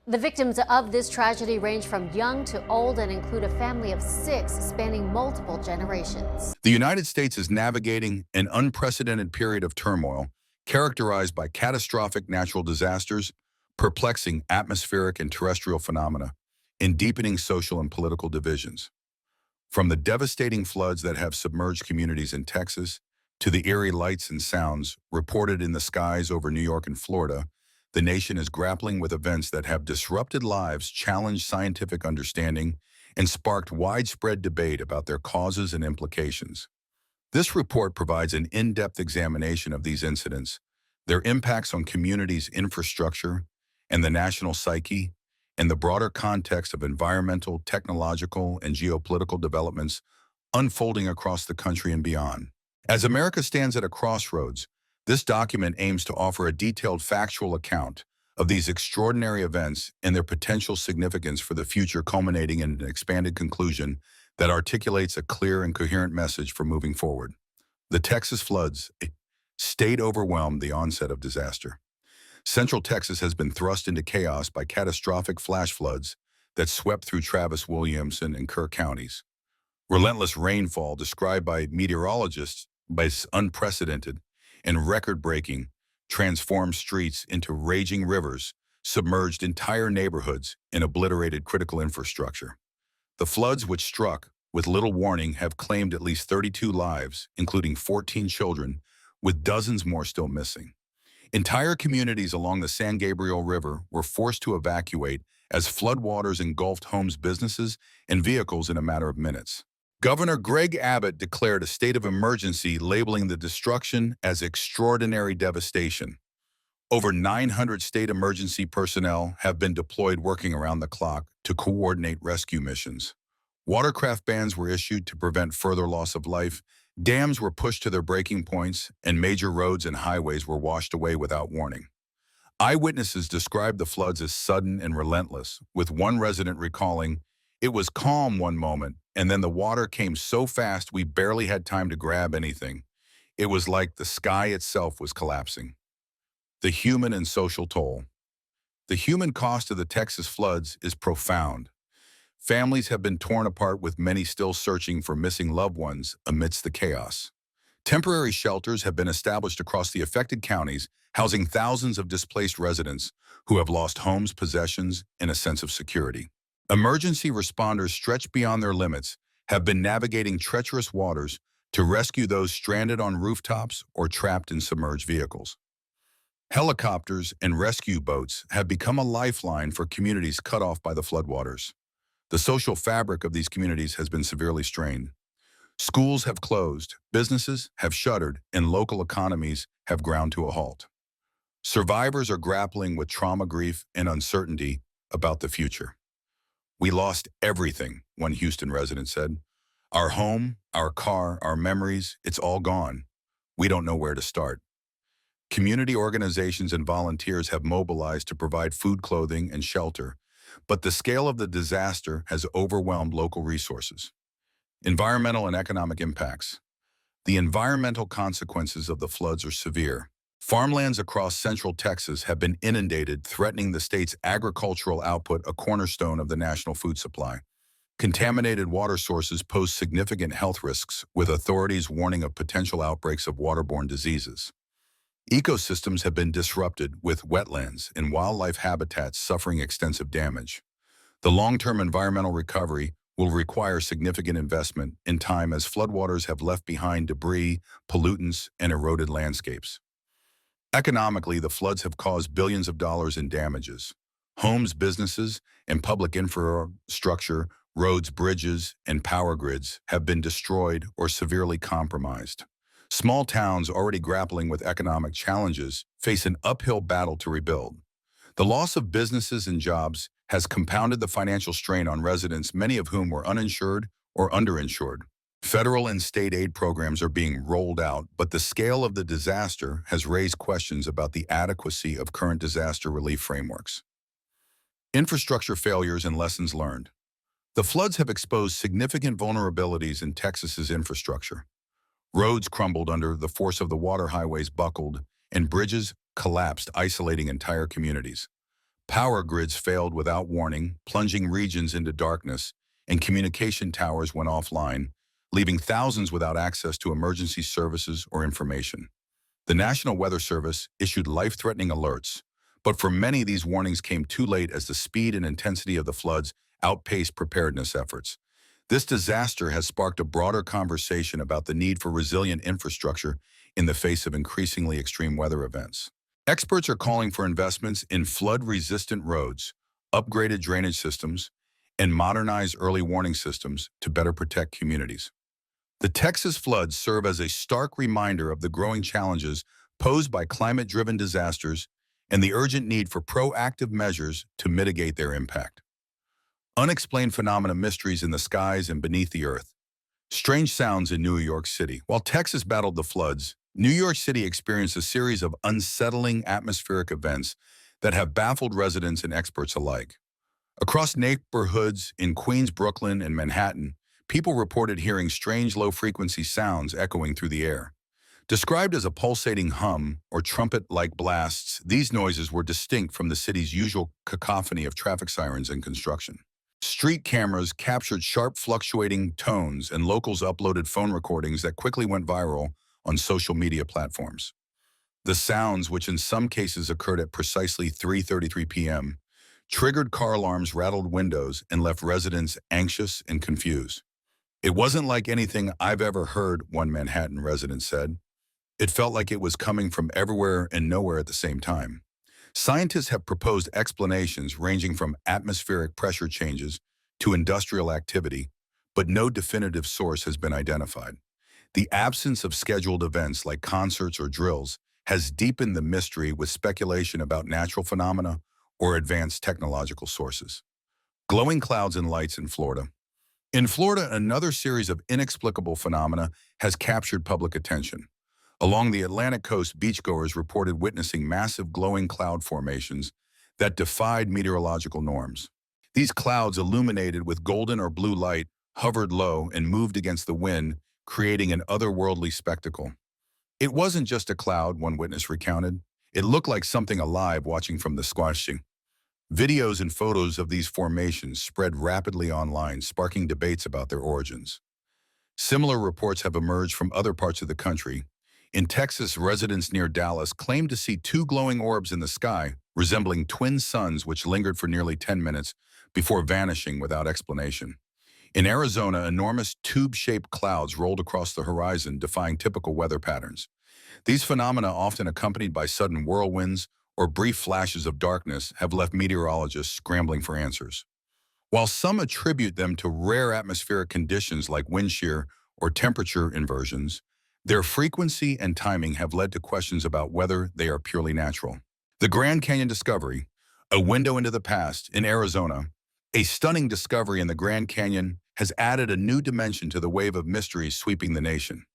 The victims of this tragedy range from young to old and include a family of 6 spanning multiple generations. The United States is navigating an unprecedented period of turmoil characterized by catastrophic natural disasters, perplexing atmospheric and terrestrial phenomena, and deepening social and political divisions. From the devastating floods that have submerged communities in Texas to the eerie lights and sounds reported in the skies over New York and Florida, the nation is grappling with events that have disrupted lives, challenged scientific understanding, and sparked widespread debate about their causes and implications. This report provides an in-depth examination of these incidents, their impacts on communities' infrastructure and the national psyche, and the broader context of environmental, technological, and geopolitical developments unfolding across the country and beyond. As America stands at a crossroads, this document aims to offer a detailed factual account of these extraordinary events and their potential significance for the future, culminating in an expanded conclusion that articulates a clear and coherent message for moving forward. The Texas floods, a state overwhelmed the onset of disaster. Central Texas has been thrust into chaos by catastrophic flash floods that swept through Travis, Williamson, and Kerr counties. Relentless rainfall, described by meteorologists as unprecedented and record-breaking, transformed streets into raging rivers, submerged entire neighborhoods, and obliterated critical infrastructure. The floods, which struck with little warning, have claimed at least 32 lives, including 14 children, with dozens more still missing. Entire communities along the San Gabriel River were forced to evacuate as floodwaters engulfed homes, businesses, and vehicles in a matter of minutes. Governor Greg Abbott declared a state of emergency, labeling the destruction as extraordinary devastation. Over 900 state emergency personnel have been deployed, working around the clock to coordinate rescue missions. Watercraft bans were issued to prevent further loss of life. Dams were pushed to their breaking points, and major roads and highways were washed away without warning. Eyewitnesses described the floods as sudden and relentless, with one resident recalling, "It was calm one moment, and then the water came so fast we barely had time to grab anything. It was like the sky itself was collapsing." The human and social toll. The human cost of the Texas floods is profound. Families have been torn apart, with many still searching for missing loved ones amidst the chaos. Temporary shelters have been established across the affected counties, housing thousands of displaced residents who have lost homes, possessions, and a sense of security. Emergency responders, stretched beyond their limits, have been navigating treacherous waters to rescue those stranded on rooftops or trapped in submerged vehicles. Helicopters and rescue boats have become a lifeline for communities cut off by the floodwaters. The social fabric of these communities has been severely strained. Schools have closed, businesses have shuttered, and local economies have ground to a halt. Survivors are grappling with trauma, grief, and uncertainty about the future. "We lost everything," one Houston resident said. "Our home, our car, our memories, it's all gone. We don't know where to start." Community organizations and volunteers have mobilized to provide food, clothing, and shelter, but the scale of the disaster has overwhelmed local resources. Environmental and economic impacts. The environmental consequences of the floods are severe. Farmlands across central Texas have been inundated, threatening the state's agricultural output, a cornerstone of the national food supply. Contaminated water sources pose significant health risks, with authorities warning of potential outbreaks of waterborne diseases. Ecosystems have been disrupted, with wetlands and wildlife habitats suffering extensive damage. The long-term environmental recovery will require significant investment in time, as floodwaters have left behind debris, pollutants, and eroded landscapes. Economically, the floods have caused billions of dollars in damages. Homes, businesses, and public infrastructure, roads, bridges, and power grids have been destroyed or severely compromised. Small towns already grappling with economic challenges face an uphill battle to rebuild. The loss of businesses and jobs has compounded the financial strain on residents, many of whom were uninsured or underinsured. Federal and state aid programs are being rolled out, but the scale of the disaster has raised questions about the adequacy of current disaster relief frameworks. Infrastructure failures and lessons learned. The floods have exposed significant vulnerabilities in Texas's infrastructure. Roads crumbled under the force of the water, highways buckled, and bridges collapsed, isolating entire communities. Power grids failed without warning, plunging regions into darkness, and communication towers went offline, leaving thousands without access to emergency services or information. The National Weather Service issued life-threatening alerts, but for many these warnings came too late as the speed and intensity of the floods outpaced preparedness efforts. This disaster has sparked a broader conversation about the need for resilient infrastructure in the face of increasingly extreme weather events. Experts are calling for investments in flood-resistant roads, upgraded drainage systems, and modernized early warning systems to better protect communities. The Texas floods serve as a stark reminder of the growing challenges posed by climate-driven disasters and the urgent need for proactive measures to mitigate their impact. Unexplained phenomena, mysteries in the skies and beneath the earth. Strange sounds in New York City. While Texas battled the floods, New York City experienced a series of unsettling atmospheric events that have baffled residents and experts alike. Across neighborhoods in Queens, Brooklyn, and Manhattan, people reported hearing strange low-frequency sounds echoing through the air. Described as a pulsating hum or trumpet-like blasts, these noises were distinct from the city's usual cacophony of traffic sirens and construction. Street cameras captured sharp fluctuating tones, and locals uploaded phone recordings that quickly went viral on social media platforms. The sounds, which in some cases occurred at precisely 3:33 p.m., triggered car alarms, rattled windows, and left residents anxious and confused. "It wasn't like anything I've ever heard," one Manhattan resident said. "It felt like it was coming from everywhere and nowhere at the same time." Scientists have proposed explanations ranging from atmospheric pressure changes to industrial activity, but no definitive source has been identified. The absence of scheduled events like concerts or drills has deepened the mystery, with speculation about natural phenomena or advanced technological sources. Glowing clouds and lights in Florida. In Florida, another series of inexplicable phenomena has captured public attention. Along the Atlantic coast, beachgoers reported witnessing massive glowing cloud formations that defied meteorological norms. These clouds, illuminated with golden or blue light, hovered low and moved against the wind, creating an otherworldly spectacle. "It wasn't just a cloud," one witness recounted. "It looked like something alive watching from the sky." Videos and photos of these formations spread rapidly online, sparking debates about their origins. Similar reports have emerged from other parts of the country. In Texas, residents near Dallas claimed to see two glowing orbs in the sky, resembling twin suns, which lingered for nearly 10 minutes before vanishing without explanation. In Arizona, enormous tube-shaped clouds rolled across the horizon, defying typical weather patterns. These phenomena, often accompanied by sudden whirlwinds or brief flashes of darkness, have left meteorologists scrambling for answers. While some attribute them to rare atmospheric conditions like wind shear or temperature inversions, their frequency and timing have led to questions about whether they are purely natural. The Grand Canyon discovery, a window into the past. In Arizona, a stunning discovery in the Grand Canyon has added a new dimension to the wave of mysteries sweeping the nation.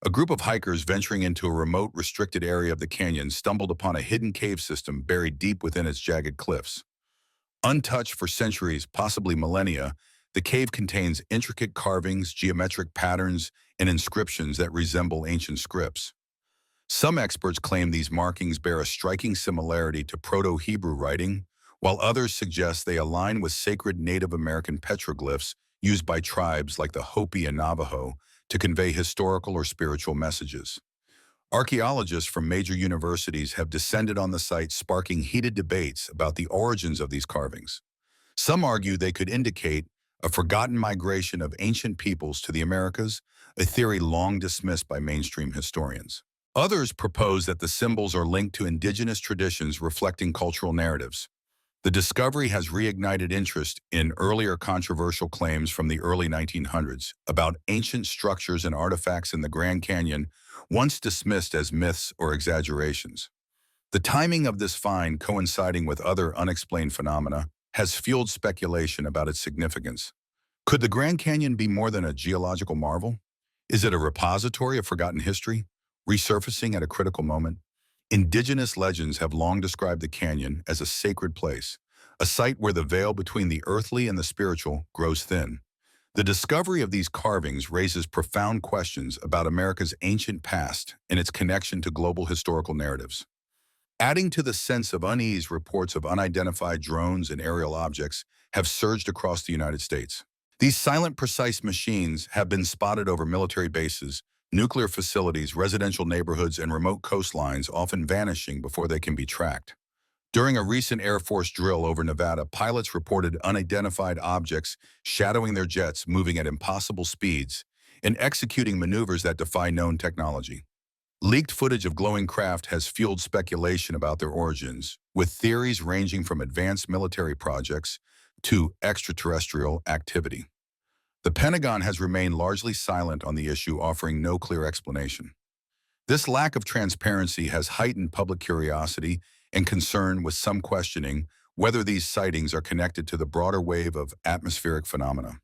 A group of hikers venturing into a remote, restricted area of the canyon stumbled upon a hidden cave system buried deep within its jagged cliffs. Untouched for centuries, possibly millennia, the cave contains intricate carvings, geometric patterns, and inscriptions that resemble ancient scripts. Some experts claim these markings bear a striking similarity to Proto-Hebrew writing, while others suggest they align with sacred Native American petroglyphs used by tribes like the Hopi and Navajo to convey historical or spiritual messages. Archaeologists from major universities have descended on the site, sparking heated debates about the origins of these carvings. Some argue they could indicate a forgotten migration of ancient peoples to the Americas, a theory long dismissed by mainstream historians. Others propose that the symbols are linked to indigenous traditions reflecting cultural narratives. The discovery has reignited interest in earlier controversial claims from the early 1900s about ancient structures and artifacts in the Grand Canyon, once dismissed as myths or exaggerations. The timing of this find, coinciding with other unexplained phenomena, has fueled speculation about its significance. Could the Grand Canyon be more than a geological marvel? Is it a repository of forgotten history, resurfacing at a critical moment? Indigenous legends have long described the canyon as a sacred place, a site where the veil between the earthly and the spiritual grows thin. The discovery of these carvings raises profound questions about America's ancient past and its connection to global historical narratives. Adding to the sense of unease, reports of unidentified drones and aerial objects have surged across the United States. These silent, precise machines have been spotted over military bases, nuclear facilities, residential neighborhoods, and remote coastlines, often vanishing before they can be tracked. During a recent Air Force drill over Nevada, pilots reported unidentified objects shadowing their jets, moving at impossible speeds, and executing maneuvers that defy known technology. Leaked footage of glowing craft has fueled speculation about their origins, with theories ranging from advanced military projects to extraterrestrial activity. The Pentagon has remained largely silent on the issue, offering no clear explanation. This lack of transparency has heightened public curiosity and concern, with some questioning whether these sightings are connected to the broader wave of atmospheric phenomena.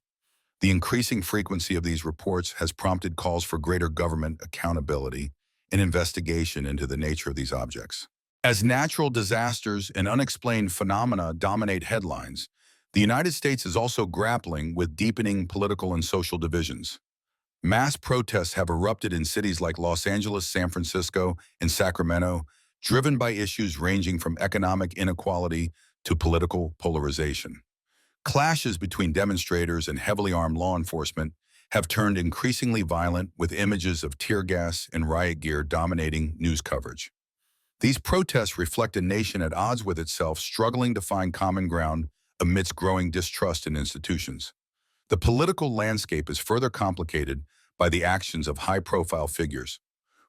The increasing frequency of these reports has prompted calls for greater government accountability and investigation into the nature of these objects. As natural disasters and unexplained phenomena dominate headlines, the United States is also grappling with deepening political and social divisions. Mass protests have erupted in cities like Los Angeles, San Francisco, and Sacramento, driven by issues ranging from economic inequality to political polarization. Clashes between demonstrators and heavily armed law enforcement have turned increasingly violent, with images of tear gas and riot gear dominating news coverage. These protests reflect a nation at odds with itself, struggling to find common ground amidst growing distrust in institutions. The political landscape is further complicated by the actions of high-profile figures.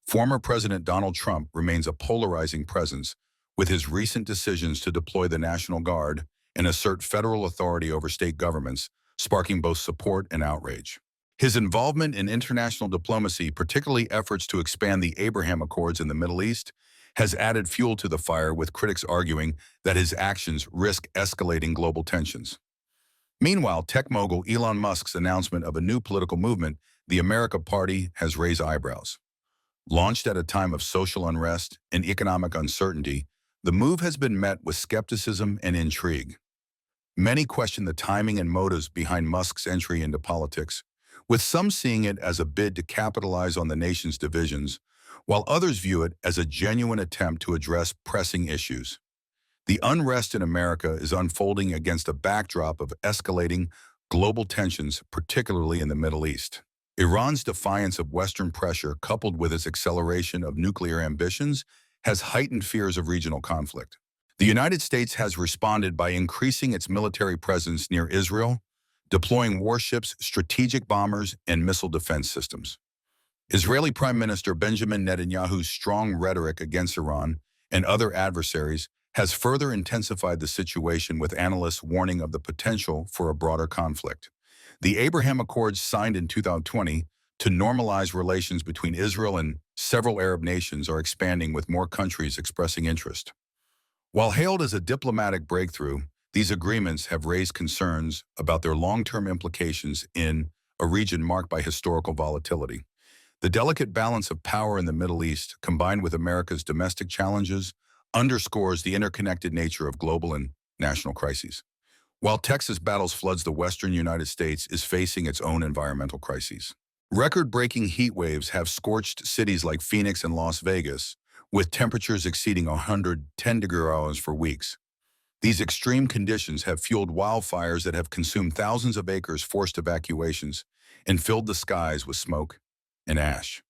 Former President Donald Trump remains a polarizing presence, with his recent decisions to deploy the National Guard and assert federal authority over state governments, sparking both support and outrage. His involvement in international diplomacy, particularly efforts to expand the Abraham Accords in the Middle East, has added fuel to the fire, with critics arguing that his actions risk escalating global tensions. Meanwhile, tech mogul Elon Musk's announcement of a new political movement, the America Party, has raised eyebrows. Launched at a time of social unrest and economic uncertainty, the move has been met with skepticism and intrigue. Many question the timing and motives behind Musk's entry into politics, with some seeing it as a bid to capitalize on the nation's divisions, while others view it as a genuine attempt to address pressing issues. The unrest in America is unfolding against a backdrop of escalating global tensions, particularly in the Middle East. Iran's defiance of Western pressure, coupled with its acceleration of nuclear ambitions, has heightened fears of regional conflict. The United States has responded by increasing its military presence near Israel, deploying warships, strategic bombers, and missile defense systems. Israeli Prime Minister Benjamin Netanyahu's strong rhetoric against Iran and other adversaries has further intensified the situation, with analysts warning of the potential for a broader conflict. The Abraham Accords, signed in 2020 to normalize relations between Israel and several Arab nations, are expanding, with more countries expressing interest. While hailed as a diplomatic breakthrough, these agreements have raised concerns about their long-term implications in a region marked by historical volatility. The delicate balance of power in the Middle East, combined with America's domestic challenges, underscores the interconnected nature of global and national crises. While Texas battles floods, the western United States is facing its own environmental crises. Record-breaking heat waves have scorched cities like Phoenix and Las Vegas, with temperatures exceeding 110 degrees Celsius for weeks. These extreme conditions have fueled wildfires that have consumed thousands of acres, forced evacuations, and filled the skies with smoke and ash.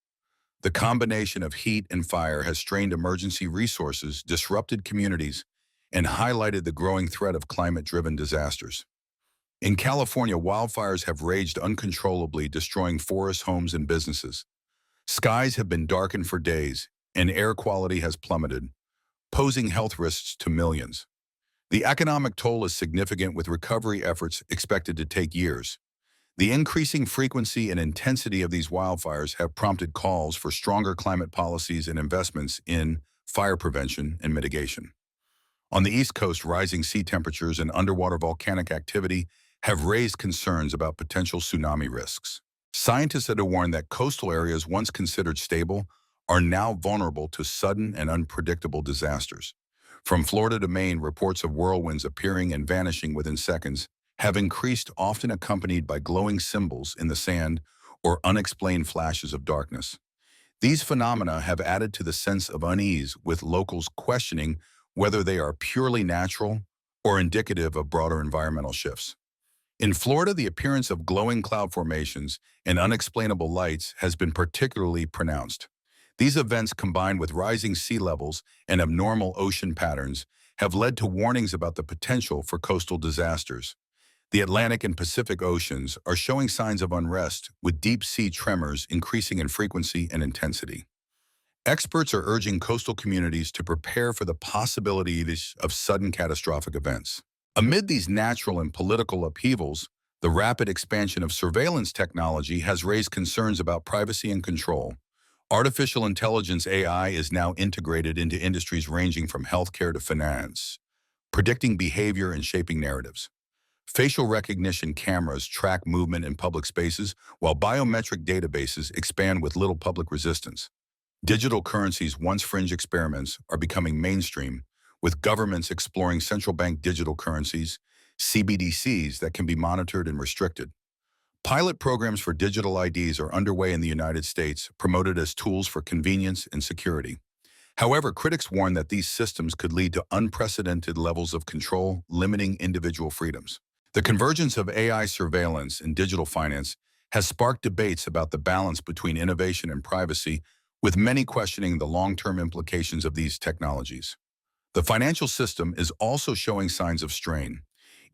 The combination of heat and fire has strained emergency resources, disrupted communities, and highlighted the growing threat of climate-driven disasters. In California, wildfires have raged uncontrollably, destroying forests, homes, and businesses. Skies have been darkened for days, and air quality has plummeted, posing health risks to millions. The economic toll is significant, with recovery efforts expected to take years. The increasing frequency and intensity of these wildfires have prompted calls for stronger climate policies and investments in fire prevention and mitigation. On the East Coast, rising sea temperatures and underwater volcanic activity have raised concerns about potential tsunami risks. Scientists had warned that coastal areas once considered stable are now vulnerable to sudden and unpredictable disasters. From Florida to Maine, reports of whirlwinds appearing and vanishing within seconds have increased, often accompanied by glowing symbols in the sand or unexplained flashes of darkness. These phenomena have added to the sense of unease, with locals questioning whether they are purely natural or indicative of broader environmental shifts. In Florida, the appearance of glowing cloud formations and unexplainable lights has been particularly pronounced. These events, combined with rising sea levels and abnormal ocean patterns, have led to warnings about the potential for coastal disasters. The Atlantic and Pacific Oceans are showing signs of unrest, with deep-sea tremors increasing in frequency and intensity. Experts are urging coastal communities to prepare for the possibilities of sudden catastrophic events. Amid these natural and political upheavals, the rapid expansion of surveillance technology has raised concerns about privacy and control. Artificial intelligence (AI) is now integrated into industries ranging from healthcare to finance, predicting behavior and shaping narratives. Facial recognition cameras track movement in public spaces, while biometric databases expand with little public resistance. Digital currencies, once fringe experiments, are becoming mainstream, with governments exploring central bank digital currencies, CBDCs, that can be monitored and restricted. Pilot programs for digital IDs are underway in the United States, promoted as tools for convenience and security. However, critics warn that these systems could lead to unprecedented levels of control, limiting individual freedoms. The convergence of AI surveillance and digital finance has sparked debates about the balance between innovation and privacy, with many questioning the long-term implications of these technologies. The financial system is also showing signs of strain.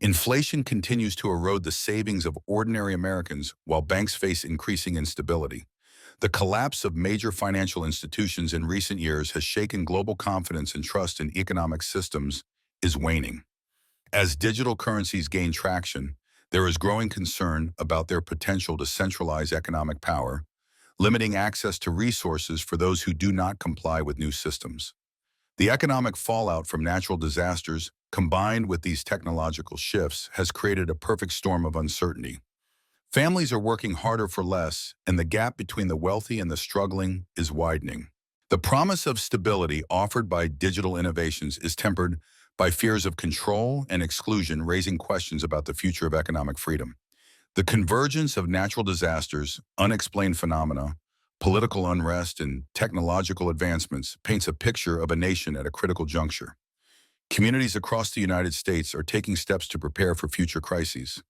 Inflation continues to erode the savings of ordinary Americans, while banks face increasing instability. The collapse of major financial institutions in recent years has shaken global confidence, and trust in economic systems is waning. As digital currencies gain traction, there is growing concern about their potential to centralize economic power, limiting access to resources for those who do not comply with new systems. The economic fallout from natural disasters, combined with these technological shifts, has created a perfect storm of uncertainty. Families are working harder for less, and the gap between the wealthy and the struggling is widening. The promise of stability offered by digital innovations is tempered by fears of control and exclusion, raising questions about the future of economic freedom. The convergence of natural disasters, unexplained phenomena, political unrest, and technological advancements paints a picture of a nation at a critical juncture. Communities across the United States are taking steps to prepare for future crises.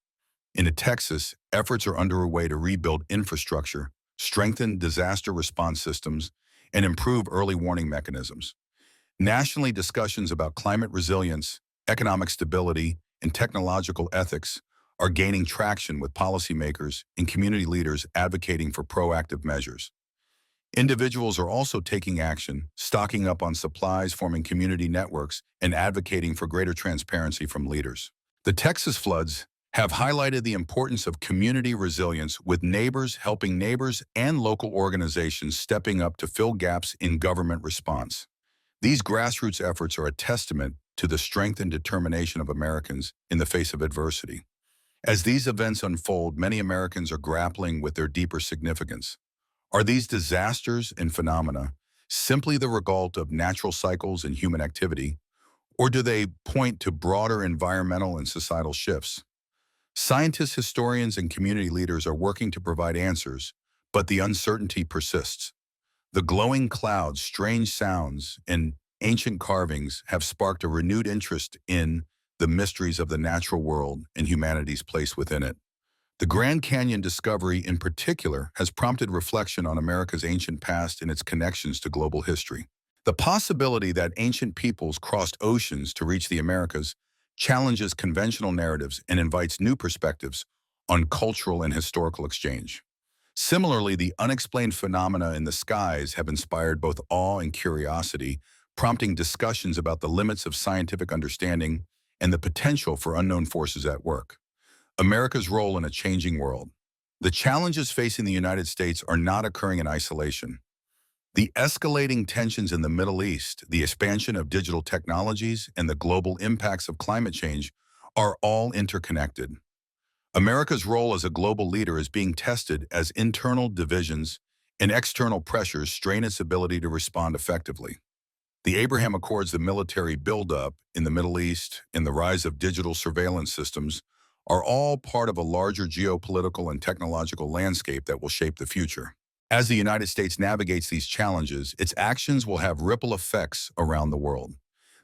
In Texas, efforts are underway to rebuild infrastructure, strengthen disaster response systems, and improve early warning mechanisms. Nationally, discussions about climate resilience, economic stability, and technological ethics are gaining traction, with policymakers and community leaders advocating for proactive measures. Individuals are also taking action, stocking up on supplies, forming community networks, and advocating for greater transparency from leaders. The Texas floods have highlighted the importance of community resilience, with neighbors helping neighbors and local organizations stepping up to fill gaps in government response. These grassroots efforts are a testament to the strength and determination of Americans in the face of adversity. As these events unfold, many Americans are grappling with their deeper significance. Are these disasters and phenomena simply the result of natural cycles and human activity, or do they point to broader environmental and societal shifts? Scientists, historians, and community leaders are working to provide answers, but the uncertainty persists. The glowing clouds, strange sounds, and ancient carvings have sparked a renewed interest in the mysteries of the natural world and humanity's place within it. The Grand Canyon discovery, in particular, has prompted reflection on America's ancient past and its connections to global history. The possibility that ancient peoples crossed oceans to reach the Americas challenges conventional narratives and invites new perspectives on cultural and historical exchange. Similarly, the unexplained phenomena in the skies have inspired both awe and curiosity, prompting discussions about the limits of scientific understanding and the potential for unknown forces at work. America's role in a changing world. The challenges facing the United States are not occurring in isolation. The escalating tensions in the Middle East, the expansion of digital technologies, and the global impacts of climate change are all interconnected. America's role as a global leader is being tested as internal divisions and external pressures strain its ability to respond effectively. The Abraham Accords, the military buildup in the Middle East, and the rise of digital surveillance systems are all part of a larger geopolitical and technological landscape that will shape the future. As the United States navigates these challenges, its actions will have ripple effects around the world.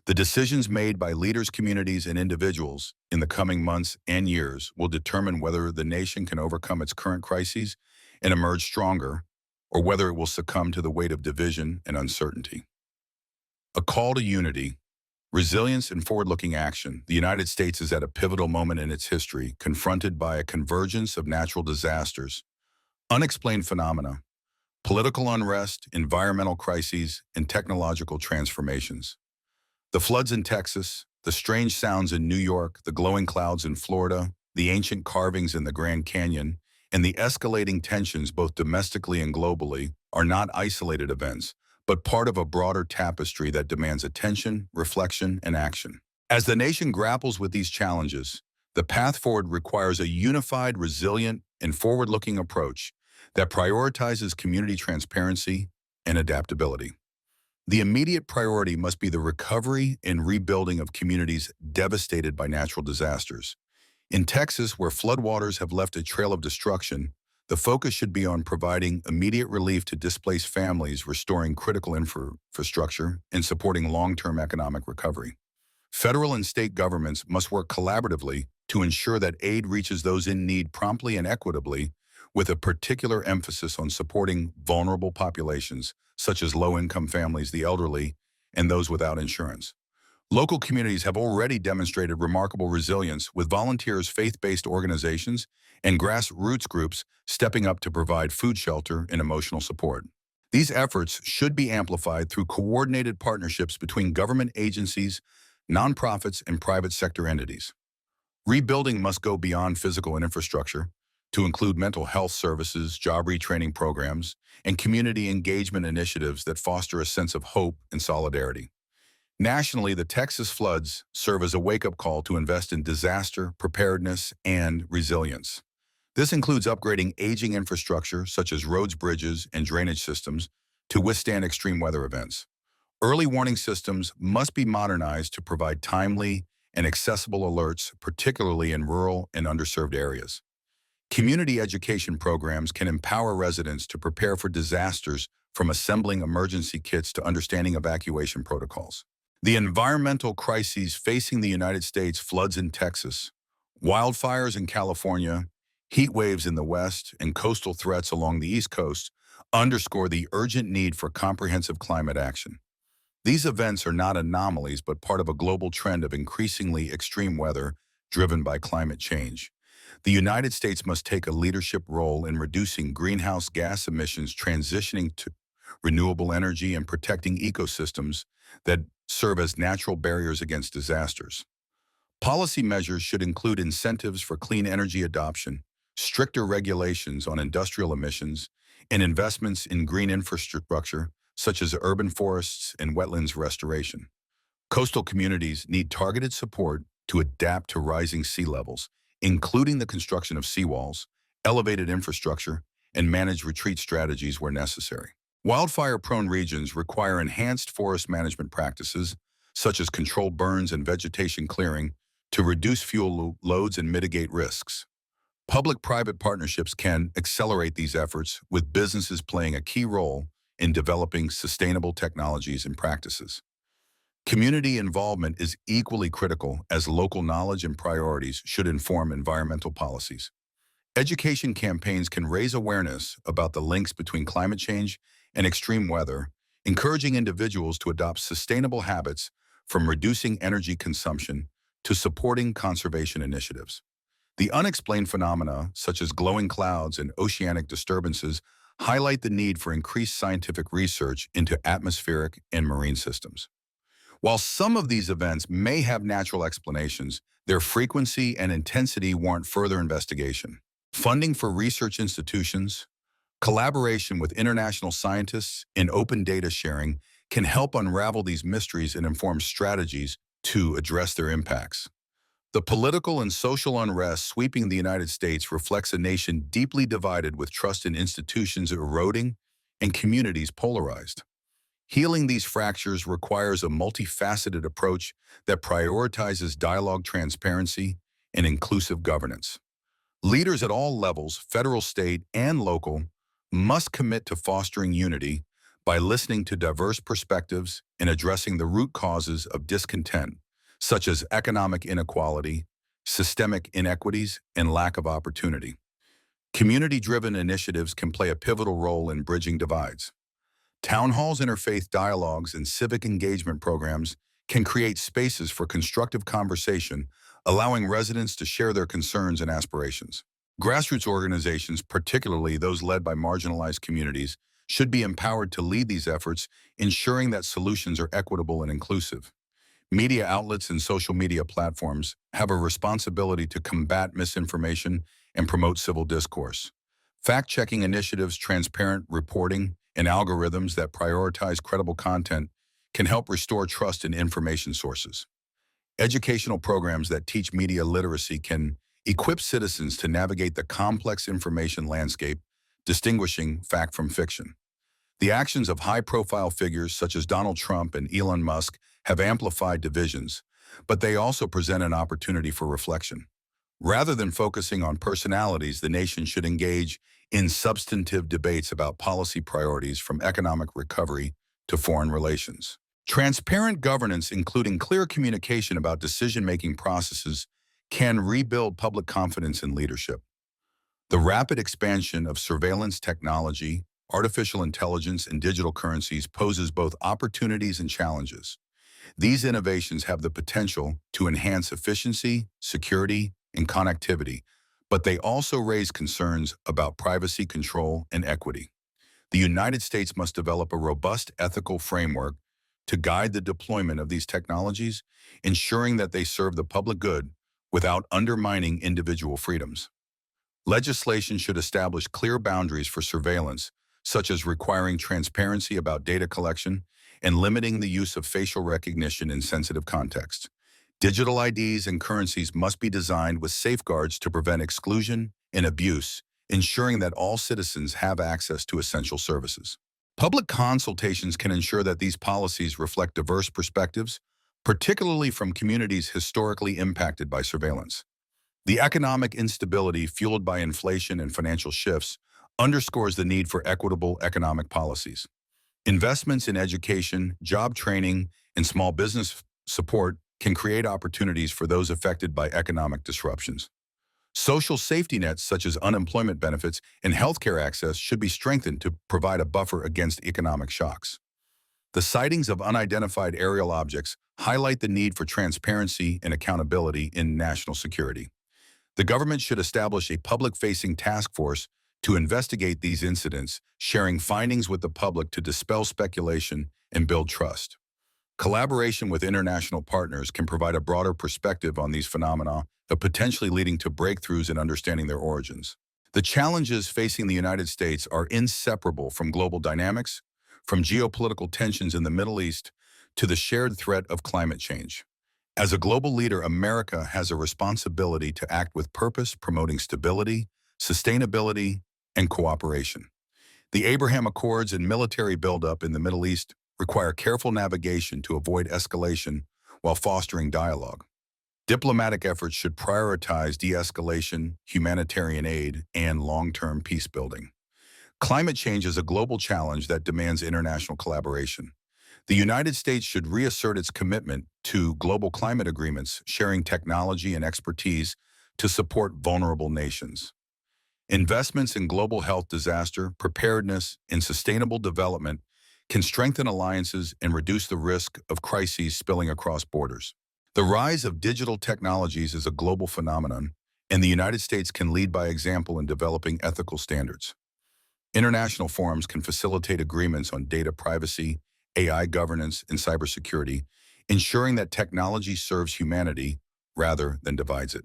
The decisions made by leaders, communities, and individuals in the coming months and years will determine whether the nation can overcome its current crises and emerge stronger, or whether it will succumb to the weight of division and uncertainty. A call to unity, resilience, and forward-looking action. The United States is at a pivotal moment in its history, confronted by a convergence of natural disasters, unexplained phenomena, political unrest, environmental crises, and technological transformations. The floods in Texas, the strange sounds in New York, the glowing clouds in Florida, the ancient carvings in the Grand Canyon, and the escalating tensions both domestically and globally are not isolated events, but part of a broader tapestry that demands attention, reflection, and action. As the nation grapples with these challenges, the path forward requires a unified, resilient, and forward-looking approach that prioritizes community transparency and adaptability. The immediate priority must be the recovery and rebuilding of communities devastated by natural disasters. In Texas, where floodwaters have left a trail of destruction, the focus should be on providing immediate relief to displaced families, restoring critical infrastructure, and supporting long-term economic recovery. Federal and state governments must work collaboratively to ensure that aid reaches those in need promptly and equitably, with a particular emphasis on supporting vulnerable populations, such as low-income families, the elderly, and those without insurance. Local communities have already demonstrated remarkable resilience, with volunteers, faith-based organizations, and grassroots groups stepping up to provide food, shelter, and emotional support. These efforts should be amplified through coordinated partnerships between government agencies, nonprofits, and private sector entities. Rebuilding must go beyond physical and infrastructure to include mental health services, job retraining programs, and community engagement initiatives that foster a sense of hope and solidarity. Nationally, the Texas floods serve as a wake-up call to invest in disaster preparedness and resilience. This includes upgrading aging infrastructure, such as roads, bridges, and drainage systems, to withstand extreme weather events. Early warning systems must be modernized to provide timely and accessible alerts, particularly in rural and underserved areas. Community education programs can empower residents to prepare for disasters, from assembling emergency kits to understanding evacuation protocols. The environmental crises facing the United States, floods in Texas, wildfires in California, heat waves in the West, and coastal threats along the East Coast underscore the urgent need for comprehensive climate action. These events are not anomalies, but part of a global trend of increasingly extreme weather driven by climate change. The United States must take a leadership role in reducing greenhouse gas emissions, transitioning to renewable energy, and protecting ecosystems that serve as natural barriers against disasters. Policy measures should include incentives for clean energy adoption, stricter regulations on industrial emissions, and investments in green infrastructure, such as urban forests and wetlands restoration. Coastal communities need targeted support to adapt to rising sea levels, including the construction of seawalls, elevated infrastructure, and managed retreat strategies where necessary. Wildfire-prone regions require enhanced forest management practices, such as controlled burns and vegetation clearing, to reduce fuel loads and mitigate risks. Public-private partnerships can accelerate these efforts, with businesses playing a key role in developing sustainable technologies and practices. Community involvement is equally critical, as local knowledge and priorities should inform environmental policies. Education campaigns can raise awareness about the links between climate change and extreme weather, encouraging individuals to adopt sustainable habits, from reducing energy consumption to supporting conservation initiatives. The unexplained phenomena, such as glowing clouds and oceanic disturbances, highlight the need for increased scientific research into atmospheric and marine systems. While some of these events may have natural explanations, their frequency and intensity warrant further investigation. Funding for research institutions, collaboration with international scientists, and open data sharing can help unravel these mysteries and inform strategies to address their impacts. The political and social unrest sweeping the United States reflects a nation deeply divided, with trust in institutions eroding and communities polarized. Healing these fractures requires a multifaceted approach that prioritizes dialogue, transparency, and inclusive governance. Leaders at all levels, federal, state, and local, must commit to fostering unity by listening to diverse perspectives and addressing the root causes of discontent, such as economic inequality, systemic inequities, and lack of opportunity. Community-driven initiatives can play a pivotal role in bridging divides. Town halls, interfaith dialogues, and civic engagement programs can create spaces for constructive conversation, allowing residents to share their concerns and aspirations. Grassroots organizations, particularly those led by marginalized communities, should be empowered to lead these efforts, ensuring that solutions are equitable and inclusive. Media outlets and social media platforms have a responsibility to combat misinformation and promote civil discourse. Fact-checking initiatives, transparent reporting, and algorithms that prioritize credible content can help restore trust in information sources. Educational programs that teach media literacy can equip citizens to navigate the complex information landscape, distinguishing fact from fiction. The actions of high-profile figures such as Donald Trump and Elon Musk have amplified divisions, but they also present an opportunity for reflection. Rather than focusing on personalities, the nation should engage in substantive debates about policy priorities from economic recovery to foreign relations. Transparent governance, including clear communication about decision-making processes, can rebuild public confidence in leadership. The rapid expansion of surveillance technology, artificial intelligence, and digital currencies poses both opportunities and challenges. These innovations have the potential to enhance efficiency, security, and connectivity, but they also raise concerns about privacy control and equity. The United States must develop a robust ethical framework to guide the deployment of these technologies, ensuring that they serve the public good without undermining individual freedoms. Legislation should establish clear boundaries for surveillance, such as requiring transparency about data collection and limiting the use of facial recognition in sensitive contexts. Digital IDs and currencies must be designed with safeguards to prevent exclusion and abuse, ensuring that all citizens have access to essential services. Public consultations can ensure that these policies reflect diverse perspectives, particularly from communities historically impacted by surveillance. The economic instability fueled by inflation and financial shifts underscores the need for equitable economic policies. Investments in education, job training, and small business support can create opportunities for those affected by economic disruptions. Social safety nets such as unemployment benefits and healthcare access should be strengthened to provide a buffer against economic shocks. The sightings of unidentified aerial objects highlight the need for transparency and accountability in national security. The government should establish a public-facing task force to investigate these incidents, sharing findings with the public to dispel speculation and build trust. Collaboration with international partners can provide a broader perspective on these phenomena, potentially leading to breakthroughs in understanding their origins. The challenges facing the United States are inseparable from global dynamics, from geopolitical tensions in the Middle East to the shared threat of climate change. As a global leader, America has a responsibility to act with purpose, promoting stability, sustainability, and cooperation. The Abraham Accords and military buildup in the Middle East require careful navigation to avoid escalation while fostering dialogue. Diplomatic efforts should prioritize de-escalation, humanitarian aid, and long-term peace building. Climate change is a global challenge that demands international collaboration. The United States should reassert its commitment to global climate agreements, sharing technology and expertise to support vulnerable nations. Investments in global health, disaster preparedness, and sustainable development can strengthen alliances and reduce the risk of crises spilling across borders. The rise of digital technologies is a global phenomenon, and the United States can lead by example in developing ethical standards. International forums can facilitate agreements on data privacy, AI governance, and cybersecurity, ensuring that technology serves humanity rather than divides it.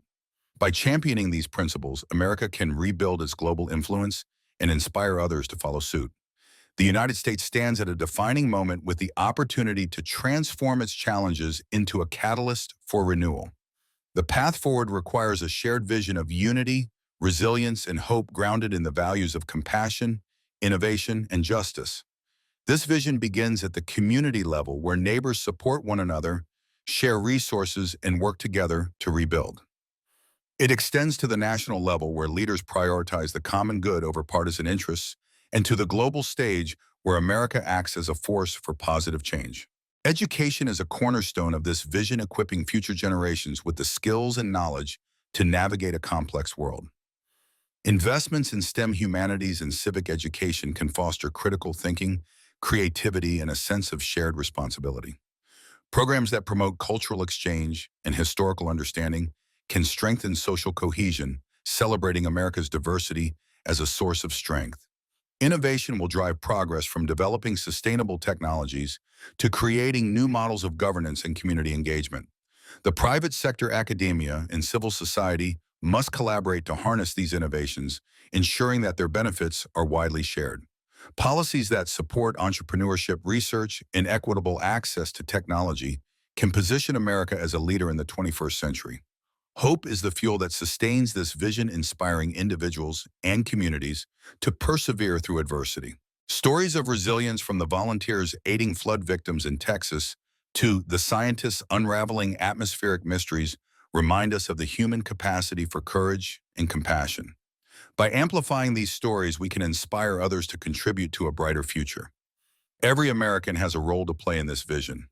By championing these principles, America can rebuild its global influence and inspire others to follow suit. The United States stands at a defining moment with the opportunity to transform its challenges into a catalyst for renewal. The path forward requires a shared vision of unity, resilience, and hope grounded in the values of compassion, innovation, and justice. This vision begins at the community level, where neighbors support one another, share resources, and work together to rebuild. It extends to the national level, where leaders prioritize the common good over partisan interests and to the global stage where America acts as a force for positive change. Education is a cornerstone of this vision, equipping future generations with the skills and knowledge to navigate a complex world. Investments in STEM humanities and civic education can foster critical thinking, creativity, and a sense of shared responsibility. Programs that promote cultural exchange and historical understanding can strengthen social cohesion, celebrating America's diversity as a source of strength. Innovation will drive progress from developing sustainable technologies to creating new models of governance and community engagement. The private sector, academia, and civil society must collaborate to harness these innovations, ensuring that their benefits are widely shared. Policies that support entrepreneurship, research, and equitable access to technology can position America as a leader in the 21st century. Hope is the fuel that sustains this vision, inspiring individuals and communities to persevere through adversity. Stories of resilience, from the volunteers aiding flood victims in Texas to the scientists unraveling atmospheric mysteries, remind us of the human capacity for courage and compassion. By amplifying these stories, we can inspire others to contribute to a brighter future. Every American has a role to play in this vision.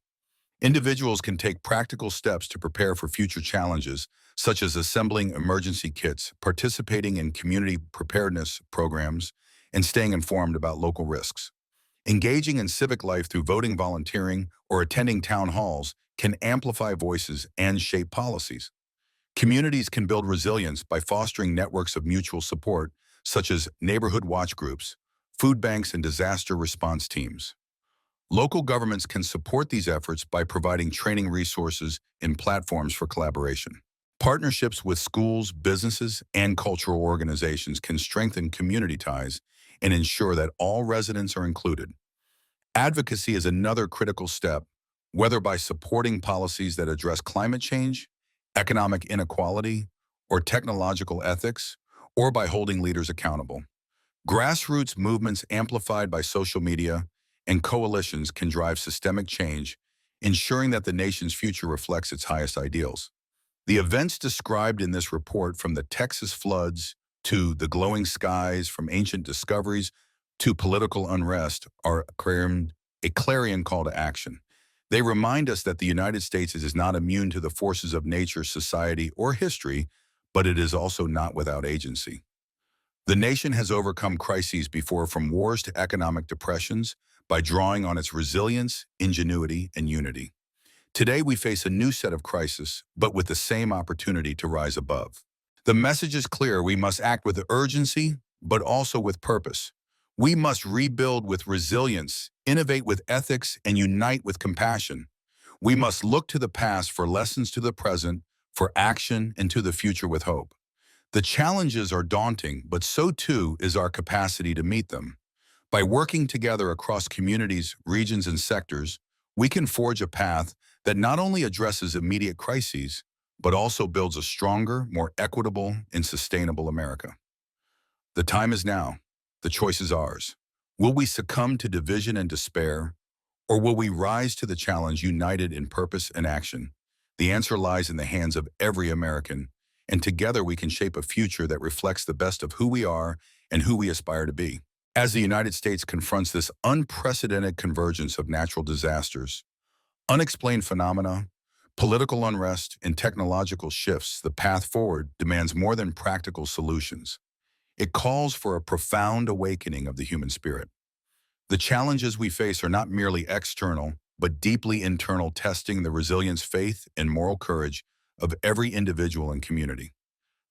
Individuals can take practical steps to prepare for future challenges, such as assembling emergency kits, participating in community preparedness programs, and staying informed about local risks. Engaging in civic life through voting, volunteering, or attending town halls can amplify voices and shape policies. Communities can build resilience by fostering networks of mutual support, such as neighborhood watch groups, food banks, and disaster response teams. Local governments can support these efforts by providing training resources and platforms for collaboration. Partnerships with schools, businesses, and cultural organizations can strengthen community ties and ensure that all residents are included. Advocacy is another critical step, whether by supporting policies that address climate change, economic inequality, or technological ethics, or by holding leaders accountable. Grassroots movements amplified by social media and coalitions can drive systemic change, ensuring that the nation's future reflects its highest ideals. The events described in this report, from the Texas floods to the glowing skies, from ancient discoveries to political unrest, are a clarion call to action. They remind us that the United States is not immune to the forces of nature, society, or history, but it is also not without agency. The nation has overcome crises before, from wars to economic depressions, by drawing on its resilience, ingenuity, and unity. Today, we face a new set of crises, but with the same opportunity to rise above. The message is clear: we must act with urgency, but also with purpose. We must rebuild with resilience, innovate with ethics, and unite with compassion. We must look to the past for lessons, to the present for action, and to the future with hope. The challenges are daunting, but so too is our capacity to meet them. By working together across communities, regions, and sectors, we can forge a path that not only addresses immediate crises, but also builds a stronger, more equitable, and sustainable America. The time is now. The choice is ours. Will we succumb to division and despair, or will we rise to the challenge united in purpose and action? The answer lies in the hands of every American, and together we can shape a future that reflects the best of who we are and who we aspire to be. As the United States confronts this unprecedented convergence of natural disasters, unexplained phenomena, political unrest, and technological shifts, the path forward demands more than practical solutions. It calls for a profound awakening of the human spirit. The challenges we face are not merely external, but deeply internal, testing the resilience, faith, and moral courage of every individual and community.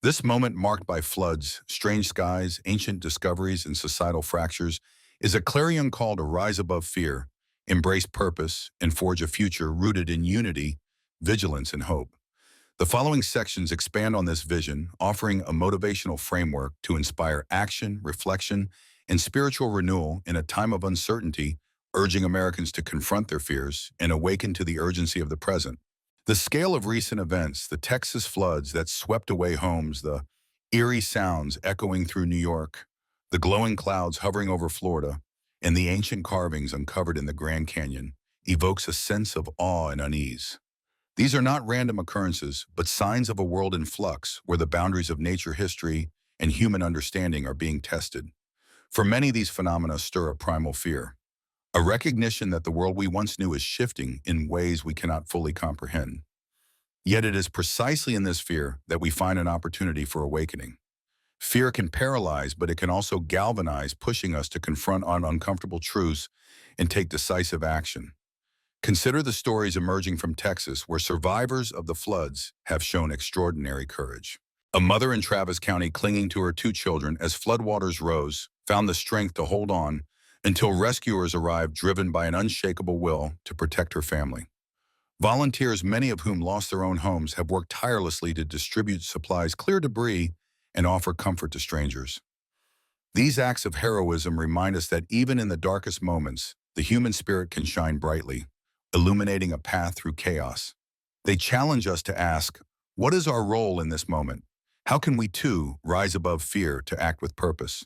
This moment, marked by floods, strange skies, ancient discoveries, and societal fractures, is a clarion call to rise above fear, embrace purpose, and forge a future rooted in unity, vigilance, and hope. The following sections expand on this vision, offering a motivational framework to inspire action, reflection, and spiritual renewal in a time of uncertainty, urging Americans to confront their fears and awaken to the urgency of the present. The scale of recent events, the Texas floods that swept away homes, the eerie sounds echoing through New York, the glowing clouds hovering over Florida, and the ancient carvings uncovered in the Grand Canyon, evokes a sense of awe and unease. These are not random occurrences, but signs of a world in flux, where the boundaries of nature, history, and human understanding are being tested. For many, these phenomena stir a primal fear, a recognition that the world we once knew is shifting in ways we cannot fully comprehend. Yet it is precisely in this fear that we find an opportunity for awakening. Fear can paralyze, but it can also galvanize, pushing us to confront uncomfortable truths and take decisive action. Consider the stories emerging from Texas where survivors of the floods have shown extraordinary courage. A mother in Travis County clinging to her two children as floodwaters rose found the strength to hold on until rescuers arrived driven by an unshakable will to protect her family. Volunteers, many of whom lost their own homes, have worked tirelessly to distribute supplies, clear debris, and offer comfort to strangers. These acts of heroism remind us that even in the darkest moments, the human spirit can shine brightly, illuminating a path through chaos. They challenge us to ask, what is our role in this moment? How can we too rise above fear to act with purpose?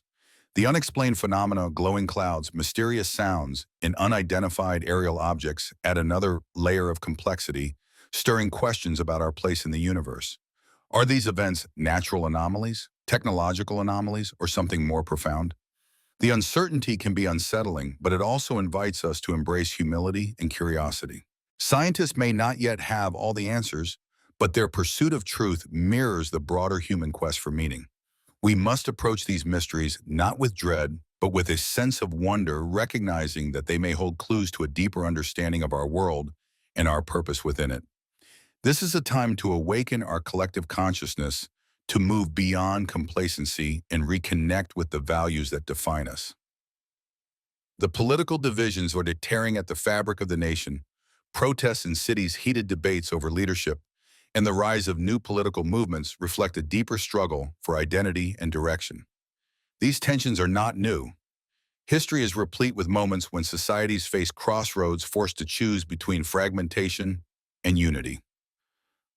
The unexplained phenomena, glowing clouds, mysterious sounds, and unidentified aerial objects add another layer of complexity, stirring questions about our place in the universe. Are these events natural anomalies, technological anomalies, or something more profound? The uncertainty can be unsettling, but it also invites us to embrace humility and curiosity. Scientists may not yet have all the answers, but their pursuit of truth mirrors the broader human quest for meaning. We must approach these mysteries not with dread, but with a sense of wonder, recognizing that they may hold clues to a deeper understanding of our world and our purpose within it. This is a time to awaken our collective consciousness, to move beyond complacency and reconnect with the values that define us. The political divisions are tearing at the fabric of the nation. Protests in cities, heated debates over leadership, and the rise of new political movements reflect a deeper struggle for identity and direction. These tensions are not new. History is replete with moments when societies face crossroads, forced to choose between fragmentation and unity.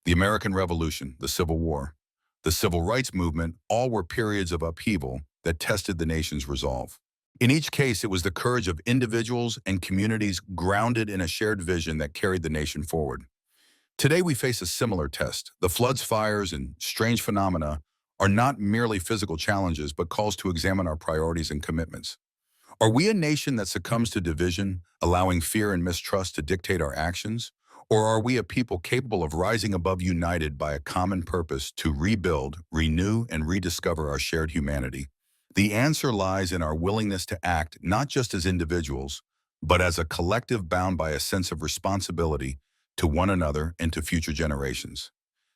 The American Revolution, the Civil War, the Civil Rights Movement, all were periods of upheaval that tested the nation's resolve. In each case, it was the courage of individuals and communities grounded in a shared vision that carried the nation forward. Today, we face a similar test. The floods, fires, and strange phenomena are not merely physical challenges, but calls to examine our priorities and commitments. Are we a nation that succumbs to division, allowing fear and mistrust to dictate our actions? Or are we a people capable of rising above, united by a common purpose to rebuild, renew, and rediscover our shared humanity? The answer lies in our willingness to act not just as individuals, but as a collective bound by a sense of responsibility to one another and to future generations.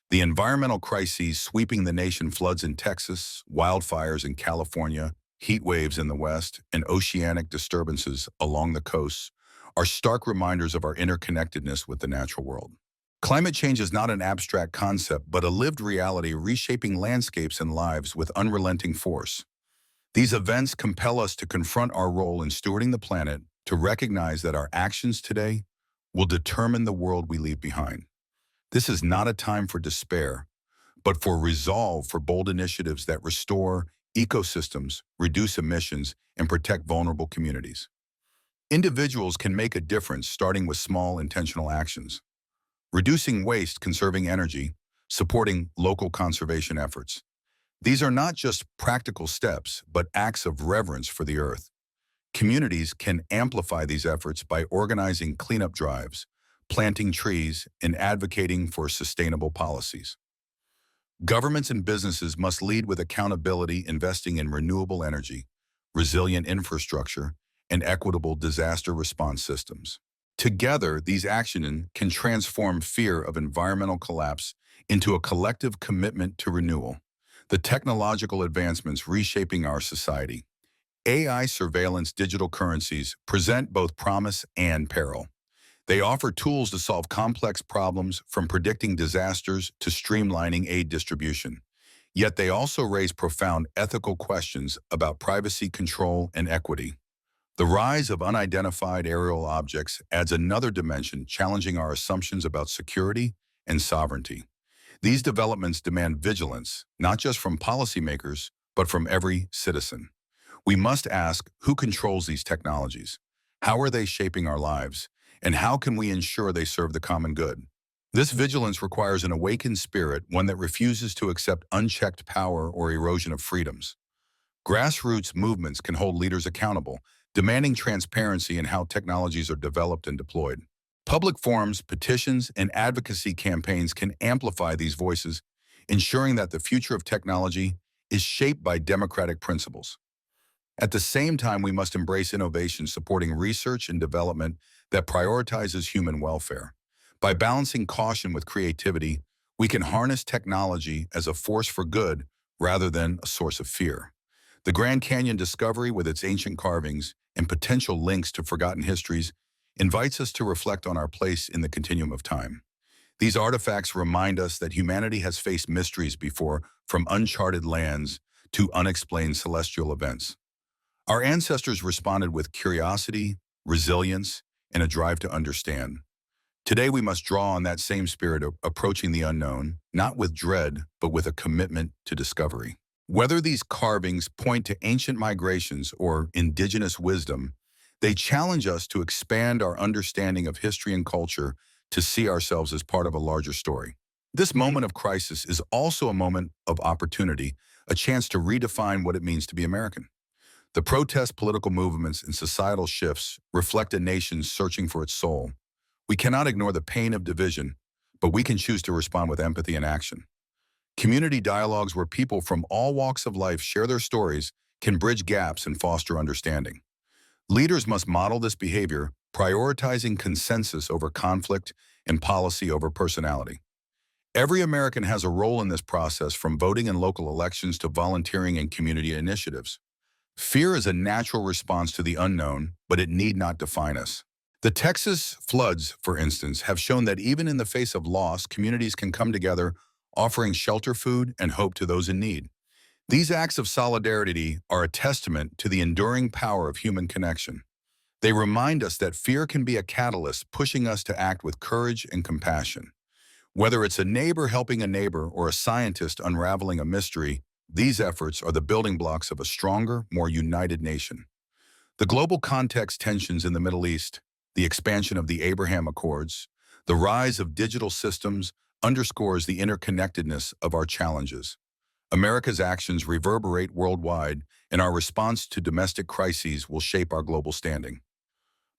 The environmental crises sweeping the nation, floods in Texas, wildfires in California, heat waves in the West, and oceanic disturbances along the coasts, are stark reminders of our interconnectedness with the natural world. Climate change is not an abstract concept, but a lived reality reshaping landscapes and lives with unrelenting force. These events compel us to confront our role in stewarding the planet, to recognize that our actions today will determine the world we leave behind. This is not a time for despair, but for resolve, for bold initiatives that restore ecosystems, reduce emissions, and protect vulnerable communities. Individuals can make a difference, starting with small, intentional actions. Reducing waste, conserving energy, supporting local conservation efforts. These are not just practical steps, but acts of reverence for the earth. Communities can amplify these efforts by organizing cleanup drives, planting trees, and advocating for sustainable policies. Governments and businesses must lead with accountability, investing in renewable energy, resilient infrastructure, and equitable disaster response systems. Together, these actions can transform fear of environmental collapse into a collective commitment to renewal. The technological advancements reshaping our society. AI surveillance, digital currencies present both promise and peril. They offer tools to solve complex problems, from predicting disasters to streamlining aid distribution. Yet they also raise profound ethical questions about privacy, control, and equity. The rise of unidentified aerial objects adds another dimension, challenging our assumptions about security and sovereignty. These developments demand vigilance, not just from policymakers, but from every citizen. We must ask, who controls these technologies? How are they shaping our lives? And how can we ensure they serve the common good? This vigilance requires an awakened spirit, one that refuses to accept unchecked power or erosion of freedoms. Grassroots movements can hold leaders accountable, demanding transparency in how technologies are developed and deployed. Public forums, petitions, and advocacy campaigns can amplify these voices, ensuring that the future of technology is shaped by democratic principles. At the same time, we must embrace innovation supporting research and development that prioritizes human welfare. By balancing caution with creativity, we can harness technology as a force for good rather than a source of fear. The Grand Canyon discovery, with its ancient carvings and potential links to forgotten histories, invites us to reflect on our place in the continuum of time. These artifacts remind us that humanity has faced mysteries before, from uncharted lands to unexplained celestial events. Our ancestors responded with curiosity, resilience, and a drive to understand. Today, we must draw on that same spirit of approaching the unknown, not with dread, but with a commitment to discovery. Whether these carvings point to ancient migrations or indigenous wisdom, they challenge us to expand our understanding of history and culture, to see ourselves as part of a larger story. This moment of crisis is also a moment of opportunity, a chance to redefine what it means to be American. The protest, political movements, and societal shifts reflect a nation searching for its soul. We cannot ignore the pain of division, but we can choose to respond with empathy and action. Community dialogues where people from all walks of life share their stories can bridge gaps and foster understanding. Leaders must model this behavior, prioritizing consensus over conflict and policy over personality. Every American has a role in this process, from voting in local elections to volunteering in community initiatives. Fear is a natural response to the unknown, but it need not define us. The Texas floods, for instance, have shown that even in the face of loss, communities can come together, offering shelter, food, and hope to those in need. These acts of solidarity are a testament to the enduring power of human connection. They remind us that fear can be a catalyst, pushing us to act with courage and compassion. Whether it's a neighbor helping a neighbor or a scientist unraveling a mystery, these efforts are the building blocks of a stronger, more united nation. The global context, tensions in the Middle East, the expansion of the Abraham Accords, the rise of digital systems underscores the interconnectedness of our challenges. America's actions reverberate worldwide, and our response to domestic crises will shape our global standing.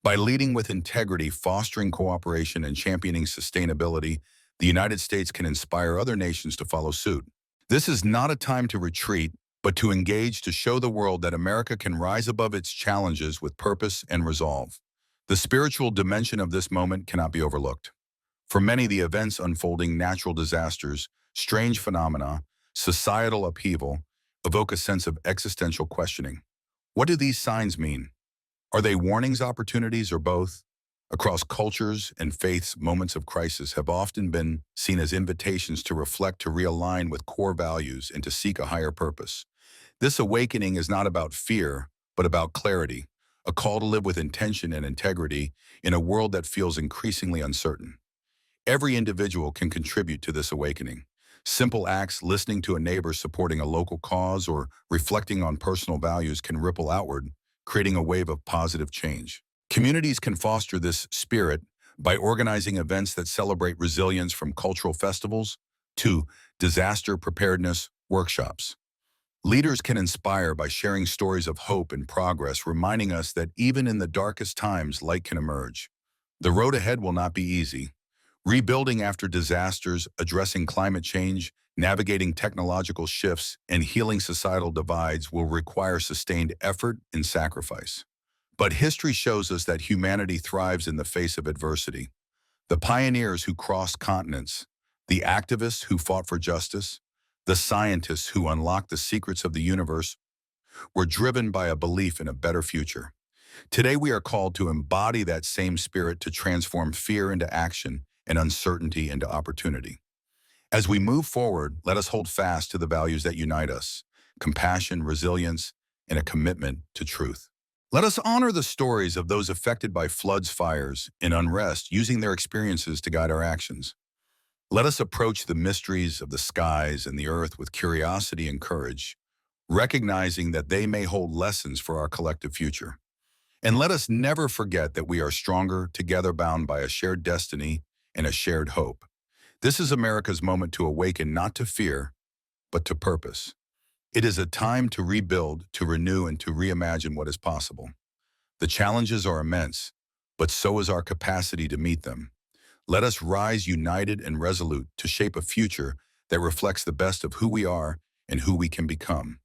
By leading with integrity, fostering cooperation, and championing sustainability, the United States can inspire other nations to follow suit. This is not a time to retreat, but to engage, to show the world that America can rise above its challenges with purpose and resolve. The spiritual dimension of this moment cannot be overlooked. For many, the events unfolding, natural disasters, strange phenomena, societal upheaval, evoke a sense of existential questioning. What do these signs mean? Are they warnings, opportunities, or both? Across cultures and faiths, moments of crisis have often been seen as invitations to reflect, to realign with core values, and to seek a higher purpose. This awakening is not about fear, but about clarity, a call to live with intention and integrity in a world that feels increasingly uncertain. Every individual can contribute to this awakening. Simple acts, listening to a neighbor, supporting a local cause, or reflecting on personal values can ripple outward, creating a wave of positive change. Communities can foster this spirit by organizing events that celebrate resilience, from cultural festivals to disaster preparedness workshops. Leaders can inspire by sharing stories of hope and progress, reminding us that even in the darkest times, light can emerge. The road ahead will not be easy. Rebuilding after disasters, addressing climate change, navigating technological shifts, and healing societal divides will require sustained effort and sacrifice. But history shows us that humanity thrives in the face of adversity. The pioneers who crossed continents, the activists who fought for justice, the scientists who unlocked the secrets of the universe were driven by a belief in a better future. Today, we are called to embody that same spirit, to transform fear into action and uncertainty into opportunity. As we move forward, let us hold fast to the values that unite us: compassion, resilience, and a commitment to truth. Let us honor the stories of those affected by floods, fires, and unrest, using their experiences to guide our actions. Let us approach the mysteries of the skies and the earth with curiosity and courage, recognizing that they may hold lessons for our collective future. And let us never forget that we are stronger together, bound by a shared destiny and a shared hope. This is America's moment to awaken, not to fear, but to purpose. It is a time to rebuild, to renew, and to reimagine what is possible. The challenges are immense, but so is our capacity to meet them. Let us rise united and resolute to shape a future that reflects the best of who we are and who we can become.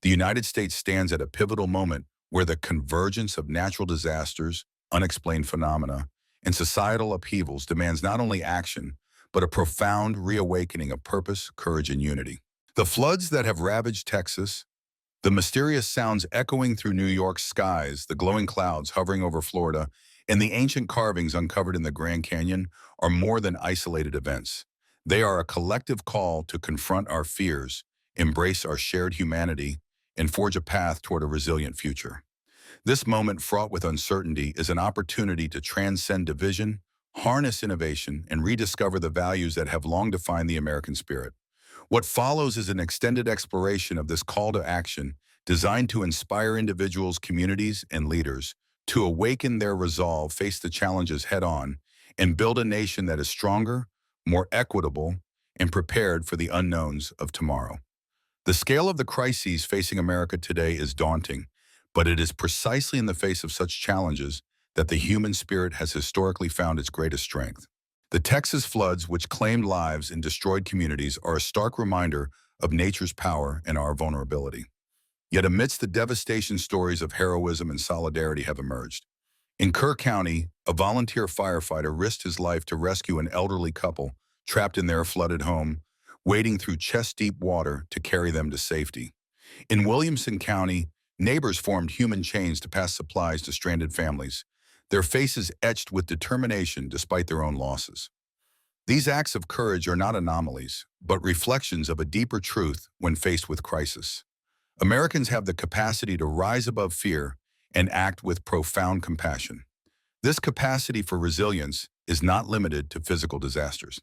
The United States stands at a pivotal moment where the convergence of natural disasters, unexplained phenomena, and societal upheavals demands not only action, but a profound reawakening of purpose, courage, and unity. The floods that have ravaged Texas, the mysterious sounds echoing through New York's skies, the glowing clouds hovering over Florida, and the ancient carvings uncovered in the Grand Canyon are more than isolated events. They are a collective call to confront our fears, embrace our shared humanity, and forge a path toward a resilient future. This moment fraught with uncertainty is an opportunity to transcend division, harness innovation, and rediscover the values that have long defined the American spirit. What follows is an extended exploration of this call to action designed to inspire individuals, communities, and leaders to awaken their resolve, face the challenges head-on, and build a nation that is stronger, more equitable, and prepared for the unknowns of tomorrow. The scale of the crises facing America today is daunting, but it is precisely in the face of such challenges that the human spirit has historically found its greatest strength. The Texas floods, which claimed lives and destroyed communities, are a stark reminder of nature's power and our vulnerability. Yet amidst the devastation, stories of heroism and solidarity have emerged. In Kerr County, a volunteer firefighter risked his life to rescue an elderly couple trapped in their flooded home, wading through chest-deep water to carry them to safety. In Williamson County, neighbors formed human chains to pass supplies to stranded families, their faces etched with determination despite their own losses. These acts of courage are not anomalies, but reflections of a deeper truth when faced with crisis. Americans have the capacity to rise above fear and act with profound compassion. This capacity for resilience is not limited to physical disasters.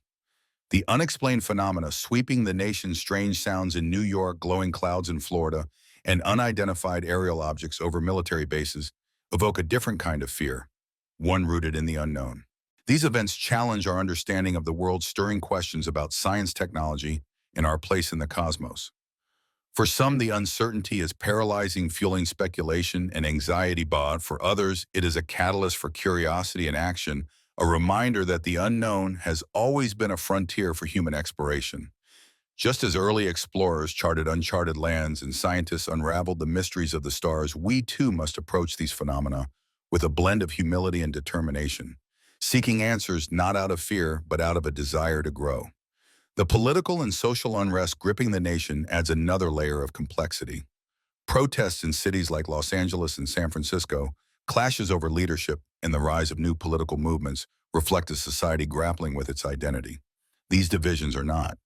The unexplained phenomena sweeping the nation, strange sounds in New York, glowing clouds in Florida, and unidentified aerial objects over military bases evoke a different kind of fear, one rooted in the unknown. These events challenge our understanding of the world, stirring questions about science, technology, and our place in the cosmos. For some, the uncertainty is paralyzing, fueling speculation and anxiety, but for others, it is a catalyst for curiosity and action, a reminder that the unknown has always been a frontier for human exploration. Just as early explorers charted uncharted lands and scientists unraveled the mysteries of the stars, we too must approach these phenomena with a blend of humility and determination, seeking answers not out of fear, but out of a desire to grow. The political and social unrest gripping the nation adds another layer of complexity. Protests in cities like Los Angeles and San Francisco, clashes over leadership, and the rise of new political movements reflect a society grappling with its identity. These divisions are not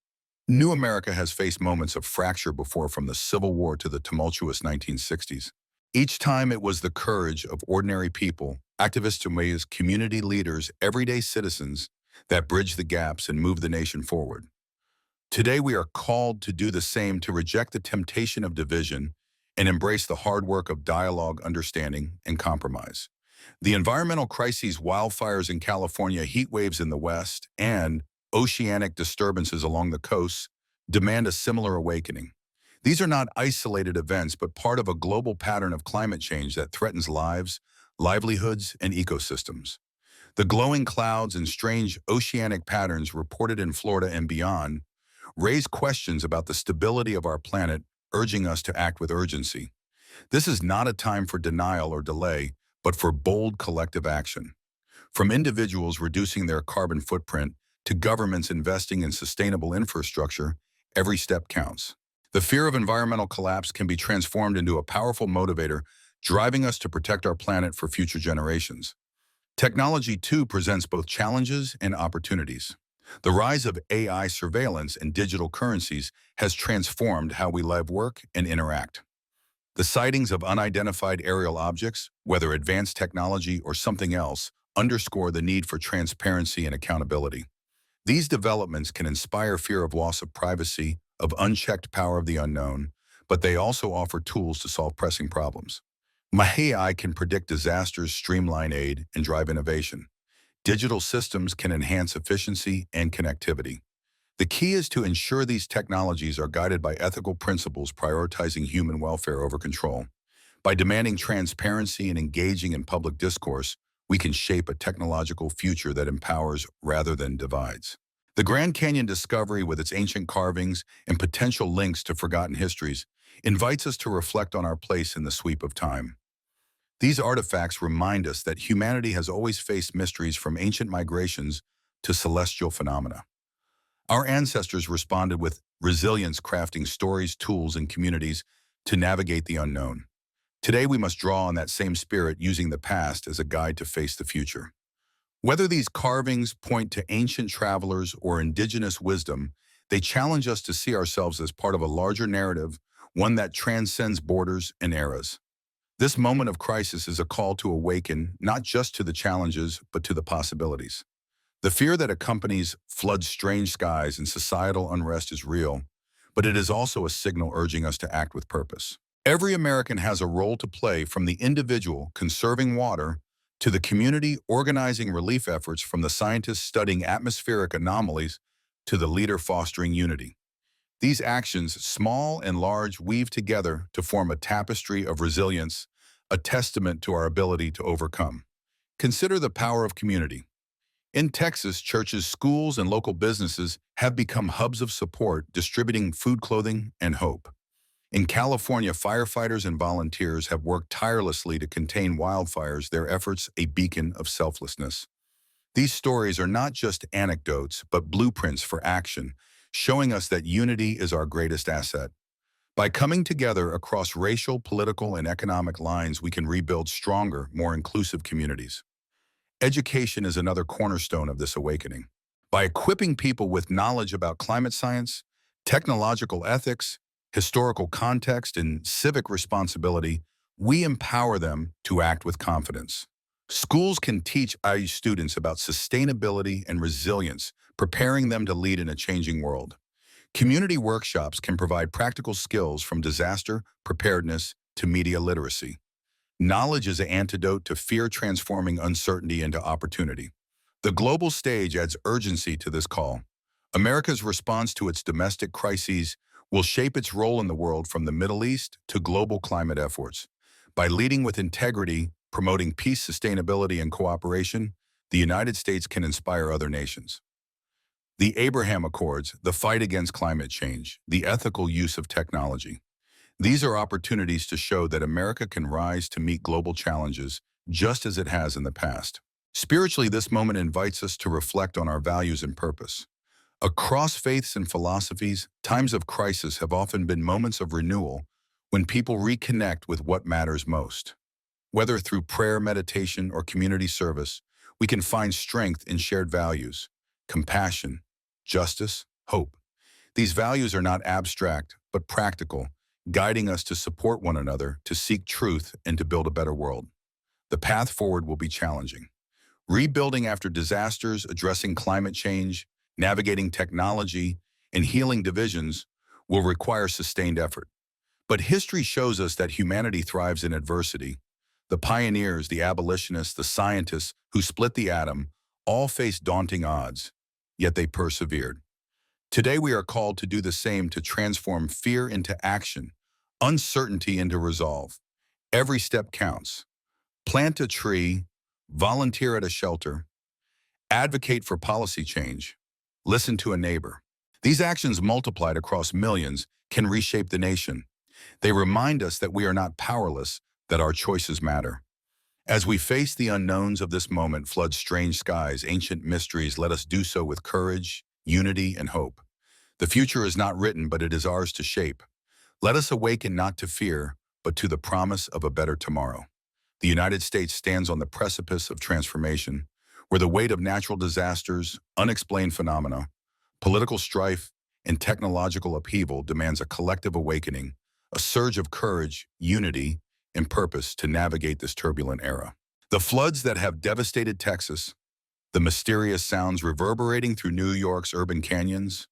new. America has faced moments of fracture before, from the Civil War to the tumultuous 1960s. Each time it was the courage of ordinary people, activists and ways, community leaders, everyday citizens that bridged the gaps and moved the nation forward. Today we are called to do the same, to reject the temptation of division and embrace the hard work of dialogue, understanding, and compromise. The environmental crises, wildfires in California, heat waves in the West, and oceanic disturbances along the coasts demand a similar awakening. These are not isolated events, but part of a global pattern of climate change that threatens lives, livelihoods, and ecosystems. The glowing clouds and strange oceanic patterns reported in Florida and beyond raise questions about the stability of our planet, urging us to act with urgency. This is not a time for denial or delay, but for bold collective action. From individuals reducing their carbon footprint to governments investing in sustainable infrastructure, every step counts. The fear of environmental collapse can be transformed into a powerful motivator, driving us to protect our planet for future generations. Technology, too, presents both challenges and opportunities. The rise of AI surveillance and digital currencies has transformed how we live, work, and interact. The sightings of unidentified aerial objects, whether advanced technology or something else, underscore the need for transparency and accountability. These developments can inspire fear of loss of privacy, of unchecked power of the unknown, but they also offer tools to solve pressing problems. AI can predict disasters, streamline aid, and drive innovation. Digital systems can enhance efficiency and connectivity. The key is to ensure these technologies are guided by ethical principles prioritizing human welfare over control. By demanding transparency and engaging in public discourse, we can shape a technological future that empowers rather than divides. The Grand Canyon discovery, with its ancient carvings and potential links to forgotten histories, invites us to reflect on our place in the sweep of time. These artifacts remind us that humanity has always faced mysteries, from ancient migrations to celestial phenomena. Our ancestors responded with resilience, crafting stories, tools, and communities to navigate the unknown. Today, we must draw on that same spirit, using the past as a guide to face the future. Whether these carvings point to ancient travelers or indigenous wisdom, they challenge us to see ourselves as part of a larger narrative, one that transcends borders and eras. This moment of crisis is a call to awaken, not just to the challenges, but to the possibilities. The fear that accompanies floods, strange skies, and societal unrest is real, but it is also a signal urging us to act with purpose. Every American has a role to play, from the individual conserving water to the community organizing relief efforts, from the scientists studying atmospheric anomalies to the leader fostering unity. These actions, small and large, weave together to form a tapestry of resilience, a testament to our ability to overcome. Consider the power of community. In Texas, churches, schools, and local businesses have become hubs of support, distributing food, clothing, and hope. In California, firefighters and volunteers have worked tirelessly to contain wildfires, their efforts a beacon of selflessness. These stories are not just anecdotes, but blueprints for action, showing us that unity is our greatest asset. By coming together across racial, political, and economic lines, we can rebuild stronger, more inclusive communities. Education is another cornerstone of this awakening. By equipping people with knowledge about climate science, technological ethics, historical context, and civic responsibility, we empower them to act with confidence. Schools can teach our students about sustainability and resilience, preparing them to lead in a changing world. Community workshops can provide practical skills, from disaster preparedness to media literacy. Knowledge is an antidote to fear, transforming uncertainty into opportunity. The global stage adds urgency to this call. America's response to its domestic crises will shape its role in the world, from the Middle East to global climate efforts. By leading with integrity, promoting peace, sustainability, and cooperation, the United States can inspire other nations. The Abraham Accords, the fight against climate change, the ethical use of technology. These are opportunities to show that America can rise to meet global challenges, just as it has in the past. Spiritually, this moment invites us to reflect on our values and purpose. Across faiths and philosophies, times of crisis have often been moments of renewal, when people reconnect with what matters most. Whether through prayer, meditation, or community service, we can find strength in shared values: compassion, justice, hope. These values are not abstract, but practical, guiding us to support one another, to seek truth, and to build a better world. The path forward will be challenging. Rebuilding after disasters, addressing climate change, navigating technology, and healing divisions will require sustained effort. But history shows us that humanity thrives in adversity. The pioneers, the abolitionists, the scientists who split the atom all faced daunting odds, yet they persevered. Today we are called to do the same, to transform fear into action, uncertainty into resolve. Every step counts. Plant a tree, volunteer at a shelter, advocate for policy change, listen to a neighbor. These actions, multiplied across millions, can reshape the nation. They remind us that we are not powerless, that our choices matter. As we face the unknowns of this moment, flood, strange skies, ancient mysteries, let us do so with courage, unity, and hope. The future is not written, but it is ours to shape. Let us awaken not to fear, but to the promise of a better tomorrow. The United States stands on the precipice of transformation, where the weight of natural disasters, unexplained phenomena, political strife, and technological upheaval demands a collective awakening, a surge of courage, unity, and purpose to navigate this turbulent era. The floods that have devastated Texas, the mysterious sounds reverberating through New York's urban canyons,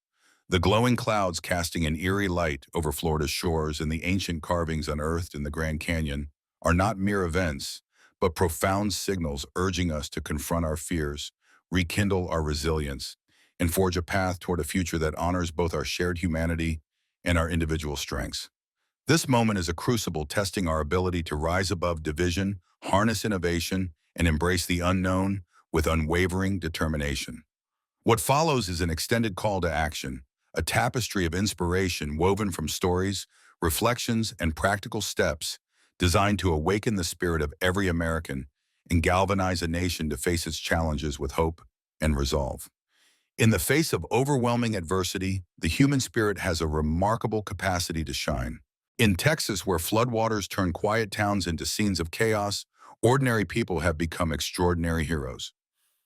the glowing clouds casting an eerie light over Florida's shores, and the ancient carvings unearthed in the Grand Canyon are not mere events, but profound signals urging us to confront our fears, rekindle our resilience, and forge a path toward a future that honors both our shared humanity and our individual strengths. This moment is a crucible testing our ability to rise above division, harness innovation, and embrace the unknown with unwavering determination. What follows is an extended call to action, a tapestry of inspiration woven from stories, reflections, and practical steps designed to awaken the spirit of every American and galvanize a nation to face its challenges with hope and resolve. In the face of overwhelming adversity, the human spirit has a remarkable capacity to shine. In Texas, where floodwaters turn quiet towns into scenes of chaos, ordinary people have become extraordinary heroes.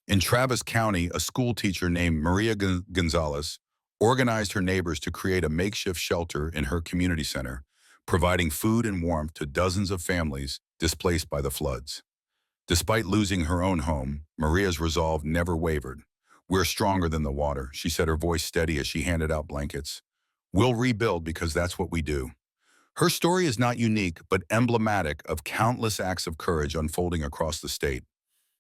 In Travis County, a school teacher named Maria Gonzalez organized her neighbors to create a makeshift shelter in her community center, providing food and warmth to dozens of families displaced by the floods. Despite losing her own home, Maria's resolve never wavered. "We're stronger than the water," she said, her voice steady as she handed out blankets. "We'll rebuild because that's what we do." Her story is not unique, but emblematic of countless acts of courage unfolding across the state.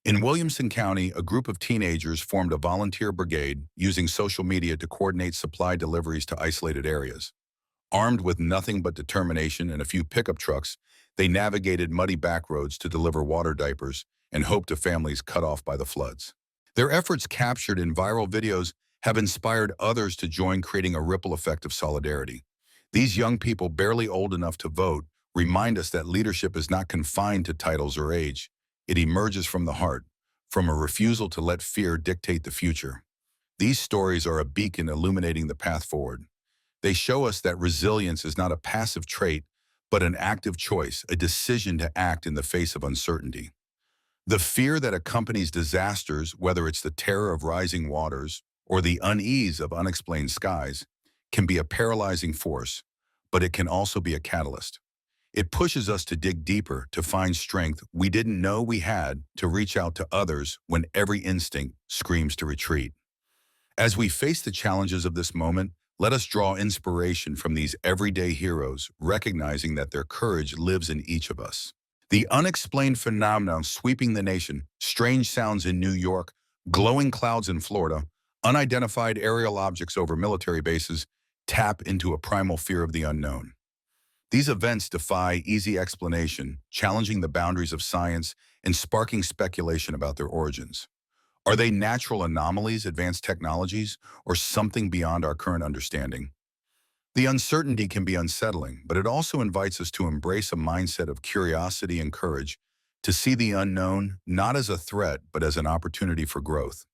In Williamson County, a group of teenagers formed a volunteer brigade using social media to coordinate supply deliveries to isolated areas. Armed with nothing but determination and a few pickup trucks, they navigated muddy back roads to deliver water diapers and hope to families cut off by the floods. Their efforts, captured in viral videos, have inspired others to join, creating a ripple effect of solidarity. These young people, barely old enough to vote, remind us that leadership is not confined to titles or age. It emerges from the heart, from a refusal to let fear dictate the future. These stories are a beacon illuminating the path forward. They show us that resilience is not a passive trait, but an active choice, a decision to act in the face of uncertainty. The fear that accompanies disasters, whether it's the terror of rising waters or the unease of unexplained skies, can be a paralyzing force, but it can also be a catalyst. It pushes us to dig deeper, to find strength we didn't know we had, to reach out to others when every instinct screams to retreat. As we face the challenges of this moment, let us draw inspiration from these everyday heroes, recognizing that their courage lives in each of us. The unexplained phenomenon sweeping the nation, strange sounds in New York, glowing clouds in Florida, unidentified aerial objects over military bases, tap into a primal fear of the unknown. These events defy easy explanation, challenging the boundaries of science and sparking speculation about their origins. Are they natural anomalies, advanced technologies, or something beyond our current understanding? The uncertainty can be unsettling, but it also invites us to embrace a mindset of curiosity and courage, to see the unknown not as a threat, but as an opportunity for growth.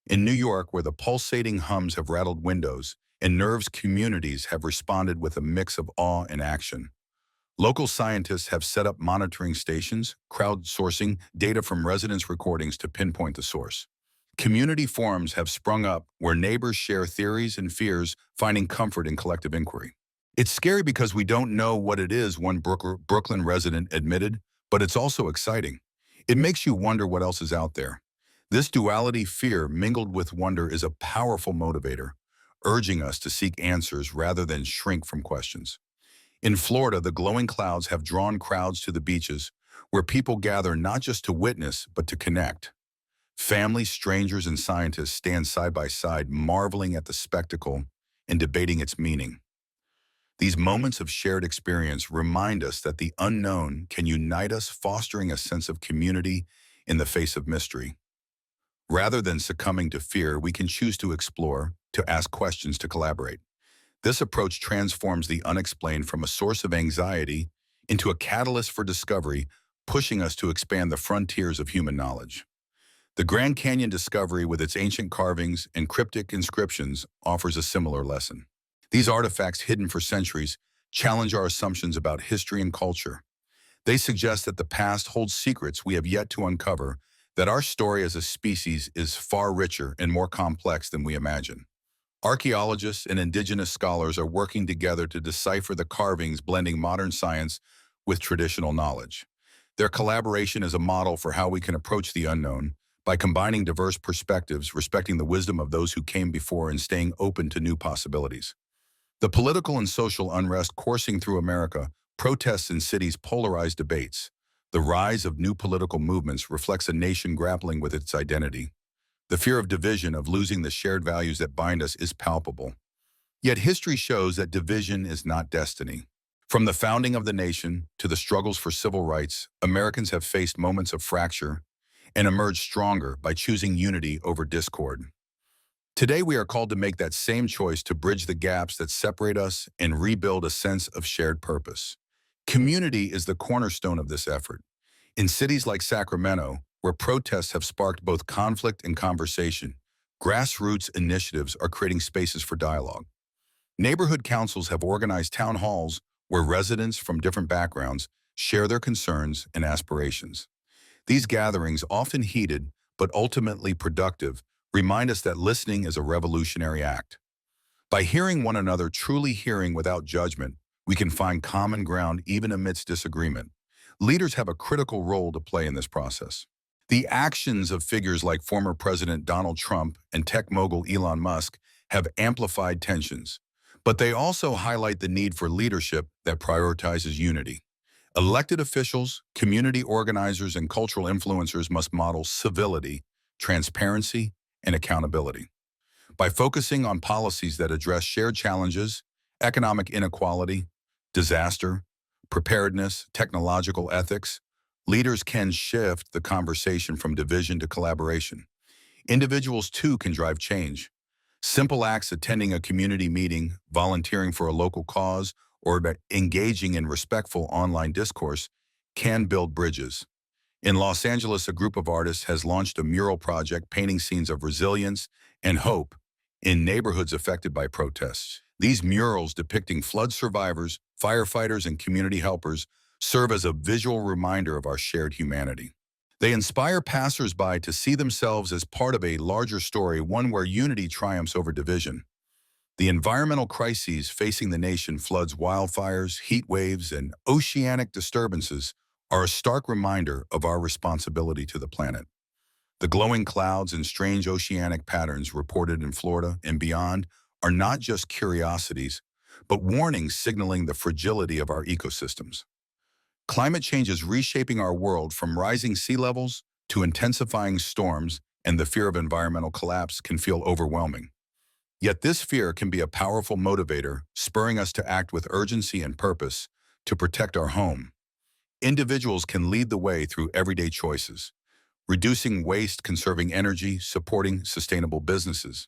In New York, where the pulsating hums have rattled windows and nerves, communities have responded with a mix of awe and action. Local scientists have set up monitoring stations, crowdsourcing data from residents' recordings to pinpoint the source. Community forums have sprung up where neighbors share theories and fears, finding comfort in collective inquiry. It's scary because we don't know what it is, one Brooklyn resident admitted, but it's also exciting. It makes you wonder what else is out there. This duality, fear mingled with wonder, is a powerful motivator, urging us to seek answers rather than shrink from questions. In Florida, the glowing clouds have drawn crowds to the beaches, where people gather not just to witness, but to connect. Families, strangers, and scientists stand side by side, marveling at the spectacle and debating its meaning. These moments of shared experience remind us that the unknown can unite us, fostering a sense of community in the face of mystery. Rather than succumbing to fear, we can choose to explore, to ask questions, to collaborate. This approach transforms the unexplained from a source of anxiety into a catalyst for discovery, pushing us to expand the frontiers of human knowledge. The Grand Canyon discovery, with its ancient carvings and cryptic inscriptions, offers a similar lesson. These artifacts, hidden for centuries, challenge our assumptions about history and culture. They suggest that the past holds secrets we have yet to uncover, that our story as a species is far richer and more complex than we imagine. Archaeologists and indigenous scholars are working together to decipher the carvings, blending modern science with traditional knowledge. Their collaboration is a model for how we can approach the unknown, by combining diverse perspectives, respecting the wisdom of those who came before, and staying open to new possibilities. The political and social unrest coursing through America, protests in cities, polarized debates. The rise of new political movements reflects a nation grappling with its identity. The fear of division, of losing the shared values that bind us, is palpable. Yet history shows that division is not destiny. From the founding of the nation to the struggles for civil rights, Americans have faced moments of fracture and emerged stronger by choosing unity over discord. Today, we are called to make that same choice to bridge the gaps that separate us and rebuild a sense of shared purpose. Community is the cornerstone of this effort. In cities like Sacramento, where protests have sparked both conflict and conversation, grassroots initiatives are creating spaces for dialogue. Neighborhood councils have organized town halls where residents from different backgrounds share their concerns and aspirations. These gatherings, often heated but ultimately productive, remind us that listening is a revolutionary act. By hearing one another, truly hearing without judgment, we can find common ground even amidst disagreement. Leaders have a critical role to play in this process. The actions of figures like former President Donald Trump and tech mogul Elon Musk have amplified tensions, but they also highlight the need for leadership that prioritizes unity. Elected officials, community organizers, and cultural influencers must model civility, transparency, and accountability. By focusing on policies that address shared challenges, economic inequality, disaster, preparedness, technological ethics, leaders can shift the conversation from division to collaboration. Individuals, too, can drive change. Simple acts, attending a community meeting, volunteering for a local cause, or engaging in respectful online discourse, can build bridges. In Los Angeles, a group of artists has launched a mural project painting scenes of resilience and hope in neighborhoods affected by protests. These murals depicting flood survivors, firefighters, and community helpers serve as a visual reminder of our shared humanity. They inspire passersby to see themselves as part of a larger story, one where unity triumphs over division. The environmental crises facing the nation, floods, wildfires, heat waves, and oceanic disturbances, are a stark reminder of our responsibility to the planet. The glowing clouds and strange oceanic patterns reported in Florida and beyond are not just curiosities, but warnings signaling the fragility of our ecosystems. Climate change is reshaping our world, from rising sea levels to intensifying storms, and the fear of environmental collapse can feel overwhelming. Yet this fear can be a powerful motivator, spurring us to act with urgency and purpose to protect our home. Individuals can lead the way through everyday choices, reducing waste, conserving energy, supporting sustainable businesses.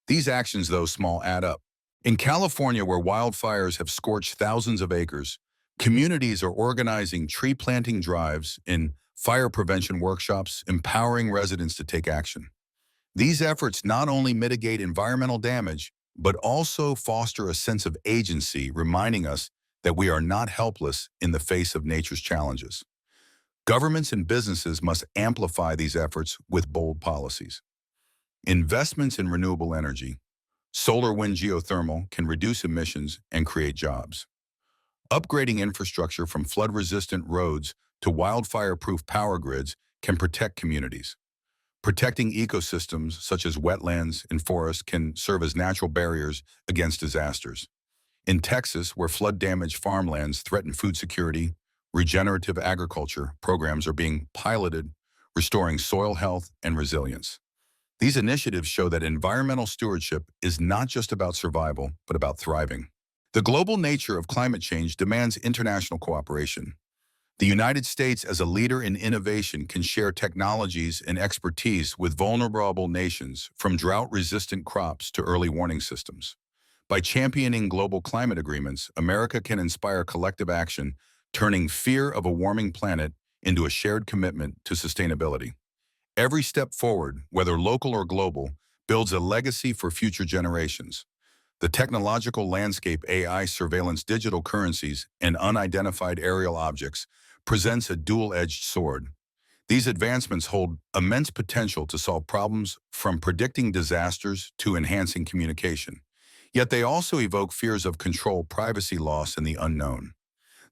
These actions, though small, add up. In California, where wildfires have scorched thousands of acres, communities are organizing tree planting drives and fire prevention workshops, empowering residents to take action. These efforts not only mitigate environmental damage, but also foster a sense of agency, reminding us that we are not helpless in the face of nature's challenges. Governments and businesses must amplify these efforts with bold policies. Investments in renewable energy, solar, wind, geothermal, can reduce emissions and create jobs. Upgrading infrastructure from flood-resistant roads to wildfire-proof power grids can protect communities. Protecting ecosystems such as wetlands and forests can serve as natural barriers against disasters. In Texas, where flood-damaged farmlands threaten food security, regenerative agriculture programs are being piloted, restoring soil health and resilience. These initiatives show that environmental stewardship is not just about survival, but about thriving. The global nature of climate change demands international cooperation. The United States, as a leader in innovation, can share technologies and expertise with vulnerable nations, from drought-resistant crops to early warning systems. By championing global climate agreements, America can inspire collective action, turning fear of a warming planet into a shared commitment to sustainability. Every step forward, whether local or global, builds a legacy for future generations. The technological landscape, AI surveillance, digital currencies, and unidentified aerial objects, presents a dual-edged sword. These advancements hold immense potential to solve problems, from predicting disasters to enhancing communication. Yet they also evoke fears of control, privacy loss, and the unknown.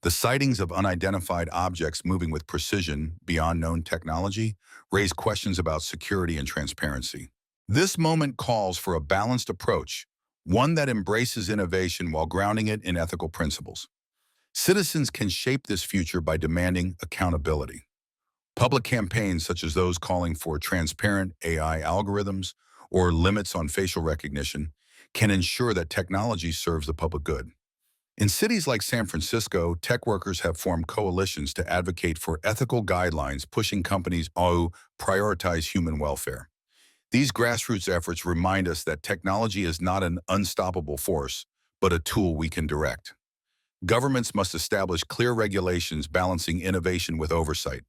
The sightings of unidentified objects moving with precision beyond known technology raise questions about security and transparency. This moment calls for a balanced approach, one that embraces innovation while grounding it in ethical principles. Citizens can shape this future by demanding accountability. Public campaigns such as those calling for transparent AI algorithms or limits on facial recognition can ensure that technology serves the public good. In cities like San Francisco, tech workers have formed coalitions to advocate for ethical guidelines pushing companies to prioritize human welfare. These grassroots efforts remind us that technology is not an unstoppable force, but a tool we can direct. Governments must establish clear regulations balancing innovation with oversight.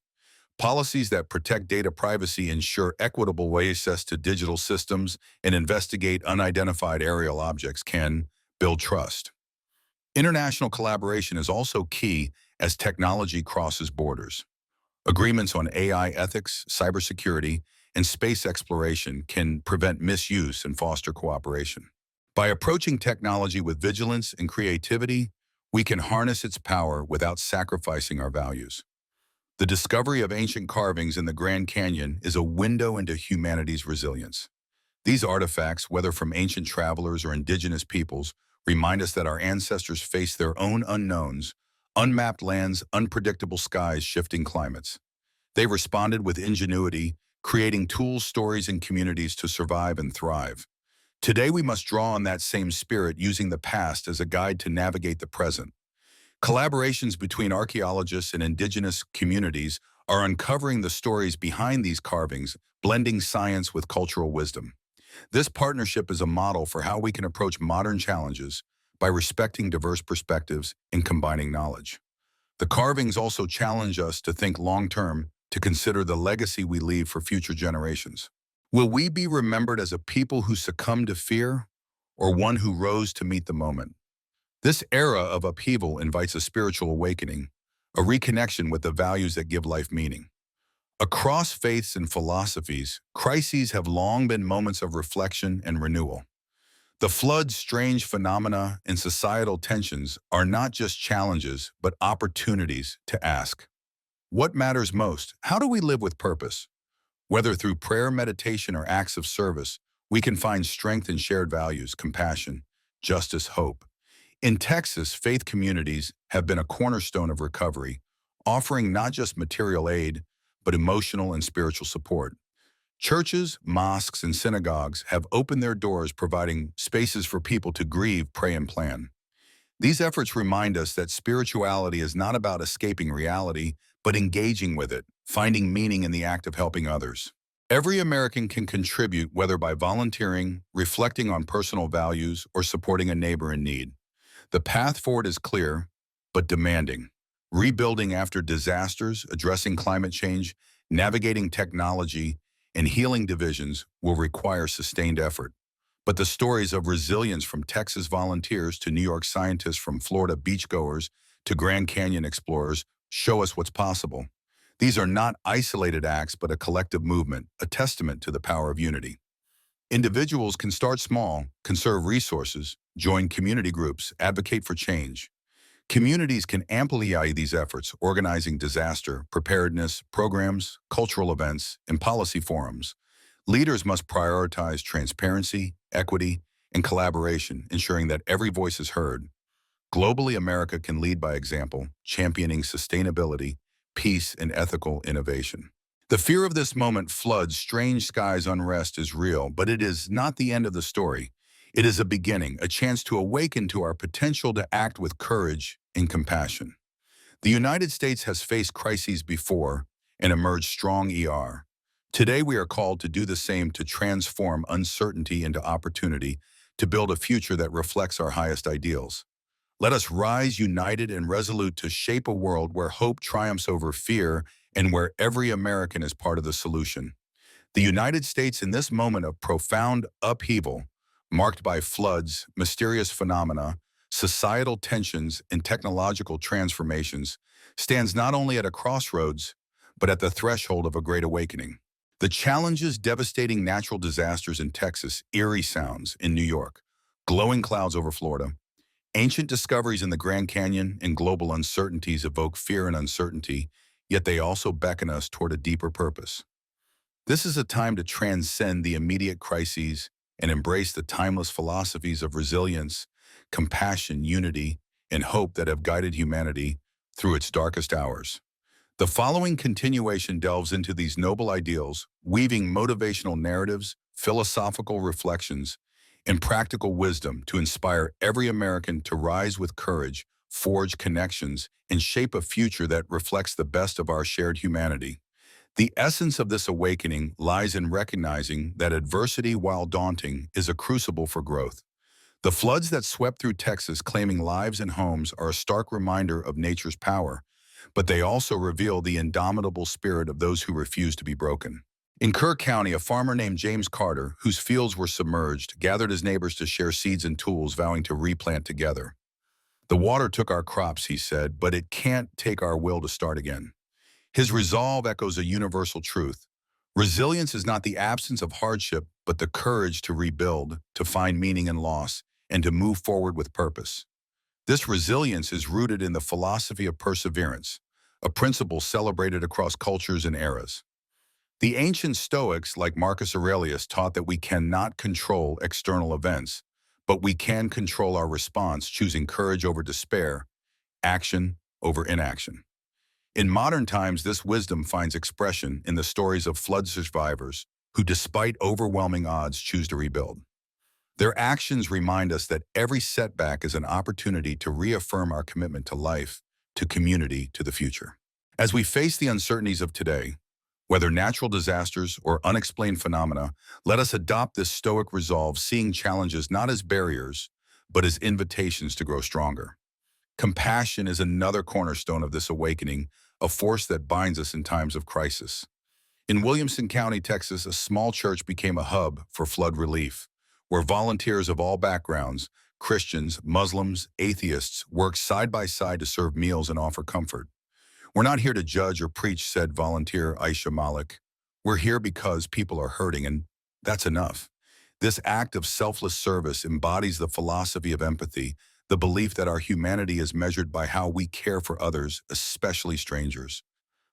Policies that protect data privacy ensure equitable access to digital systems and investigate unidentified aerial objects can build trust. International collaboration is also key as technology crosses borders. Agreements on AI ethics, cybersecurity, and space exploration can prevent misuse and foster cooperation. By approaching technology with vigilance and creativity, we can harness its power without sacrificing our values. The discovery of ancient carvings in the Grand Canyon is a window into humanity's resilience. These artifacts, whether from ancient travelers or indigenous peoples, remind us that our ancestors faced their own unknowns, unmapped lands, unpredictable skies, shifting climates. They responded with ingenuity, creating tools, stories, and communities to survive and thrive. Today, we must draw on that same spirit, using the past as a guide to navigate the present. Collaborations between archaeologists and indigenous communities are uncovering the stories behind these carvings, blending science with cultural wisdom. This partnership is a model for how we can approach modern challenges by respecting diverse perspectives and combining knowledge. The carvings also challenge us to think long-term, to consider the legacy we leave for future generations. Will we be remembered as a people who succumbed to fear, or one who rose to meet the moment? This era of upheaval invites a spiritual awakening, a reconnection with the values that give life meaning. Across faiths and philosophies, crises have long been moments of reflection and renewal. The flood's strange phenomena and societal tensions are not just challenges, but opportunities to ask, what matters most? How do we live with purpose? Whether through prayer, meditation, or acts of service, we can find strength in shared values, compassion, justice, hope. In Texas, faith communities have been a cornerstone of recovery, offering not just material aid, but emotional and spiritual support. Churches, mosques, and synagogues have opened their doors, providing spaces for people to grieve, pray, and plan. These efforts remind us that spirituality is not about escaping reality, but engaging with it, finding meaning in the act of helping others. Every American can contribute, whether by volunteering, reflecting on personal values, or supporting a neighbor in need. The path forward is clear, but demanding. Rebuilding after disasters, addressing climate change, navigating technology, and healing divisions will require sustained effort. But the stories of resilience, from Texas volunteers to New York scientists, from Florida beachgoers to Grand Canyon explorers, show us what's possible. These are not isolated acts, but a collective movement, a testament to the power of unity. Individuals can start small, conserve resources, join community groups, advocate for change. Communities can amplify these efforts, organizing disaster preparedness programs, cultural events, and policy forums. Leaders must prioritize transparency, equity, and collaboration, ensuring that every voice is heard. Globally, America can lead by example, championing sustainability, peace, and ethical innovation. The fear of this moment, floods, strange skies, unrest, is real, but it is not the end of the story. It is a beginning, a chance to awaken to our potential to act with courage and compassion. The United States has faced crises before and emerged strong. Today we are called to do the same, to transform uncertainty into opportunity, to build a future that reflects our highest ideals. Let us rise united and resolute to shape a world where hope triumphs over fear and where every American is part of the solution. The United States, in this moment of profound upheaval, marked by floods, mysterious phenomena, societal tensions, and technological transformations, stands not only at a crossroads, but at the threshold of a great awakening. The challenges, devastating natural disasters in Texas, eerie sounds in New York, glowing clouds over Florida, ancient discoveries in the Grand Canyon, and global uncertainties evoke fear and uncertainty, yet they also beckon us toward a deeper purpose. This is a time to transcend the immediate crises and embrace the timeless philosophies of resilience, compassion, unity, and hope that have guided humanity through its darkest hours. The following continuation delves into these noble ideals, weaving motivational narratives, philosophical reflections, and practical wisdom to inspire every American to rise with courage, forge connections, and shape a future that reflects the best of our shared humanity. The essence of this awakening lies in recognizing that adversity, while daunting, is a crucible for growth. The floods that swept through Texas claiming lives and homes are a stark reminder of nature's power, but they also reveal the indomitable spirit of those who refuse to be broken. In Kerr County, a farmer named James Carter, whose fields were submerged, gathered his neighbors to share seeds and tools, vowing to replant together. "The water took our crops," he said, "but it can't take our will to start again." His resolve echoes a universal truth. Resilience is not the absence of hardship, but the courage to rebuild, to find meaning in loss, and to move forward with purpose. This resilience is rooted in the philosophy of perseverance, a principle celebrated across cultures and eras. The ancient Stoics, like Marcus Aurelius, taught that we cannot control external events, but we can control our response, choosing courage over despair, action over inaction. In modern times, this wisdom finds expression in the stories of flood survivors who, despite overwhelming odds, choose to rebuild. Their actions remind us that every setback is an opportunity to reaffirm our commitment to life, to community, to the future. As we face the uncertainties of today, whether natural disasters or unexplained phenomena, let us adopt this stoic resolve, seeing challenges not as barriers, but as invitations to grow stronger. Compassion is another cornerstone of this awakening, a force that binds us in times of crisis. In Williamson County, Texas, a small church became a hub for flood relief, where volunteers of all backgrounds, Christians, Muslims, atheists, worked side by side to serve meals and offer comfort. "We're not here to judge or preach," said volunteer Aisha Malik. "We're here because people are hurting, and that's enough." This act of selfless service embodies the philosophy of empathy, the belief that our humanity is measured by how we care for others, especially strangers.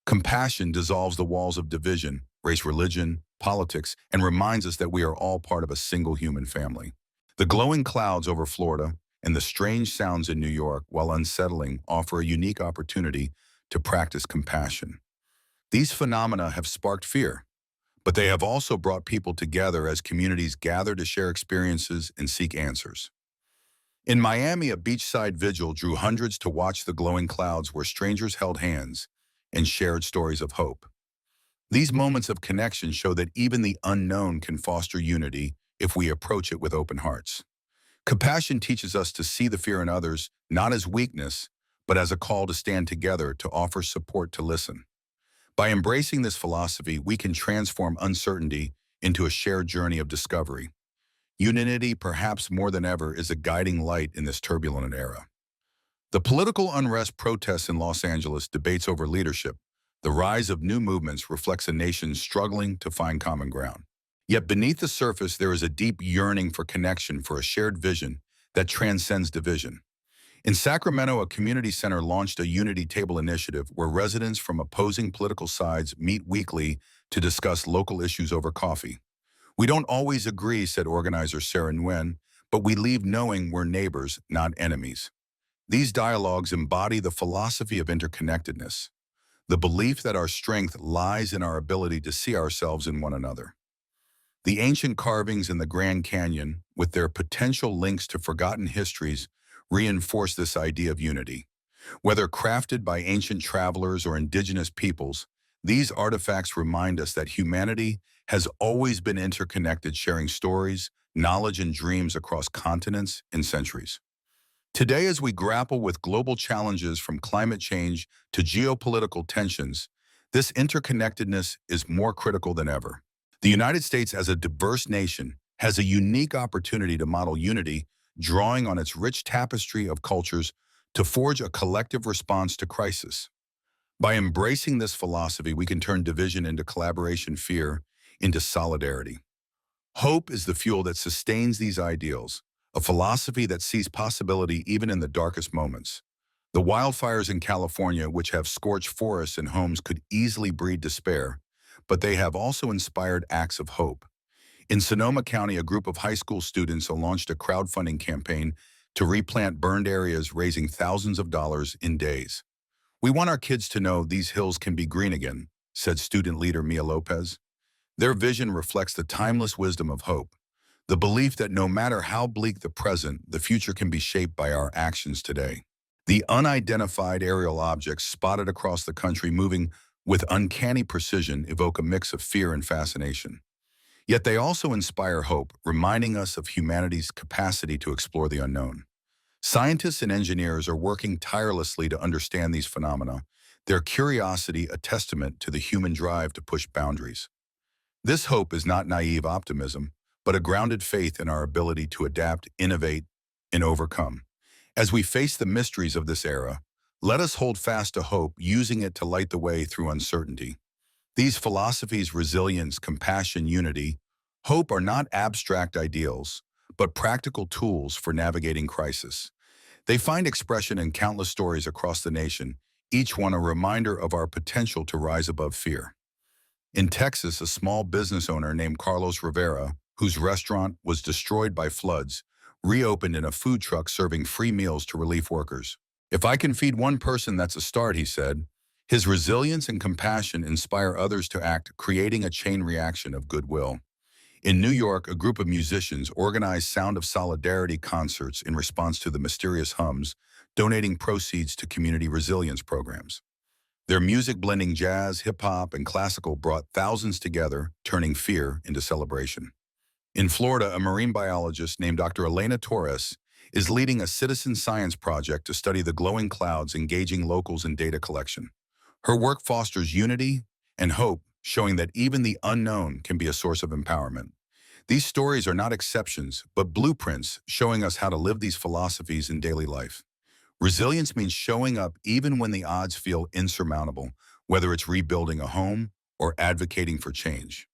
Compassion dissolves the walls of division, race, religion, politics, and reminds us that we are all part of a single human family. The glowing clouds over Florida and the strange sounds in New York, while unsettling, offer a unique opportunity to practice compassion. These phenomena have sparked fear, but they have also brought people together as communities gather to share experiences and seek answers. In Miami, a beachside vigil drew hundreds to watch the glowing clouds, where strangers held hands and shared stories of hope. These moments of connection show that even the unknown can foster unity if we approach it with open hearts. Compassion teaches us to see the fear in others not as weakness, but as a call to stand together, to offer support, to listen. By embracing this philosophy, we can transform uncertainty into a shared journey of discovery. Unity, perhaps more than ever, is a guiding light in this turbulent era. The political unrest, protests in Los Angeles, debates over leadership, the rise of new movements reflects a nation struggling to find common ground. Yet beneath the surface, there is a deep yearning for connection, for a shared vision that transcends division. In Sacramento, a community center launched a Unity Table initiative where residents from opposing political sides meet weekly to discuss local issues over coffee. "We don't always agree," said organizer Sarah Nguyen, "but we leave knowing we're neighbors, not enemies." These dialogues embody the philosophy of interconnectedness, the belief that our strength lies in our ability to see ourselves in one another. The ancient carvings in the Grand Canyon, with their potential links to forgotten histories, reinforce this idea of unity. Whether crafted by ancient travelers or indigenous peoples, these artifacts remind us that humanity has always been interconnected, sharing stories, knowledge, and dreams across continents and centuries. Today, as we grapple with global challenges from climate change to geopolitical tensions, this interconnectedness is more critical than ever. The United States, as a diverse nation, has a unique opportunity to model unity, drawing on its rich tapestry of cultures to forge a collective response to crisis. By embracing this philosophy, we can turn division into collaboration, fear into solidarity. Hope is the fuel that sustains these ideals, a philosophy that sees possibility even in the darkest moments. The wildfires in California, which have scorched forests and homes, could easily breed despair, but they have also inspired acts of hope. In Sonoma County, a group of high school students launched a crowdfunding campaign to replant burned areas, raising thousands of dollars in days. We want our kids to know these hills can be green again, said student leader Mia Lopez. Their vision reflects the timeless wisdom of hope, the belief that no matter how bleak the present, the future can be shaped by our actions today. The unidentified aerial objects spotted across the country moving with uncanny precision evoke a mix of fear and fascination. Yet they also inspire hope, reminding us of humanity's capacity to explore the unknown. Scientists and engineers are working tirelessly to understand these phenomena, their curiosity a testament to the human drive to push boundaries. This hope is not naive optimism, but a grounded faith in our ability to adapt, innovate, and overcome. As we face the mysteries of this era, let us hold fast to hope, using it to light the way through uncertainty. These philosophies, resilience, compassion, unity, hope are not abstract ideals, but practical tools for navigating crisis. They find expression in countless stories across the nation, each one a reminder of our potential to rise above fear. In Texas, a small business owner named Carlos Rivera, whose restaurant was destroyed by floods, reopened in a food truck serving free meals to relief workers. "If I can feed one person, that's a start," he said. His resilience and compassion inspire others to act, creating a chain reaction of goodwill. In New York, a group of musicians organized Sound of Solidarity concerts in response to the mysterious hums, donating proceeds to community resilience programs. Their music, blending jazz, hip-hop, and classical, brought thousands together, turning fear into celebration. In Florida, a marine biologist named Dr. Elena Torres is leading a citizen science project to study the glowing clouds, engaging locals in data collection. Her work fosters unity and hope, showing that even the unknown can be a source of empowerment. These stories are not exceptions, but blueprints showing us how to live these philosophies in daily life. Resilience means showing up even when the odds feel insurmountable, whether it's rebuilding a home or advocating for change.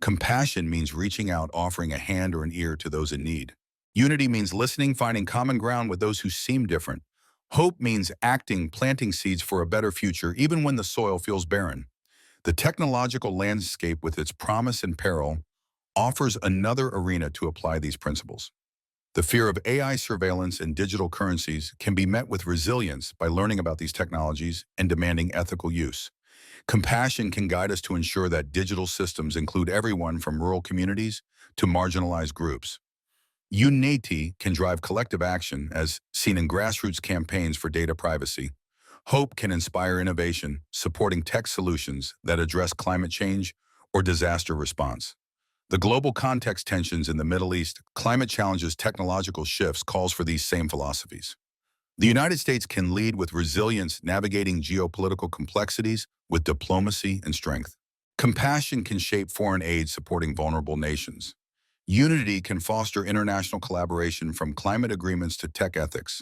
Compassion means reaching out, offering a hand or an ear to those in need. Unity means listening, finding common ground with those who seem different. Hope means acting, planting seeds for a better future, even when the soil feels barren. The technological landscape, with its promise and peril, offers another arena to apply these principles. The fear of AI surveillance and digital currencies can be met with resilience by learning about these technologies and demanding ethical use. Compassion can guide us to ensure that digital systems include everyone from rural communities to marginalized groups. Unity can drive collective action, as seen in grassroots campaigns for data privacy. Hope can inspire innovation, supporting tech solutions that address climate change or disaster response. The global context, tensions in the Middle East, climate challenges, technological shifts calls for these same philosophies. The United States can lead with resilience, navigating geopolitical complexities with diplomacy and strength. Compassion can shape foreign aid, supporting vulnerable nations. Unity can foster international collaboration, from climate agreements to tech ethics.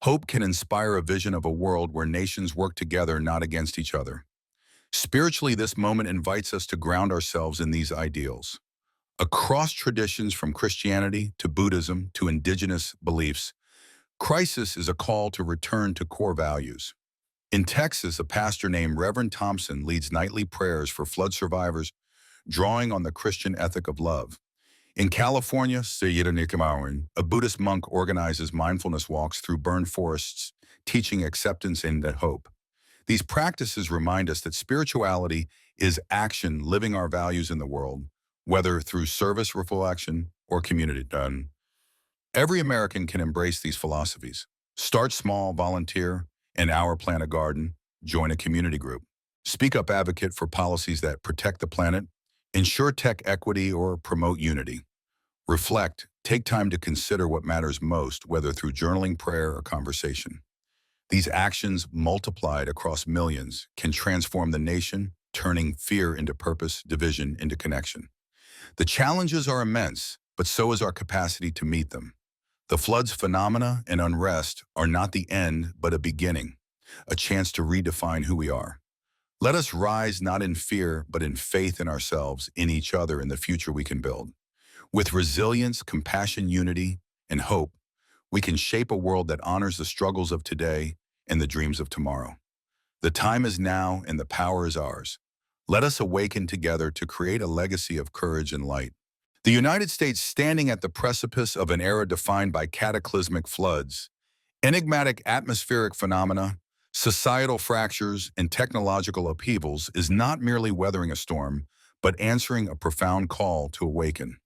Hope can inspire a vision of a world where nations work together, not against each other. Spiritually, this moment invites us to ground ourselves in these ideals. Across traditions, from Christianity to Buddhism to indigenous beliefs, crisis is a call to return to core values. In Texas, a pastor named Reverend Thompson leads nightly prayers for flood survivors, drawing on the Christian ethic of love. In California, a Buddhist monk organizes mindfulness walks through burned forests, teaching acceptance and hope. These practices remind us that spirituality is action, living our values in the world, whether through service, reflection, or community done. Every American can embrace these philosophies. Start small, volunteer, an hour, plant a garden, join a community group. Speak up, advocate for policies that protect the planet, ensure tech equity, or promote unity. Reflect, take time to consider what matters most, whether through journaling, prayer, or conversation. These actions, multiplied across millions, can transform the nation, turning fear into purpose, division into connection. The challenges are immense, but so is our capacity to meet them. The floods, phenomena, and unrest are not the end, but a beginning, a chance to redefine who we are. Let us rise not in fear, but in faith in ourselves, in each other, in the future we can build. With resilience, compassion, unity, and hope, we can shape a world that honors the struggles of today and the dreams of tomorrow. The time is now, and the power is ours. Let us awaken together to create a legacy of courage and light. The United States, standing at the precipice of an era defined by cataclysmic floods, enigmatic atmospheric phenomena, Societal fractures and technological upheavals is not merely weathering a storm, but answering a profound call to awaken.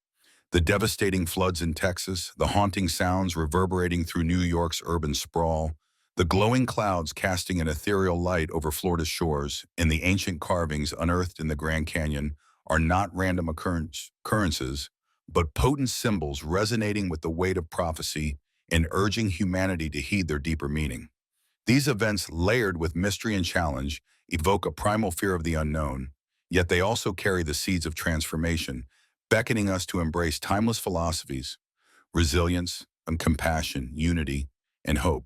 The devastating floods in Texas, the haunting sounds reverberating through New York's urban sprawl, the glowing clouds casting an ethereal light over Florida's shores, and the ancient carvings unearthed in the Grand Canyon are not random occurrences, but potent symbols resonating with the weight of prophecy and urging humanity to heed their deeper meaning. These events, layered with mystery and challenge, evoke a primal fear of the unknown, yet they also carry the seeds of transformation, beckoning us to embrace timeless philosophies, resilience, and compassion, unity, and hope.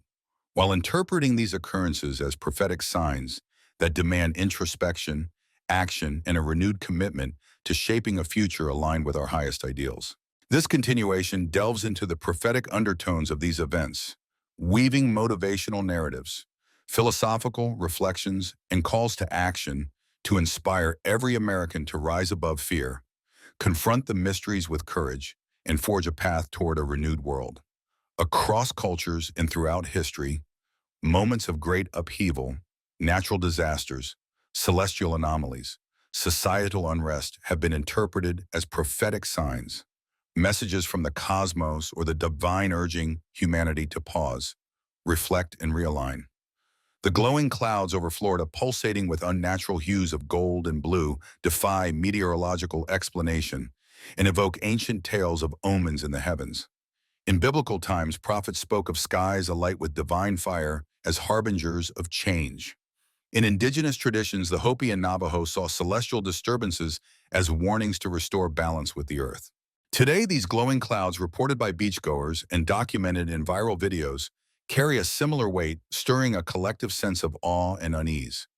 While interpreting these occurrences as prophetic signs that demand introspection, action, and a renewed commitment to shaping a future aligned with our highest ideals. This continuation delves into the prophetic undertones of these events, weaving motivational narratives, philosophical reflections, and calls to action to inspire every American to rise above fear, confront the mysteries with courage, and forge a path toward a renewed world. Across cultures and throughout history, moments of great upheaval, natural disasters, celestial anomalies, societal unrest have been interpreted as prophetic signs, messages from the cosmos or the divine urging humanity to pause, reflect, and realign. The glowing clouds over Florida, pulsating with unnatural hues of gold and blue, defy meteorological explanation and evoke ancient tales of omens in the heavens. In biblical times, prophets spoke of skies alight with divine fire as harbingers of change. In indigenous traditions, the Hopi and Navajo saw celestial disturbances as warnings to restore balance with the earth. Today, these glowing clouds, reported by beachgoers and documented in viral videos, carry a similar weight, stirring a collective sense of awe and unease.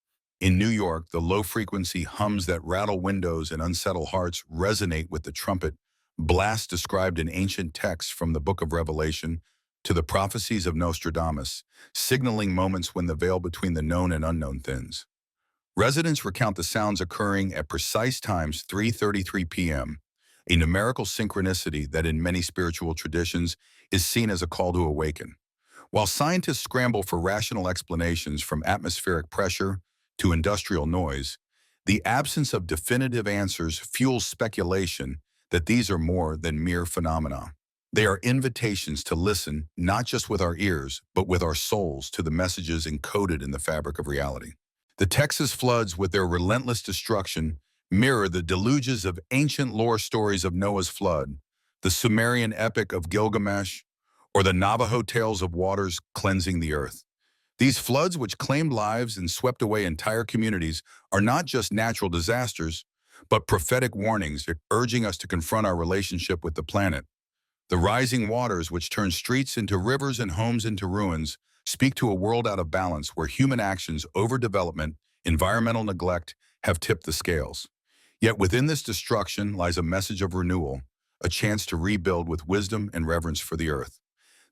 In New York, the low-frequency hums that rattle windows and unsettle hearts resonate with the trumpet blasts described in ancient texts from the Book of Revelation to the prophecies of Nostradamus, signaling moments when the veil between the known and unknown thins. Residents recount the sounds occurring at precise times 3:33 p.m., a numerical synchronicity that in many spiritual traditions is seen as a call to awaken. While scientists scramble for rational explanations from atmospheric pressure to industrial noise, the absence of definitive answers fuels speculation that these are more than mere phenomena. They are invitations to listen, not just with our ears, but with our souls, to the messages encoded in the fabric of reality. The Texas floods, with their relentless destruction, mirror the deluges of ancient lore stories of Noah's flood, the Sumerian epic of Gilgamesh, or the Navajo tales of waters cleansing the earth. These floods, which claimed lives and swept away entire communities, are not just natural disasters, but prophetic warnings urging us to confront our relationship with the planet. The rising waters, which turn streets into rivers and homes into ruins, speak to a world out of balance where human actions, overdevelopment, environmental neglect have tipped the scales. Yet within this destruction lies a message of renewal, a chance to rebuild with wisdom and reverence for the earth.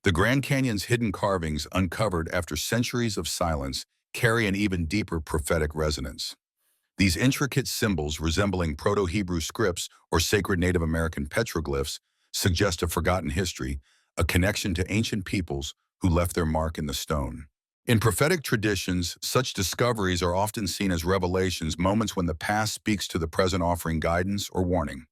The Grand Canyon's hidden carvings, uncovered after centuries of silence, carry an even deeper prophetic resonance. These intricate symbols, resembling Proto-Hebrew scripts or sacred Native American petroglyphs, suggest a forgotten history, a connection to ancient peoples who left their mark in the stone. In prophetic traditions, such discoveries are often seen as revelations, moments when the past speaks to the present, offering guidance or warning.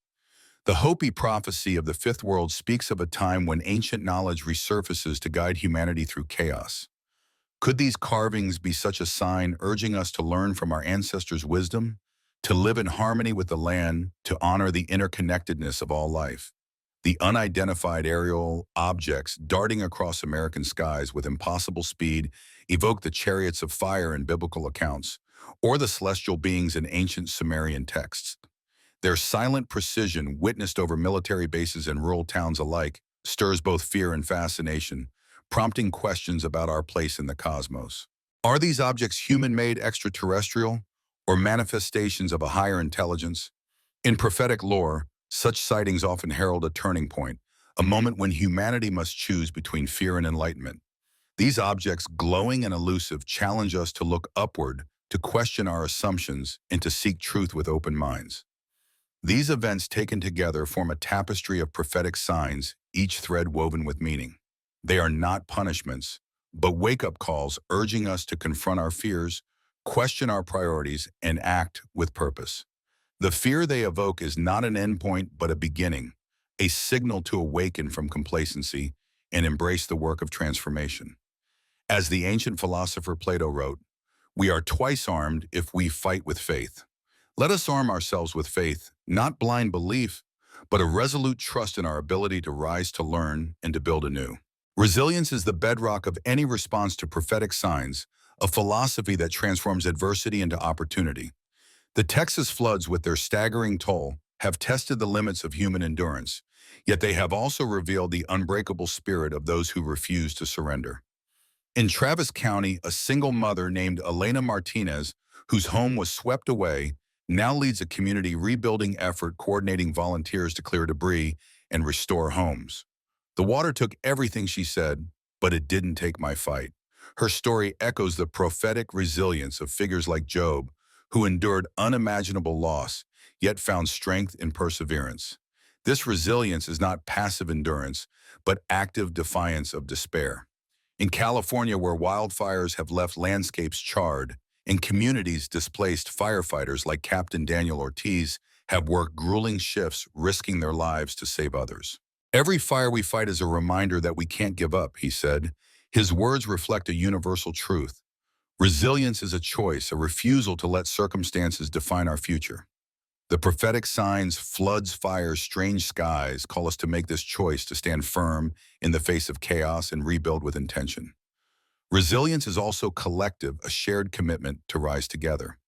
The Hopi prophecy of the Fifth World speaks of a time when ancient knowledge resurfaces to guide humanity through chaos. Could these carvings be such a sign, urging us to learn from our ancestors' wisdom, to live in harmony with the land, to honor the interconnectedness of all life? The unidentified aerial objects darting across American skies with impossible speed evoke the chariots of fire in biblical accounts, or the celestial beings in ancient Sumerian texts. Their silent precision, witnessed over military bases and rural towns alike, stirs both fear and fascination, prompting questions about our place in the cosmos. Are these objects human-made, extraterrestrial, or manifestations of a higher intelligence? In prophetic lore, such sightings often herald a turning point, a moment when humanity must choose between fear and enlightenment. These objects, glowing and elusive, challenge us to look upward, to question our assumptions, and to seek truth with open minds. These events taken together form a tapestry of prophetic signs, each thread woven with meaning. They are not punishments, but wake-up calls urging us to confront our fears, question our priorities, and act with purpose. The fear they evoke is not an endpoint, but a beginning, a signal to awaken from complacency and embrace the work of transformation. As the ancient philosopher Plato wrote, "We are twice armed if we fight with faith." Let us arm ourselves with faith, not blind belief, but a resolute trust in our ability to rise to learn and to build anew. Resilience is the bedrock of any response to prophetic signs, a philosophy that transforms adversity into opportunity. The Texas floods, with their staggering toll, have tested the limits of human endurance, yet they have also revealed the unbreakable spirit of those who refuse to surrender. In Travis County, a single mother named Elena Martinez, whose home was swept away, now leads a community rebuilding effort coordinating volunteers to clear debris and restore homes. "The water took everything," she said, "but it didn't take my fight." Her story echoes the prophetic resilience of figures like Job, who endured unimaginable loss, yet found strength in perseverance. This resilience is not passive endurance, but active defiance of despair. In California, where wildfires have left landscapes charred, and communities displaced, firefighters like Captain Daniel Ortiz have worked grueling shifts, risking their lives to save others. "Every fire we fight is a reminder that we can't give up," he said. His words reflect a universal truth. Resilience is a choice, a refusal to let circumstances define our future. The prophetic signs, floods, fires, strange skies call us to make this choice to stand firm in the face of chaos and rebuild with intention. Resilience is also collective, a shared commitment to rise together.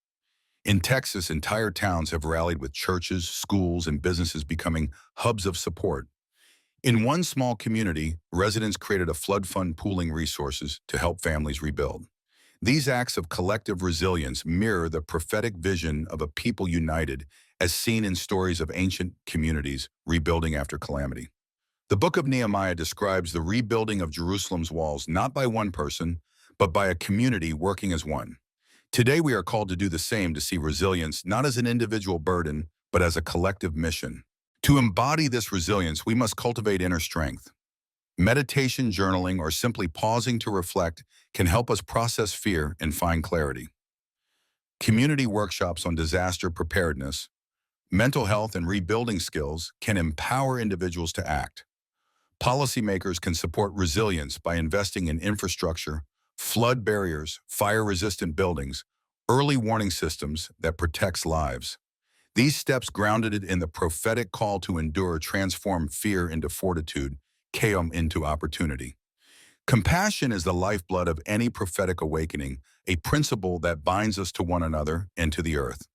In Texas, entire towns have rallied, with churches, schools, and businesses becoming hubs of support. In one small community, residents created a flood fund pooling resources to help families rebuild. These acts of collective resilience mirror the prophetic vision of a people united, as seen in stories of ancient communities rebuilding after calamity. The book of Nehemiah describes the rebuilding of Jerusalem's walls not by one person, but by a community working as one. Today we are called to do the same, to see resilience not as an individual burden, but as a collective mission. To embody this resilience, we must cultivate inner strength. Meditation, journaling, or simply pausing to reflect can help us process fear and find clarity. Community workshops on disaster preparedness, mental health, and rebuilding skills can empower individuals to act. Policymakers can support resilience by investing in infrastructure, flood barriers, fire-resistant buildings, early warning systems that protects lives. These steps, grounded in the prophetic call to endure, transform fear into fortitude, chaos into opportunity. Compassion is the lifeblood of any prophetic awakening, a principle that binds us to one another and to the earth.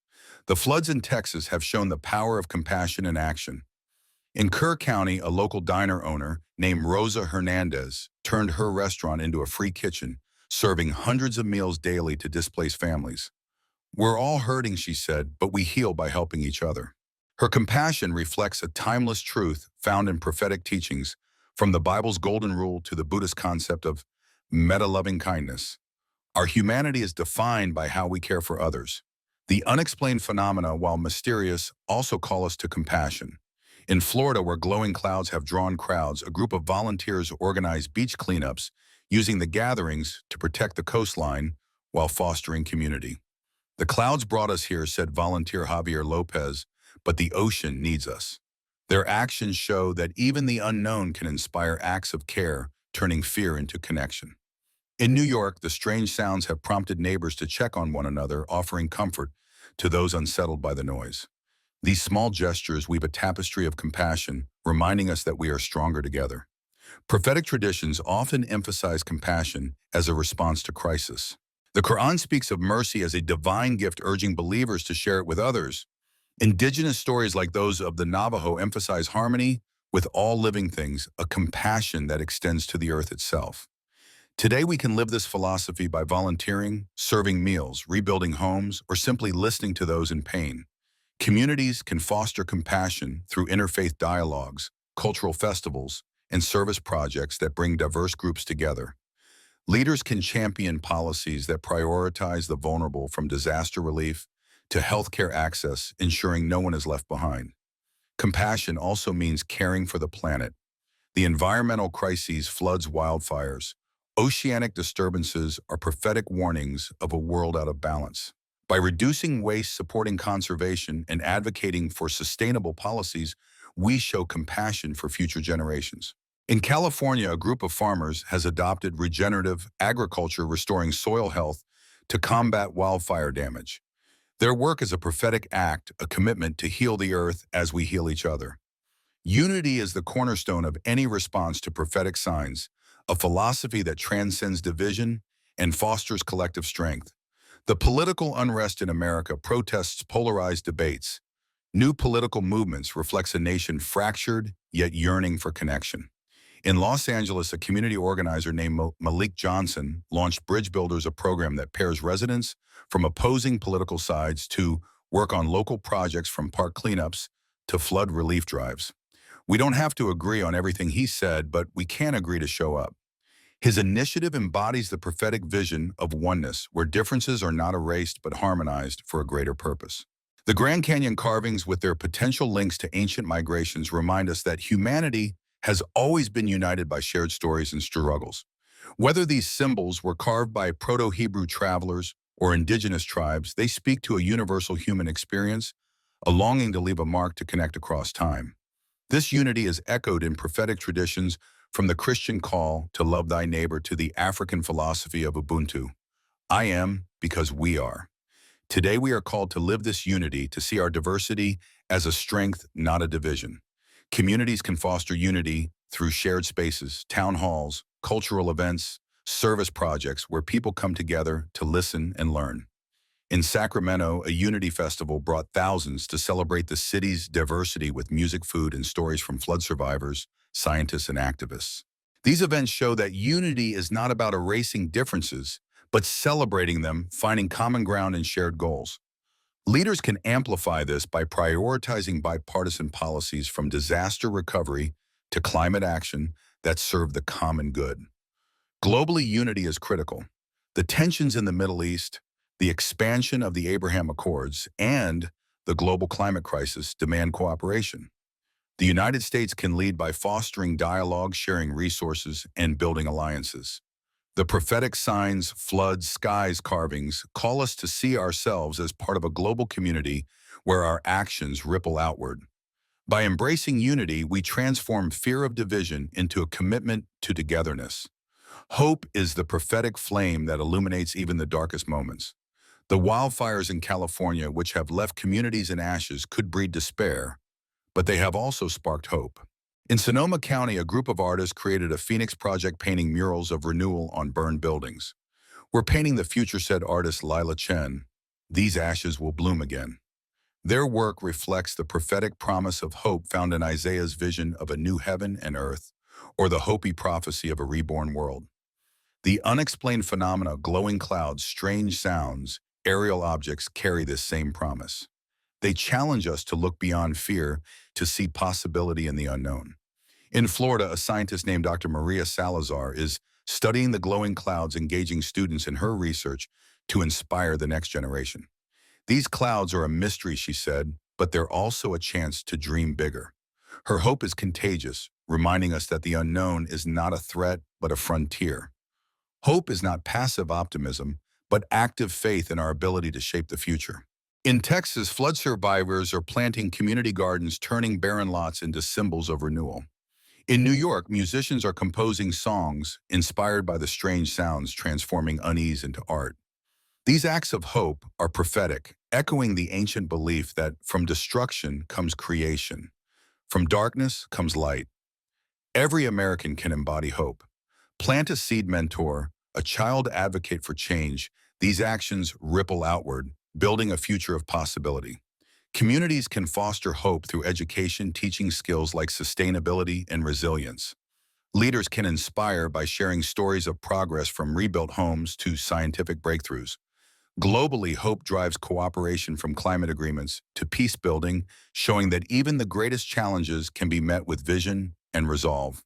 The floods in Texas have shown the power of compassion in action. In Kerr County, a local diner owner named Rosa Hernandez turned her restaurant into a free kitchen, serving hundreds of meals daily to displaced families. "We're all hurting," she said, "but we heal by helping each other." Her compassion reflects a timeless truth found in prophetic teachings, from the Bible's golden rule to the Buddhist concept of meta-loving kindness. Our humanity is defined by how we care for others. The unexplained phenomena, while mysterious, also call us to compassion. In Florida, where glowing clouds have drawn crowds, a group of volunteers organized beach cleanups, using the gatherings to protect the coastline while fostering community. "The clouds brought us here," said volunteer Javier Lopez, "but the ocean needs us." Their actions show that even the unknown can inspire acts of care, turning fear into connection. In New York, the strange sounds have prompted neighbors to check on one another, offering comfort to those unsettled by the noise. These small gestures weave a tapestry of compassion, reminding us that we are stronger together. Prophetic traditions often emphasize compassion as a response to crisis. The Quran speaks of mercy as a divine gift, urging believers to share it with others. Indigenous stories like those of the Navajo emphasize harmony with all living things, a compassion that extends to the earth itself. Today we can live this philosophy by volunteering, serving meals, rebuilding homes, or simply listening to those in pain. Communities can foster compassion through interfaith dialogues, cultural festivals, and service projects that bring diverse groups together. Leaders can champion policies that prioritize the vulnerable, from disaster relief to healthcare access, ensuring no one is left behind. Compassion also means caring for the planet. The environmental crises, floods, wildfires, Oceanic disturbances are prophetic warnings of a world out of balance. By reducing waste, supporting conservation, and advocating for sustainable policies, we show compassion for future generations. In California, a group of farmers has adopted regenerative agriculture, restoring soil health to combat wildfire damage. Their work is a prophetic act, a commitment to heal the earth as we heal each other. Unity is the cornerstone of any response to prophetic signs, a philosophy that transcends division and fosters collective strength. The political unrest in America protests polarized debates. New political movements reflects a nation fractured yet yearning for connection. In Los Angeles, a community organizer named Malik Johnson launched Bridge Builders, a program that pairs residents from opposing political sides to work on local projects, from park cleanups to flood relief drives. We don't have to agree on everything he said, but we can agree to show up. His initiative embodies the prophetic vision of oneness, where differences are not erased but harmonized for a greater purpose. The Grand Canyon carvings, with their potential links to ancient migrations, remind us that humanity has always been united by shared stories and struggles. Whether these symbols were carved by Proto-Hebrew travelers or indigenous tribes, they speak to a universal human experience, a longing to leave a mark to connect across time. This unity is echoed in prophetic traditions, from the Christian call to love thy neighbor to the African philosophy of Ubuntu. I am because we are. Today we are called to live this unity, to see our diversity as a strength, not a division. Communities can foster unity through shared spaces, town halls, cultural events, service projects where people come together to listen and learn. In Sacramento, a Unity Festival brought thousands to celebrate the city's diversity with music, food, and stories from flood survivors, scientists, and activists. These events show that unity is not about erasing differences, but celebrating them, finding common ground and shared goals. Leaders can amplify this by prioritizing bipartisan policies, from disaster recovery to climate action, that serve the common good. Globally, unity is critical. The tensions in the Middle East, the expansion of the Abraham Accords, and the global climate crisis demand cooperation. The United States can lead by fostering dialogue, sharing resources, and building alliances. The prophetic signs, floods, skies carvings call us to see ourselves as part of a global community where our actions ripple outward. By embracing unity, we transform fear of division into a commitment to togetherness. Hope is the prophetic flame that illuminates even the darkest moments. The wildfires in California, which have left communities in ashes, could breed despair, but they have also sparked hope. In Sonoma County, a group of artists created a Phoenix Project, painting murals of renewal on burned buildings. "We're painting the future," said artist Lila Chen. "These ashes will bloom again." Their work reflects the prophetic promise of hope found in Isaiah's vision of a new heaven and earth, or the Hopi prophecy of a reborn world. The unexplained phenomena, glowing clouds, strange sounds, aerial objects, carry this same promise. They challenge us to look beyond fear, to see possibility in the unknown. In Florida, a scientist named Dr. Maria Salazar is studying the glowing clouds, engaging students in her research to inspire the next generation. "These clouds are a mystery," she said, "but they're also a chance to dream bigger." Her hope is contagious, reminding us that the unknown is not a threat, but a frontier. Hope is not passive optimism, but active faith in our ability to shape the future. In Texas, flood survivors are planting community gardens, turning barren lots into symbols of renewal. In New York, musicians are composing songs inspired by the strange sounds, transforming unease into art. These acts of hope are prophetic, echoing the ancient belief that from destruction comes creation, from darkness comes light. Every American can embody hope. Plant a seed mentor, a child advocate for change. These actions ripple outward, building a future of possibility. Communities can foster hope through education, teaching skills like sustainability and resilience. Leaders can inspire by sharing stories of progress, from rebuilt homes to scientific breakthroughs. Globally, hope drives cooperation, from climate agreements to peace building, showing that even the greatest challenges can be met with vision and resolve.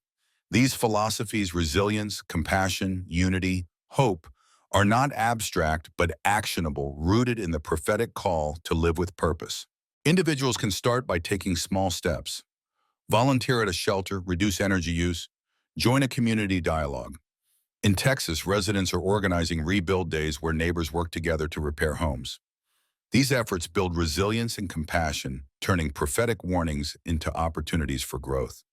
These philosophies, resilience, compassion, unity, hope, are not abstract but actionable, rooted in the prophetic call to live with purpose. Individuals can start by taking small steps. Volunteer at a shelter, reduce energy use, join a community dialogue. In Texas, residents are organizing rebuild days where neighbors work together to repair homes. These efforts build resilience and compassion, turning prophetic warnings into opportunities for growth.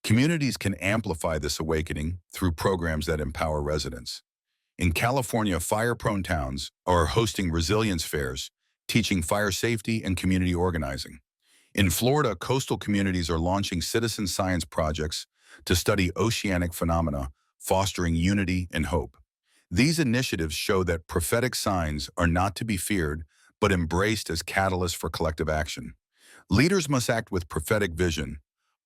Communities can amplify this awakening through programs that empower residents. In California, fire-prone towns are hosting resilience fairs, teaching fire safety and community organizing. In Florida, coastal communities are launching citizen science projects to study oceanic phenomena, fostering unity and hope. These initiatives show that prophetic signs are not to be feared, but embraced as catalysts for collective action. Leaders must act with prophetic vision,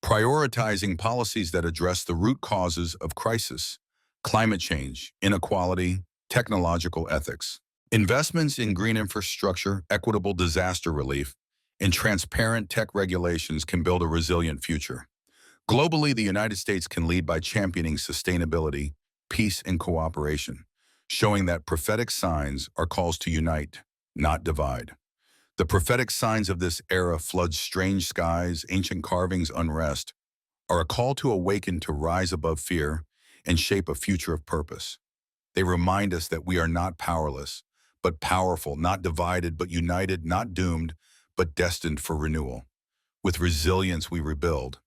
prioritizing policies that address the root causes of crisis: climate change, inequality, technological ethics. Investments in green infrastructure, equitable disaster relief, and transparent tech regulations can build a resilient future. Globally, the United States can lead by championing sustainability, peace, and cooperation, showing that prophetic signs are calls to unite, not divide. The prophetic signs of this era, floods, strange skies, ancient carvings, unrest, are a call to awaken, to rise above fear and shape a future of purpose. They remind us that we are not powerless, but powerful, not divided, but united, not doomed, but destined for renewal. With resilience, we rebuild.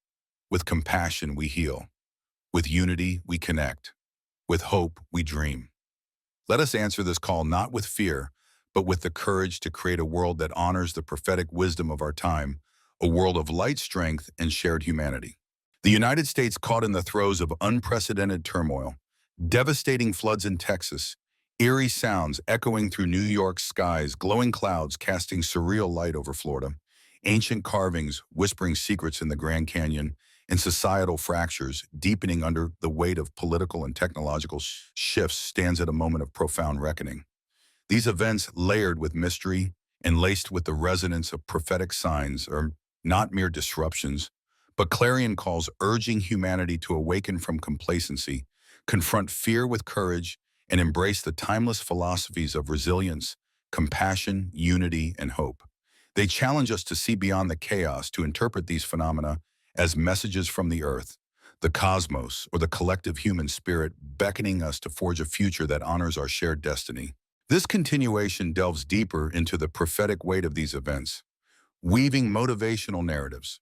With compassion, we heal. With unity, we connect. With hope, we dream. Let us answer this call not with fear, but with the courage to create a world that honors the prophetic wisdom of our time, a world of light, strength, and shared humanity. The United States, caught in the throes of unprecedented turmoil, devastating floods in Texas, eerie sounds echoing through New York's skies, glowing clouds casting surreal light over Florida, ancient carvings whispering secrets in the Grand Canyon, and societal fractures deepening under the weight of political and technological shifts, stands at a moment of profound reckoning. These events, layered with mystery and laced with the resonance of prophetic signs, are not mere disruptions, but clarion calls urging humanity to awaken from complacency, confront fear with courage, and embrace the timeless philosophies of resilience, compassion, unity, and hope. They challenge us to see beyond the chaos, to interpret these phenomena as messages from the earth, the cosmos, or the collective human spirit, beckoning us to forge a future that honors our shared destiny. This continuation delves deeper into the prophetic weight of these events, weaving motivational narratives,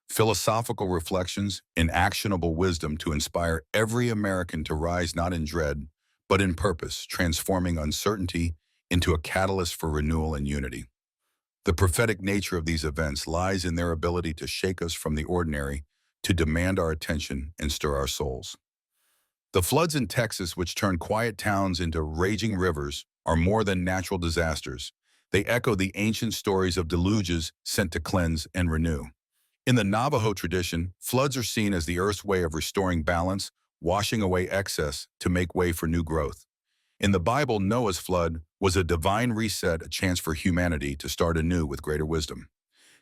philosophical reflections, and actionable wisdom to inspire every American to rise not in dread, but in purpose, transforming uncertainty into a catalyst for renewal and unity. The prophetic nature of these events lies in their ability to shake us from the ordinary, to demand our attention and stir our souls. The floods in Texas, which turned quiet towns into raging rivers, are more than natural disasters. They echo the ancient stories of deluges sent to cleanse and renew. In the Navajo tradition, floods are seen as the earth's way of restoring balance, washing away excess to make way for new growth. In the Bible, Noah's flood was a divine reset, a chance for humanity to start anew with greater wisdom.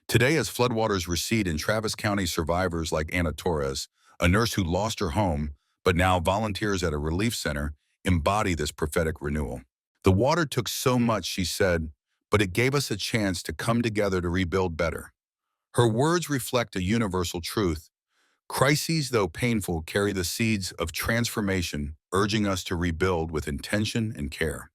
Today, as floodwaters recede in Travis County, survivors like Anna Torres, a nurse who lost her home but now volunteers at a relief center, embody this prophetic renewal. The water took so much, she said, but it gave us a chance to come together to rebuild better. Her words reflect a universal truth. Crises, though painful, carry the seeds of transformation, urging us to rebuild with intention and care.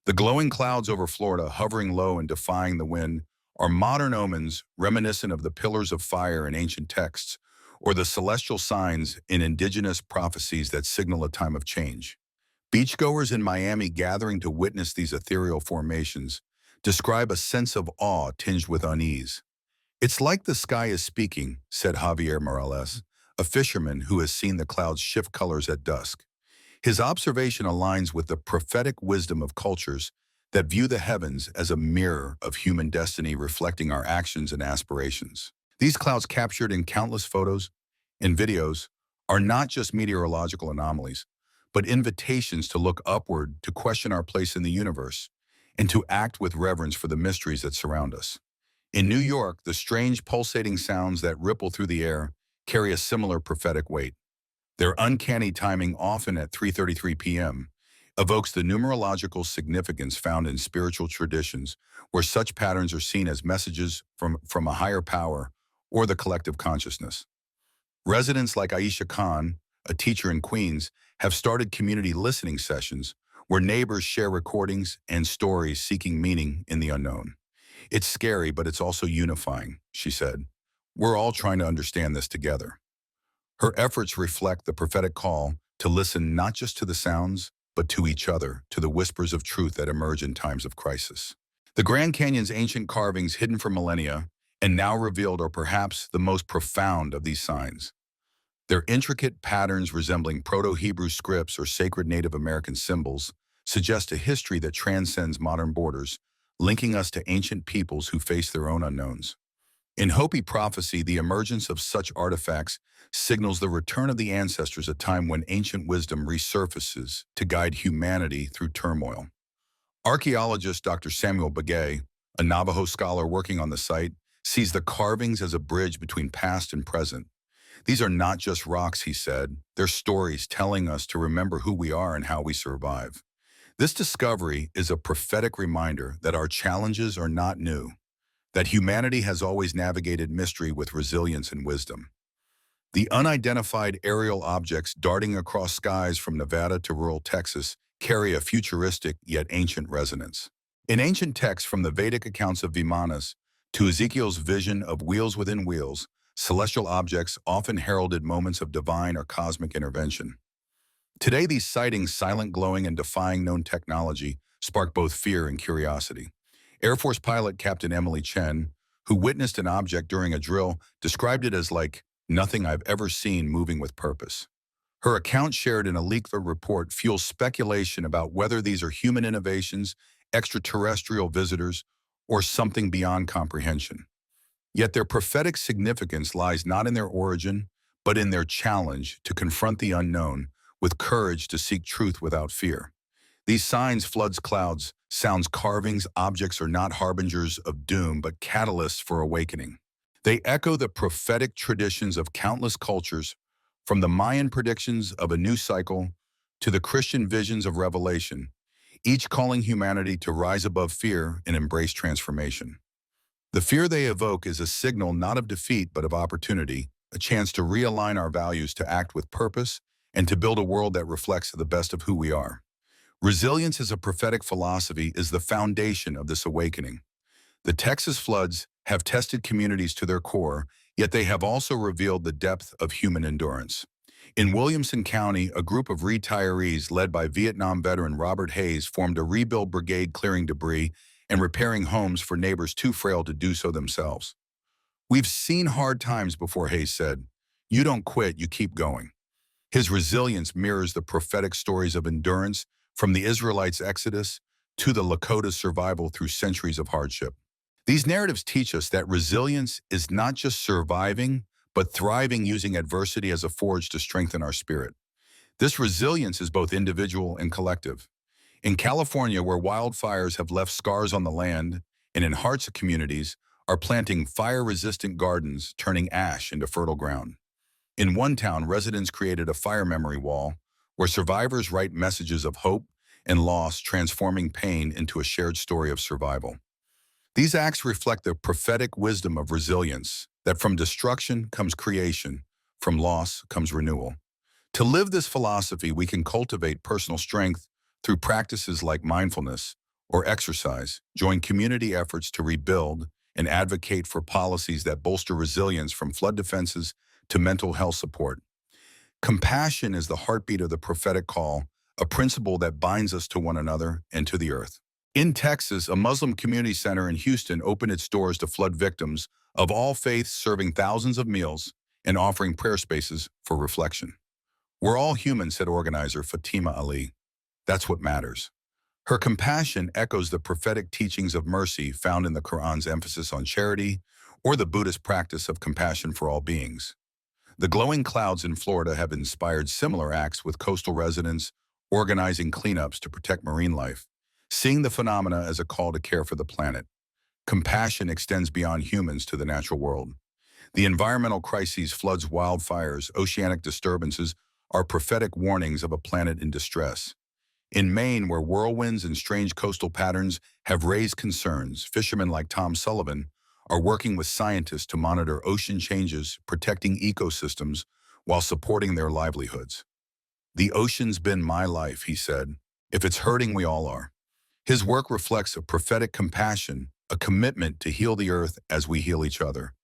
The glowing clouds over Florida, hovering low and defying the wind, are modern omens reminiscent of the pillars of fire in ancient texts, or the celestial signs in indigenous prophecies that signal a time of change. Beachgoers in Miami gathering to witness these ethereal formations describe a sense of awe tinged with unease. "It's like the sky is speaking," said Javier Morales, a fisherman who has seen the clouds shift colors at dusk. His observation aligns with the prophetic wisdom of cultures that view the heavens as a mirror of human destiny, reflecting our actions and aspirations. These clouds, captured in countless photos and videos, are not just meteorological anomalies, but invitations to look upward, to question our place in the universe, and to act with reverence for the mysteries that surround us. In New York, the strange pulsating sounds that ripple through the air carry a similar prophetic weight. Their uncanny timing, often at 3:33 p.m., evokes the numerological significance found in spiritual traditions, where such patterns are seen as messages from a higher power or the collective consciousness. Residents like Aisha Khan, a teacher in Queens, have started community listening sessions where neighbors share recordings and stories seeking meaning in the unknown. It's scary, but it's also unifying, she said. We're all trying to understand this together. Her efforts reflect the prophetic call to listen not just to the sounds, but to each other, to the whispers of truth that emerge in times of crisis. The Grand Canyon's ancient carvings hidden for millennia and now revealed are perhaps the most profound of these signs. Their intricate patterns resembling Proto-Hebrew scripts or sacred Native American symbols suggest a history that transcends modern borders, linking us to ancient peoples who face their own unknowns. In Hopi prophecy, the emergence of such artifacts signals the return of the ancestors, a time when ancient wisdom resurfaces to guide humanity through turmoil. Archaeologist Dr. Samuel Begay, a Navajo scholar working on the site, sees the carvings as a bridge between past and present. These are not just rocks, he said. They're stories telling us to remember who we are and how we survive. This discovery is a prophetic reminder that our challenges are not new, that humanity has always navigated mystery with resilience and wisdom. The unidentified aerial objects darting across skies from Nevada to rural Texas carry a futuristic yet ancient resonance. In ancient texts, from the Vedic accounts of Vimanas to Ezekiel's vision of wheels within wheels, celestial objects often heralded moments of divine or cosmic intervention. Today, these sightings, silent, glowing, and defying known technology, spark both fear and curiosity. Air Force pilot Captain Emily Chen, who witnessed an object during a drill, described it as like nothing I've ever seen moving with purpose. Her account, shared in a leaked report, fuels speculation about whether these are human innovations, extraterrestrial visitors, or something beyond comprehension. Yet their prophetic significance lies not in their origin, but in their challenge to confront the unknown with courage, to seek truth without fear. These signs, floods, clouds, sounds, carvings, objects are not harbingers of doom, but catalysts for awakening. They echo the prophetic traditions of countless cultures, from the Mayan predictions of a new cycle to the Christian visions of Revelation, each calling humanity to rise above fear and embrace transformation. The fear they evoke is a signal not of defeat but of opportunity, a chance to realign our values, to act with purpose, and to build a world that reflects the best of who we are. Resilience as a prophetic philosophy is the foundation of this awakening. The Texas floods have tested communities to their core, yet they have also revealed the depth of human endurance. In Williamson County, a group of retirees led by Vietnam veteran Robert Hayes formed a rebuild brigade, clearing debris and repairing homes for neighbors too frail to do so themselves. "We've seen hard times before," Hayes said. "You don't quit, you keep going." His resilience mirrors the prophetic stories of endurance, from the Israelites' exodus to the Lakota's survival through centuries of hardship. These narratives teach us that resilience is not just surviving, but thriving, using adversity as a forge to strengthen our spirit. This resilience is both individual and collective. In California, where wildfires have left scars on the land, and in hearts of communities are planting fire-resistant gardens, turning ash into fertile ground. In one town, residents created a fire memory wall where survivors write messages of hope and loss, transforming pain into a shared story of survival. These acts reflect the prophetic wisdom of resilience, that from destruction comes creation, from loss comes renewal. To live this philosophy, we can cultivate personal strength through practices like mindfulness or exercise, join community efforts to rebuild, and advocate for policies that bolster resilience, from flood defenses to mental health support. Compassion is the heartbeat of the prophetic call, a principle that binds us to one another and to the earth. In Texas, a Muslim community center in Houston opened its doors to flood victims of all faiths, serving thousands of meals and offering prayer spaces for reflection. "We're all human," said organizer Fatima Ali. "That's what matters." Her compassion echoes the prophetic teachings of mercy found in the Quran's emphasis on charity, or the Buddhist practice of compassion for all beings. The glowing clouds in Florida have inspired similar acts, with coastal residents organizing cleanups to protect marine life, seeing the phenomena as a call to care for the planet. Compassion extends beyond humans to the natural world. The environmental crises, floods, wildfires, oceanic disturbances, are prophetic warnings of a planet in distress. In Maine, where whirlwinds and strange coastal patterns have raised concerns, fishermen like Tom Sullivan are working with scientists to monitor ocean changes, protecting ecosystems while supporting their livelihoods. The ocean's been my life, he said. If it's hurting, we all are. His work reflects a prophetic compassion, a commitment to heal the earth as we heal each other.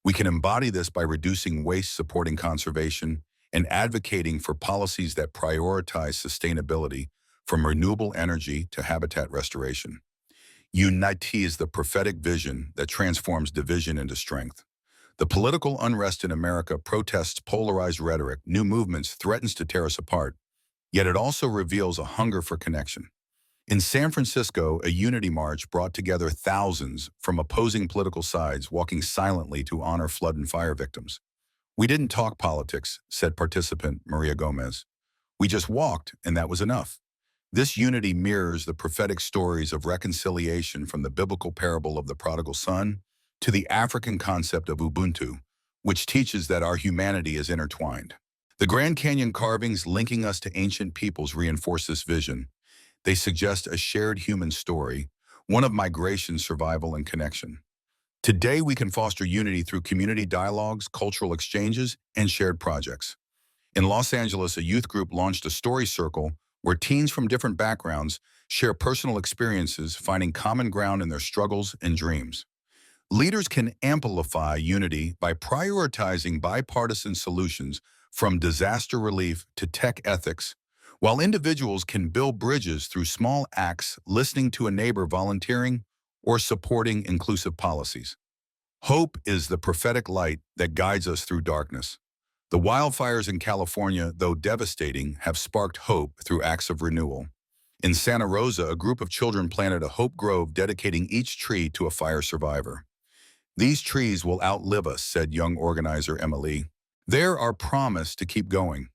We can embody this by reducing waste, supporting conservation, and advocating for policies that prioritize sustainability, from renewable energy to habitat restoration. Unity is the prophetic vision that transforms division into strength. The political unrest in America protests polarized rhetoric, new movements, threatens to tear us apart, yet it also reveals a hunger for connection. In San Francisco, a unity march brought together thousands from opposing political sides walking silently to honor flood and fire victims. "We didn't talk politics," said participant Maria Gomez. "We just walked, and that was enough." This unity mirrors the prophetic stories of reconciliation, from the biblical parable of the prodigal son to the African concept of Ubuntu, which teaches that our humanity is intertwined. The Grand Canyon carvings linking us to ancient peoples reinforce this vision. They suggest a shared human story, one of migration, survival, and connection. Today, we can foster unity through community dialogues, cultural exchanges, and shared projects. In Los Angeles, a youth group launched a story circle where teens from different backgrounds share personal experiences, finding common ground in their struggles and dreams. Leaders can amplify unity by prioritizing bipartisan solutions, from disaster relief to tech ethics, while individuals can build bridges through small acts, listening to a neighbor, volunteering, or supporting inclusive policies. Hope is the prophetic light that guides us through darkness. The wildfires in California, though devastating, have sparked hope through acts of renewal. In Santa Rosa, a group of children planted a hope grove, dedicating each tree to a fire survivor. "These trees will outlive us," said young organizer Emily. "They're our promise to keep going."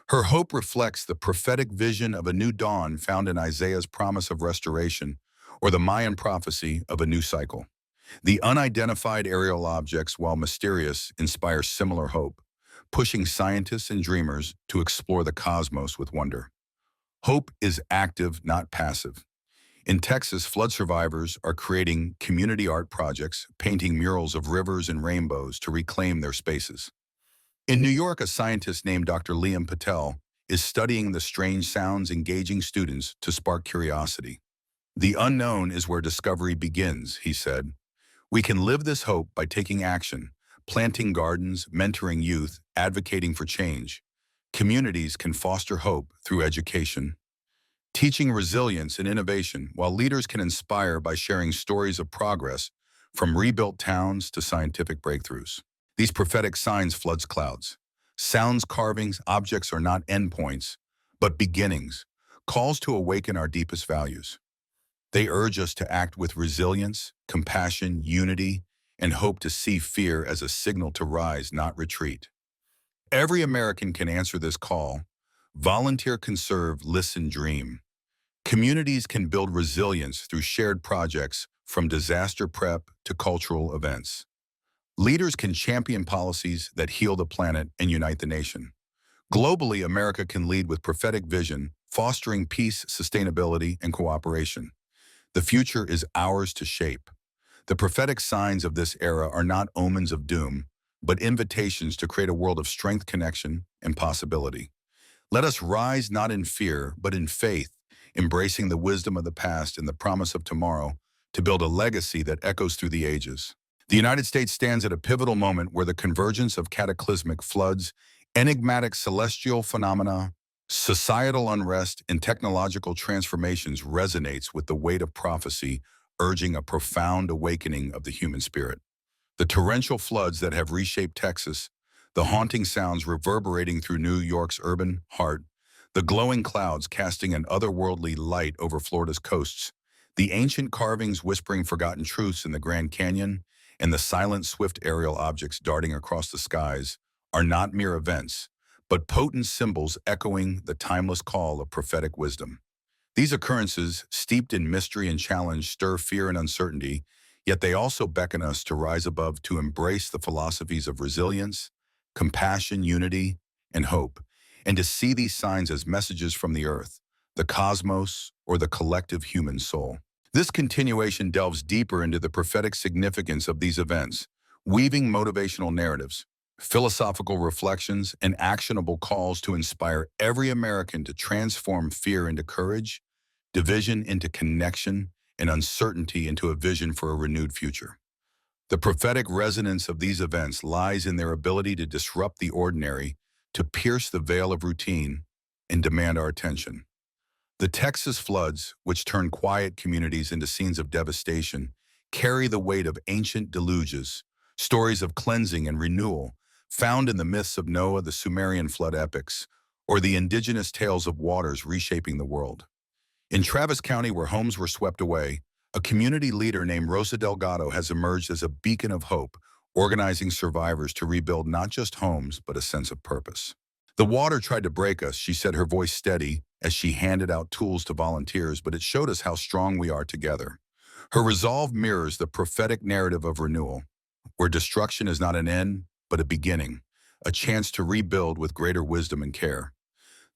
Her hope reflects the prophetic vision of a new dawn found in Isaiah's promise of restoration, or the Mayan prophecy of a new cycle. The unidentified aerial objects, while mysterious, inspire similar hope, pushing scientists and dreamers to explore the cosmos with wonder. Hope is active, not passive. In Texas, flood survivors are creating community art projects, painting murals of rivers and rainbows to reclaim their spaces. In New York, a scientist named Dr. Liam Patel is studying the strange sounds, engaging students to spark curiosity. "The unknown is where discovery begins," he said. "We can live this hope by taking action, planting gardens, mentoring youth, advocating for change. Communities can foster hope through education, teaching resilience and innovation, while leaders can inspire by sharing stories of progress, from rebuilt towns to scientific breakthroughs." These prophetic signs floods clouds. Sounds, carvings, objects are not endpoints, but beginnings, calls to awaken our deepest values. They urge us to act with resilience, compassion, unity, and hope, to see fear as a signal to rise, not retreat. Every American can answer this call. Volunteer, conserve, listen, dream. Communities can build resilience through shared projects, from disaster prep to cultural events. Leaders can champion policies that heal the planet and unite the nation. Globally, America can lead with prophetic vision, fostering peace, sustainability, and cooperation. The future is ours to shape. The prophetic signs of this era are not omens of doom, but invitations to create a world of strength, connection, and possibility. Let us rise not in fear, but in faith, embracing the wisdom of the past and the promise of tomorrow, to build a legacy that echoes through the ages. The United States stands at a pivotal moment where the convergence of cataclysmic floods, enigmatic celestial phenomena, societal unrest, and technological transformations resonates with the weight of prophecy, urging a profound awakening of the human spirit. The torrential floods that have reshaped Texas, the haunting sounds reverberating through New York's urban heart, the glowing clouds casting an otherworldly light over Florida's coasts, the ancient carvings whispering forgotten truths in the Grand Canyon, and the silent, swift aerial objects darting across the skies are not mere events, but potent symbols echoing the timeless call of prophetic wisdom. These occurrences, steeped in mystery and challenge, stir fear and uncertainty, yet they also beckon us to rise above, to embrace the philosophies of resilience, compassion, unity, and hope, and to see these signs as messages from the earth, the cosmos, or the collective human soul. This continuation delves deeper into the prophetic significance of these events, weaving motivational narratives, philosophical reflections, and actionable calls to inspire every American to transform fear into courage, division into connection, and uncertainty into a vision for a renewed future. The prophetic resonance of these events lies in their ability to disrupt the ordinary, to pierce the veil of routine, and demand our attention. The Texas floods, which turned quiet communities into scenes of devastation, carry the weight of ancient deluges, stories of cleansing and renewal, found in the myths of Noah, the Sumerian flood epics, or the indigenous tales of waters reshaping the world. In Travis County, where homes were swept away, a community leader named Rosa Delgado has emerged as a beacon of hope, organizing survivors to rebuild not just homes, but a sense of purpose. The water tried to break us, she said, her voice steady as she handed out tools to volunteers, but it showed us how strong we are together. Her resolve mirrors the prophetic narrative of renewal, where destruction is not an end, but a beginning, a chance to rebuild with greater wisdom and care.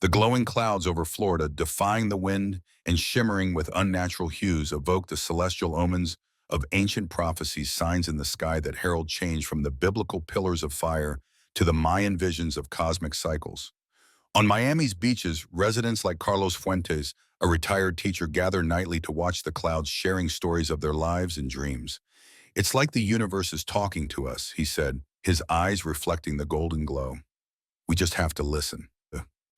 The glowing clouds over Florida, defying the wind and shimmering with unnatural hues, evoke the celestial omens of ancient prophecies, signs in the sky that herald change from the biblical pillars of fire to the Mayan visions of cosmic cycles. On Miami's beaches, residents like Carlos Fuentes, a retired teacher, gather nightly to watch the clouds, sharing stories of their lives and dreams. It's like the universe is talking to us, he said, his eyes reflecting the golden glow. We just have to listen.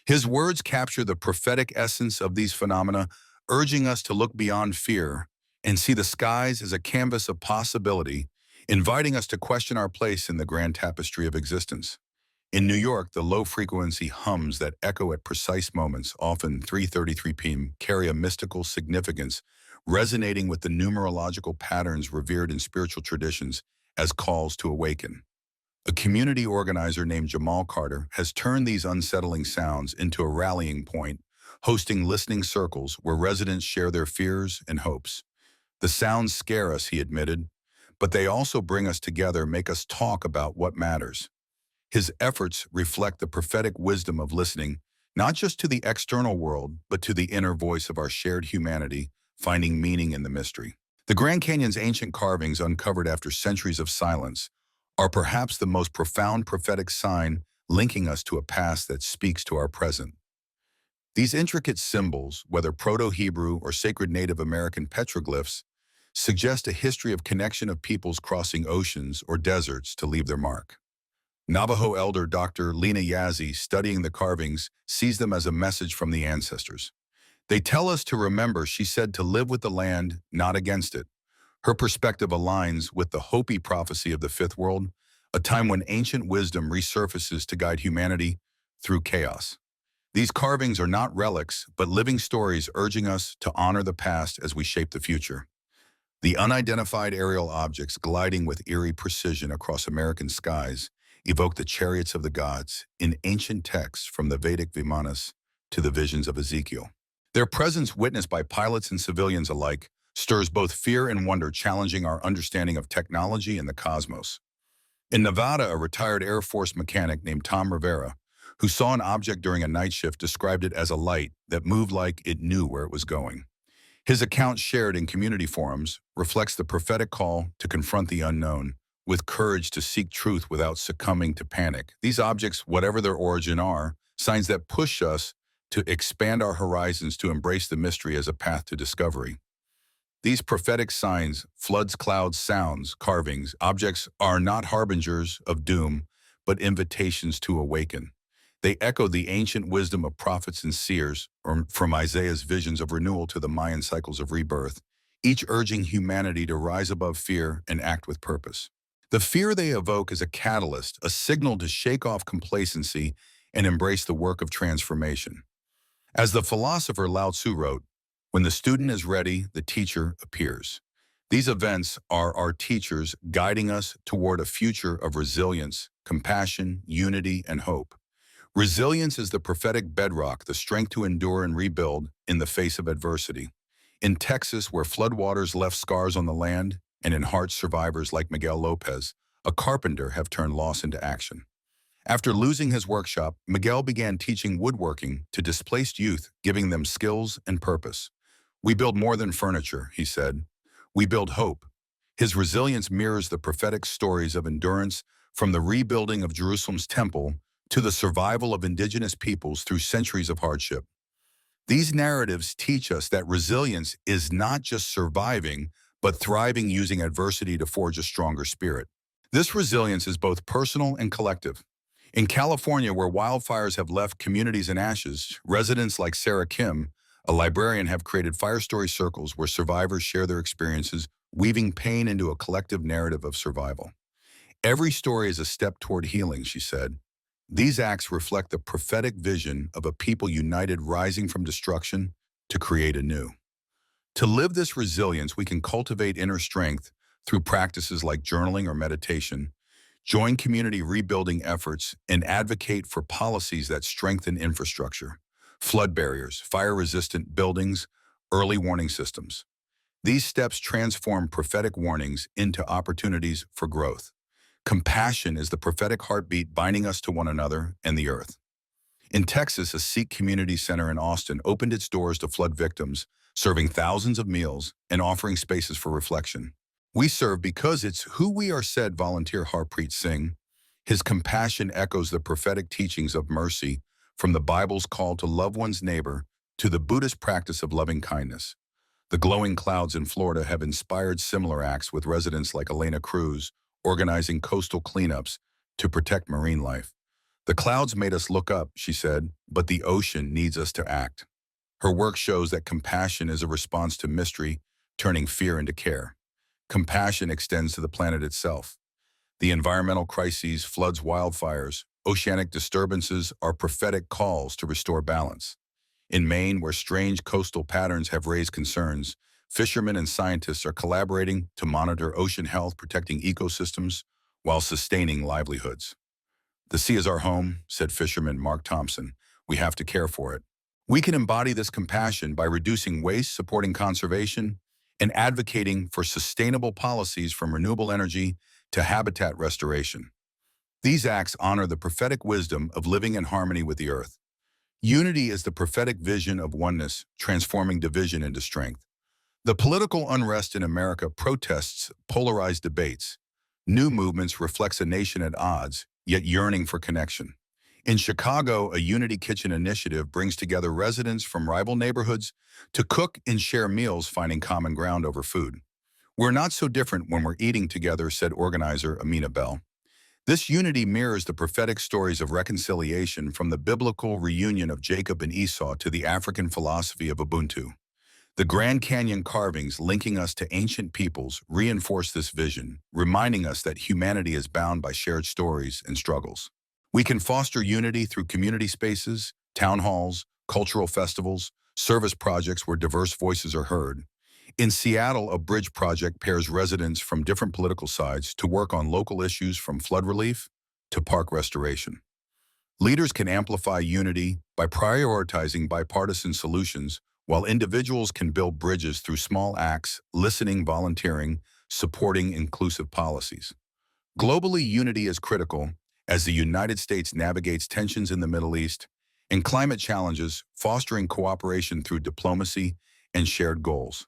His words capture the prophetic essence of these phenomena, urging us to look beyond fear and see the skies as a canvas of possibility, inviting us to question our place in the grand tapestry of existence. In New York, the low-frequency hums that echo at precise moments, often 3:33 p.m., carry a mystical significance, resonating with the numerological patterns revered in spiritual traditions as calls to awaken. A community organizer named Jamal Carter has turned these unsettling sounds into a rallying point, hosting listening circles where residents share their fears and hopes. The sounds scare us, he admitted, but they also bring us together, make us talk about what matters. His efforts reflect the prophetic wisdom of listening, not just to the external world, but to the inner voice of our shared humanity, finding meaning in the mystery. The Grand Canyon's ancient carvings, uncovered after centuries of silence, are perhaps the most profound prophetic sign linking us to a past that speaks to our present. These intricate symbols, whether Proto-Hebrew or sacred Native American petroglyphs, suggest a history of connection of peoples crossing oceans or deserts to leave their mark. Navajo elder Dr. Lena Yazzie, studying the carvings, sees them as a message from the ancestors. They tell us to remember, she said, to live with the land, not against it. Her perspective aligns with the Hopi prophecy of the Fifth World, a time when ancient wisdom resurfaces to guide humanity through chaos. These carvings are not relics, but living stories urging us to honor the past as we shape the future. The unidentified aerial objects gliding with eerie precision across American skies evoke the chariots of the gods in ancient texts, from the Vedic Vimanas to the visions of Ezekiel. Their presence, witnessed by pilots and civilians alike, stirs both fear and wonder, challenging our understanding of technology and the cosmos. In Nevada, a retired Air Force mechanic named Tom Rivera, who saw an object during a night shift, described it as a light that moved like it knew where it was going. His account, shared in community forums, reflects the prophetic call to confront the unknown, with courage to seek truth without succumbing to panic. These objects, whatever their origin, are signs that push us to expand our horizons, to embrace the mystery as a path to discovery. These prophetic signs, floods, clouds, sounds, carvings, objects, are not harbingers of doom, but invitations to awaken. They echo the ancient wisdom of prophets and seers, or from Isaiah's visions of renewal to the Mayan cycles of rebirth, each urging humanity to rise above fear and act with purpose. The fear they evoke is a catalyst, a signal to shake off complacency and embrace the work of transformation. As the philosopher Lao Tzu wrote, "When the student is ready, the teacher appears." These events are our teachers, guiding us toward a future of resilience, compassion, unity, and hope. Resilience is the prophetic bedrock, the strength to endure and rebuild in the face of adversity. In Texas, where floodwaters left scars on the land, and in hearts, survivors like Miguel Lopez, a carpenter, have turned loss into action. After losing his workshop, Miguel began teaching woodworking to displaced youth, giving them skills and purpose. "We build more than furniture," he said. "We build hope." His resilience mirrors the prophetic stories of endurance from the rebuilding of Jerusalem's temple to the survival of indigenous peoples through centuries of hardship. These narratives teach us that resilience is not just surviving, but thriving using adversity to forge a stronger spirit. This resilience is both personal and collective. In California, where wildfires have left communities in ashes, residents like Sarah Kim, a librarian, have created fire story circles where survivors share their experiences, weaving pain into a collective narrative of survival. Every story is a step toward healing, she said. These acts reflect the prophetic vision of a people united, rising from destruction to create anew. To live this resilience, we can cultivate inner strength through practices like journaling or meditation, join community rebuilding efforts, and advocate for policies that strengthen infrastructure, flood barriers, fire-resistant buildings, early warning systems. These steps transform prophetic warnings into opportunities for growth. Compassion is the prophetic heartbeat binding us to one another and the earth. In Texas, a Sikh community center in Austin opened its doors to flood victims, serving thousands of meals and offering spaces for reflection. "We serve because it's who we are," said volunteer Harpreet Singh. His compassion echoes the prophetic teachings of mercy, from the Bible's call to love one's neighbor to the Buddhist practice of loving kindness. The glowing clouds in Florida have inspired similar acts, with residents like Elena Cruz organizing coastal cleanups to protect marine life. "The clouds made us look up," she said, "but the ocean needs us to act." Her work shows that compassion is a response to mystery, turning fear into care. Compassion extends to the planet itself. The environmental crises, floods, wildfires, oceanic disturbances are prophetic calls to restore balance. In Maine, where strange coastal patterns have raised concerns, fishermen and scientists are collaborating to monitor ocean health, protecting ecosystems while sustaining livelihoods. "The sea is our home," said fisherman Mark Thompson. "We have to care for it." We can embody this compassion by reducing waste, supporting conservation, and advocating for sustainable policies, from renewable energy to habitat restoration. These acts honor the prophetic wisdom of living in harmony with the earth. Unity is the prophetic vision of oneness, transforming division into strength. The political unrest in America, protests, polarized debates. New movements reflects a nation at odds, yet yearning for connection. In Chicago, a Unity Kitchen initiative brings together residents from rival neighborhoods to cook and share meals, finding common ground over food. "We're not so different when we're eating together," said organizer Amina Bell. This unity mirrors the prophetic stories of reconciliation, from the biblical reunion of Jacob and Esau to the African philosophy of Ubuntu. The Grand Canyon carvings linking us to ancient peoples reinforce this vision, reminding us that humanity is bound by shared stories and struggles. We can foster unity through community spaces, town halls, cultural festivals, service projects where diverse voices are heard. In Seattle, a bridge project pairs residents from different political sides to work on local issues, from flood relief to park restoration. Leaders can amplify unity by prioritizing bipartisan solutions, while individuals can build bridges through small acts, listening, volunteering, supporting inclusive policies. Globally, unity is critical as the United States navigates tensions in the Middle East and climate challenges, fostering cooperation through diplomacy and shared goals.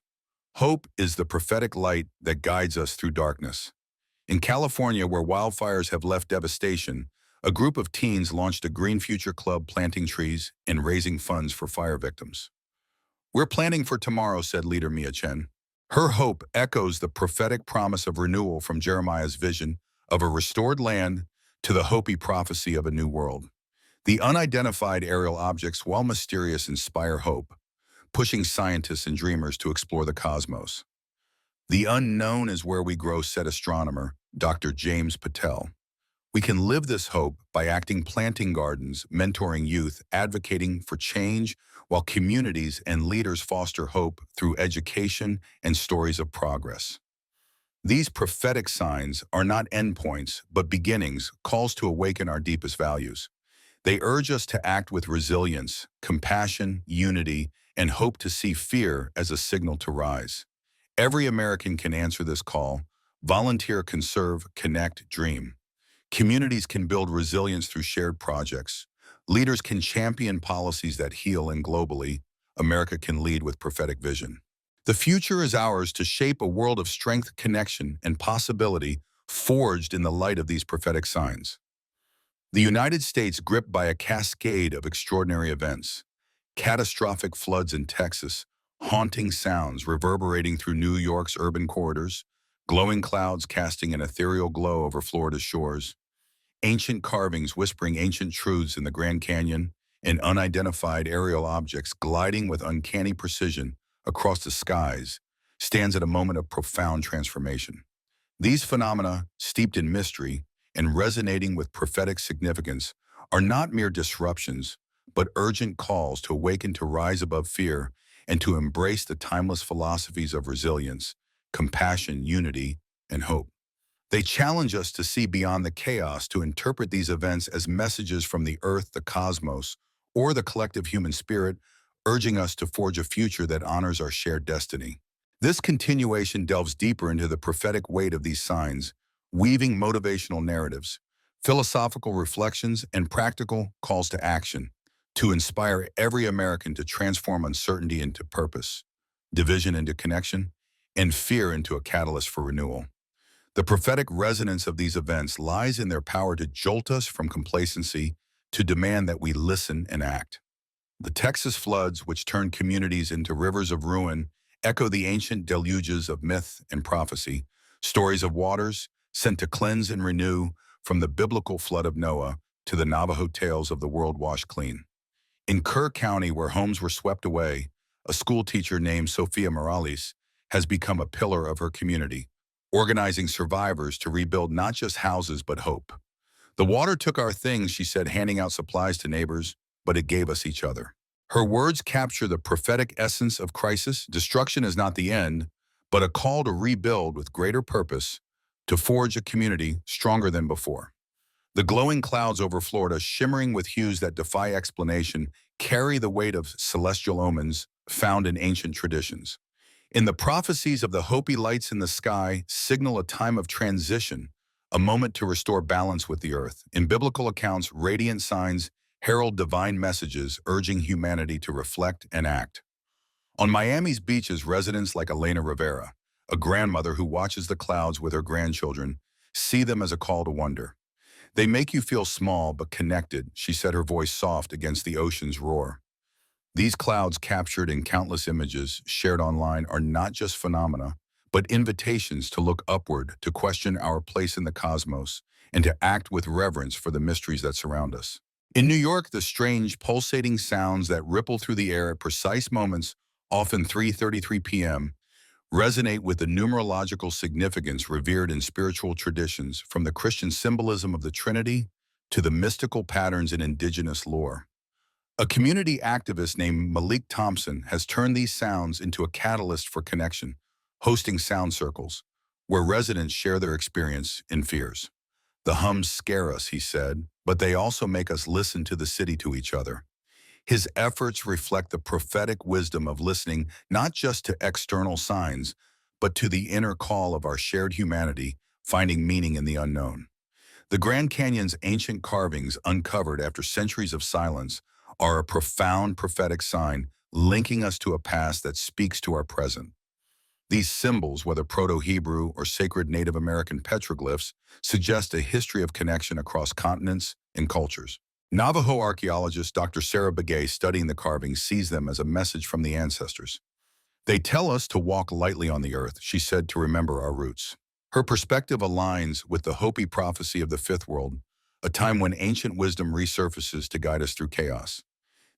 Hope is the prophetic light that guides us through darkness. In California, where wildfires have left devastation, a group of teens launched a Green Future Club, planting trees and raising funds for fire victims. "We're planning for tomorrow," said leader Mia Chen. Her hope echoes the prophetic promise of renewal, from Jeremiah's vision of a restored land to the Hopi prophecy of a new world. The unidentified aerial objects, while mysterious, inspire hope, pushing scientists and dreamers to explore the cosmos. "The unknown is where we grow," said astronomer Dr. James Patel. We can live this hope by acting, planting gardens, mentoring youth, advocating for change, while communities and leaders foster hope through education and stories of progress. These prophetic signs are not endpoints, but beginnings, calls to awaken our deepest values. They urge us to act with resilience, compassion, unity, and hope, to see fear as a signal to rise. Every American can answer this call. Volunteer, conserve, connect, dream. Communities can build resilience through shared projects. Leaders can champion policies that heal, and globally, America can lead with prophetic vision. The future is ours to shape a world of strength, connection, and possibility, forged in the light of these prophetic signs. The United States gripped by a cascade of extraordinary events, catastrophic floods in Texas, haunting sounds reverberating through New York's urban corridors, glowing clouds casting an ethereal glow over Florida's shores, ancient carvings whispering ancient truths in the Grand Canyon, and unidentified aerial objects gliding with uncanny precision across the skies, stands at a moment of profound transformation. These phenomena, steeped in mystery and resonating with prophetic significance, are not mere disruptions, but urgent calls to awaken, to rise above fear, and to embrace the timeless philosophies of resilience, compassion, unity, and hope. They challenge us to see beyond the chaos, to interpret these events as messages from the earth, the cosmos, or the collective human spirit, urging us to forge a future that honors our shared destiny. This continuation delves deeper into the prophetic weight of these signs, weaving motivational narratives, philosophical reflections, and practical calls to action to inspire every American to transform uncertainty into purpose, division into connection, and fear into a catalyst for renewal. The prophetic resonance of these events lies in their power to jolt us from complacency, to demand that we listen and act. The Texas floods, which turned communities into rivers of ruin, echo the ancient deluges of myth and prophecy, stories of waters sent to cleanse and renew, from the biblical flood of Noah to the Navajo tales of the world washed clean. In Kerr County, where homes were swept away, a schoolteacher named Sophia Morales has become a pillar of her community, organizing survivors to rebuild not just houses but hope. "The water took our things," she said, handing out supplies to neighbors, "but it gave us each other." Her words capture the prophetic essence of crisis. Destruction is not the end, but a call to rebuild with greater purpose, to forge a community stronger than before. The glowing clouds over Florida, shimmering with hues that defy explanation, carry the weight of celestial omens found in ancient traditions. In the prophecies of the Hopi lights in the sky signal a time of transition, a moment to restore balance with the earth. In biblical accounts, radiant signs herald divine messages urging humanity to reflect and act. On Miami's beaches, residents like Elena Rivera, a grandmother who watches the clouds with her grandchildren, see them as a call to wonder. "They make you feel small but connected," she said, her voice soft against the ocean's roar. These clouds, captured in countless images shared online, are not just phenomena, but invitations to look upward, to question our place in the cosmos, and to act with reverence for the mysteries that surround us. In New York, the strange, pulsating sounds that ripple through the air at precise moments, often 3:33 p.m., resonate with the numerological significance revered in spiritual traditions, from the Christian symbolism of the Trinity to the mystical patterns in indigenous lore. A community activist named Malik Thompson has turned these sounds into a catalyst for connection, hosting sound circles, where residents share their experience and fears. "The hums scare us," he said, "but they also make us listen to the city, to each other." His efforts reflect the prophetic wisdom of listening not just to external signs, but to the inner call of our shared humanity, finding meaning in the unknown. The Grand Canyon's ancient carvings, uncovered after centuries of silence, are a profound prophetic sign linking us to a past that speaks to our present. These symbols, whether Proto-Hebrew or sacred Native American petroglyphs, suggest a history of connection across continents and cultures. Navajo archaeologist Dr. Sarah Begay, studying the carvings, sees them as a message from the ancestors. "They tell us to walk lightly on the earth," she said, "to remember our roots." Her perspective aligns with the Hopi prophecy of the Fifth World, a time when ancient wisdom resurfaces to guide us through chaos.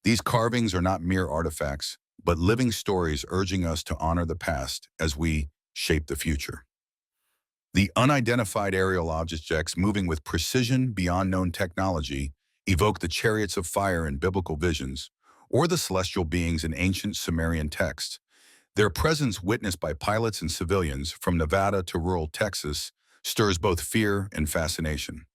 These carvings are not mere artifacts, but living stories urging us to honor the past as we shape the future. The unidentified aerial objects, moving with precision beyond known technology, evoke the chariots of fire in biblical visions, or the celestial beings in ancient Sumerian texts. Their presence, witnessed by pilots and civilians from Nevada to rural Texas, stirs both fear and fascination.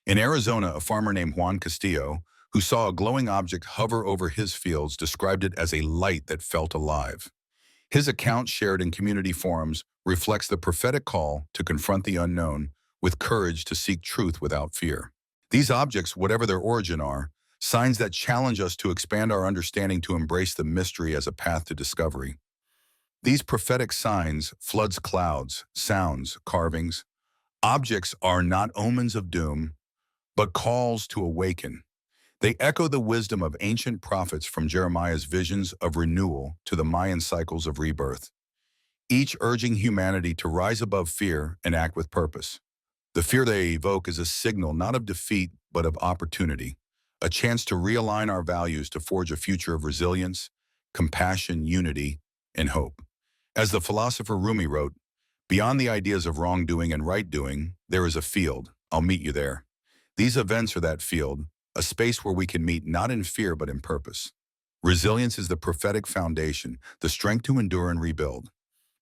In Arizona, a farmer named Juan Castillo, who saw a glowing object hover over his fields, described it as a light that felt alive. His account, shared in community forums, reflects the prophetic call to confront the unknown with courage, to seek truth without fear. These objects, whatever their origin, are signs that challenge us to expand our understanding, to embrace the mystery as a path to discovery. These prophetic signs, floods, clouds, sounds, carvings, Objects are not omens of doom, but calls to awaken. They echo the wisdom of ancient prophets, from Jeremiah's visions of renewal to the Mayan cycles of rebirth, each urging humanity to rise above fear and act with purpose. The fear they evoke is a signal not of defeat, but of opportunity, a chance to realign our values to forge a future of resilience, compassion, unity, and hope. As the philosopher Rumi wrote, "Beyond the ideas of wrongdoing and right doing, there is a field. I'll meet you there." These events are that field, a space where we can meet not in fear but in purpose. Resilience is the prophetic foundation, the strength to endure and rebuild.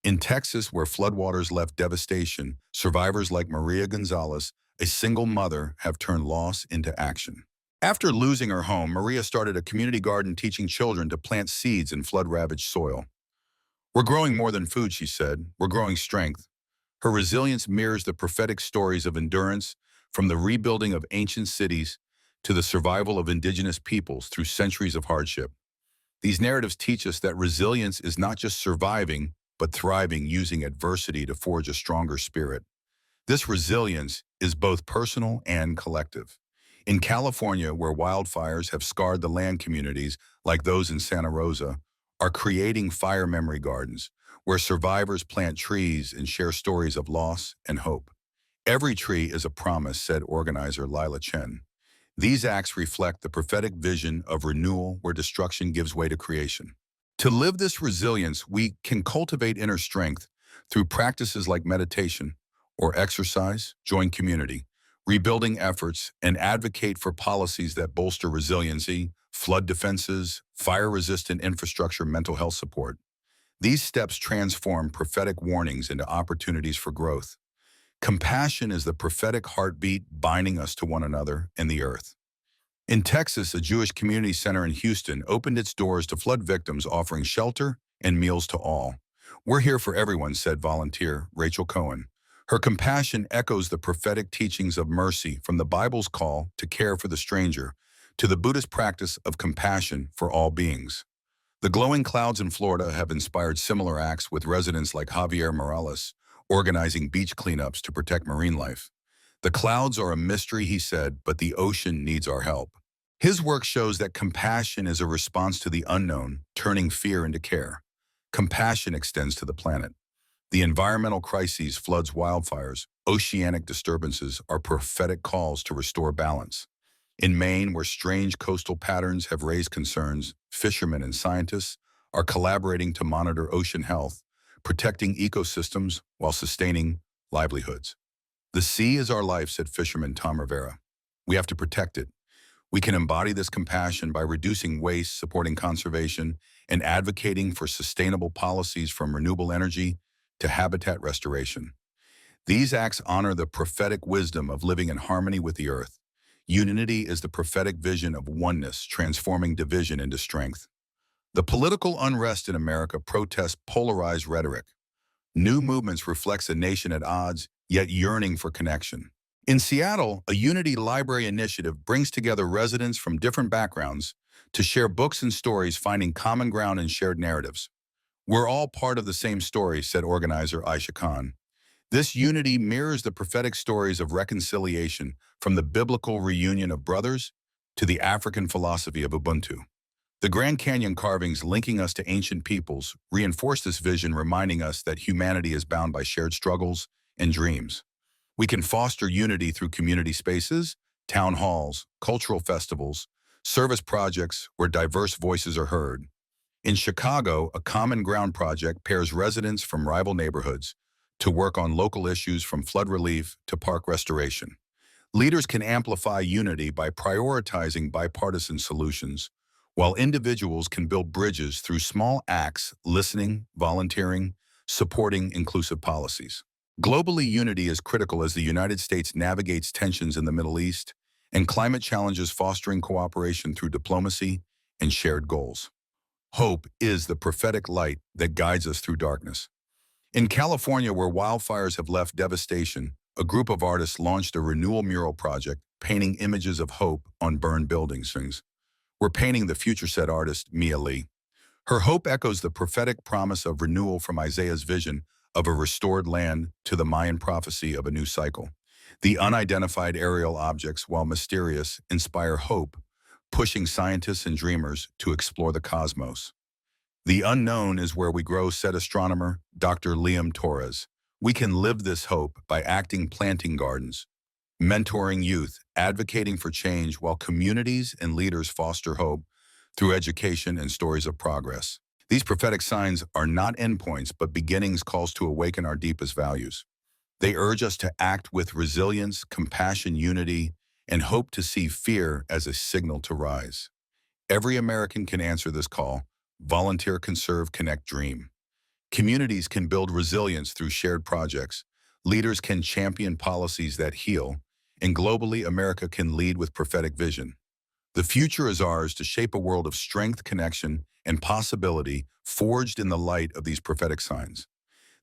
In Texas, where floodwaters left devastation, survivors like Maria Gonzalez, a single mother, have turned loss into action. After losing her home, Maria started a community garden teaching children to plant seeds in flood-ravaged soil. "We're growing more than food," she said. "We're growing strength." Her resilience mirrors the prophetic stories of endurance, from the rebuilding of ancient cities to the survival of indigenous peoples through centuries of hardship. These narratives teach us that resilience is not just surviving, but thriving, using adversity to forge a stronger spirit. This resilience is both personal and collective. In California, where wildfires have scarred the land, communities like those in Santa Rosa are creating fire memory gardens, where survivors plant trees and share stories of loss and hope. "Every tree is a promise," said organizer Lila Chen. These acts reflect the prophetic vision of renewal, where destruction gives way to creation. To live this resilience, we can cultivate inner strength through practices like meditation or exercise, join community, rebuilding efforts, and advocate for policies that bolster resiliency, flood defenses, fire-resistant infrastructure, mental health support. These steps transform prophetic warnings into opportunities for growth. Compassion is the prophetic heartbeat binding us to one another and the earth. In Texas, a Jewish community center in Houston opened its doors to flood victims, offering shelter and meals to all. "We're here for everyone," said volunteer Rachel Cohen. Her compassion echoes the prophetic teachings of mercy, from the Bible's call to care for the stranger to the Buddhist practice of compassion for all beings. The glowing clouds in Florida have inspired similar acts, with residents like Javier Morales organizing beach cleanups to protect marine life. "The clouds are a mystery," he said, "but the ocean needs our help." His work shows that compassion is a response to the unknown, turning fear into care. Compassion extends to the planet. The environmental crises, floods, wildfires, oceanic disturbances are prophetic calls to restore balance. In Maine, where strange coastal patterns have raised concerns, fishermen and scientists are collaborating to monitor ocean health, protecting ecosystems while sustaining livelihoods. "The sea is our life," said fisherman Tom Rivera. "We have to protect it." We can embody this compassion by reducing waste, supporting conservation, and advocating for sustainable policies, from renewable energy to habitat restoration. These acts honor the prophetic wisdom of living in harmony with the earth. Unity is the prophetic vision of oneness, transforming division into strength. The political unrest in America protests polarized rhetoric. New movements reflects a nation at odds, yet yearning for connection. In Seattle, a Unity Library initiative brings together residents from different backgrounds to share books and stories, finding common ground and shared narratives. "We're all part of the same story," said organizer Aisha Khan. This unity mirrors the prophetic stories of reconciliation, from the biblical reunion of brothers to the African philosophy of Ubuntu. The Grand Canyon carvings linking us to ancient peoples reinforce this vision, reminding us that humanity is bound by shared struggles and dreams. We can foster unity through community spaces, town halls, cultural festivals, service projects where diverse voices are heard. In Chicago, a Common Ground project pairs residents from rival neighborhoods to work on local issues, from flood relief to park restoration. Leaders can amplify unity by prioritizing bipartisan solutions, while individuals can build bridges through small acts, listening, volunteering, supporting inclusive policies. Globally, unity is critical as the United States navigates tensions in the Middle East and climate challenges, fostering cooperation through diplomacy and shared goals. Hope is the prophetic light that guides us through darkness. In California, where wildfires have left devastation, a group of artists launched a renewal mural project, painting images of hope on burned buildings. "We're painting the future," said artist Mia Lee. Her hope echoes the prophetic promise of renewal, from Isaiah's vision of a restored land to the Mayan prophecy of a new cycle. The unidentified aerial objects, while mysterious, inspire hope, pushing scientists and dreamers to explore the cosmos. The unknown is where we grow, said astronomer Dr. Liam Torres. We can live this hope by acting planting gardens, mentoring youth, advocating for change while communities and leaders foster hope through education and stories of progress. These prophetic signs are not endpoints, but beginnings, calls to awaken our deepest values. They urge us to act with resilience, compassion, unity, and hope, to see fear as a signal to rise. Every American can answer this call. Volunteer, conserve, connect, dream. Communities can build resilience through shared projects. Leaders can champion policies that heal. And globally, America can lead with prophetic vision. The future is ours to shape a world of strength, connection, and possibility, forged in the light of these prophetic signs.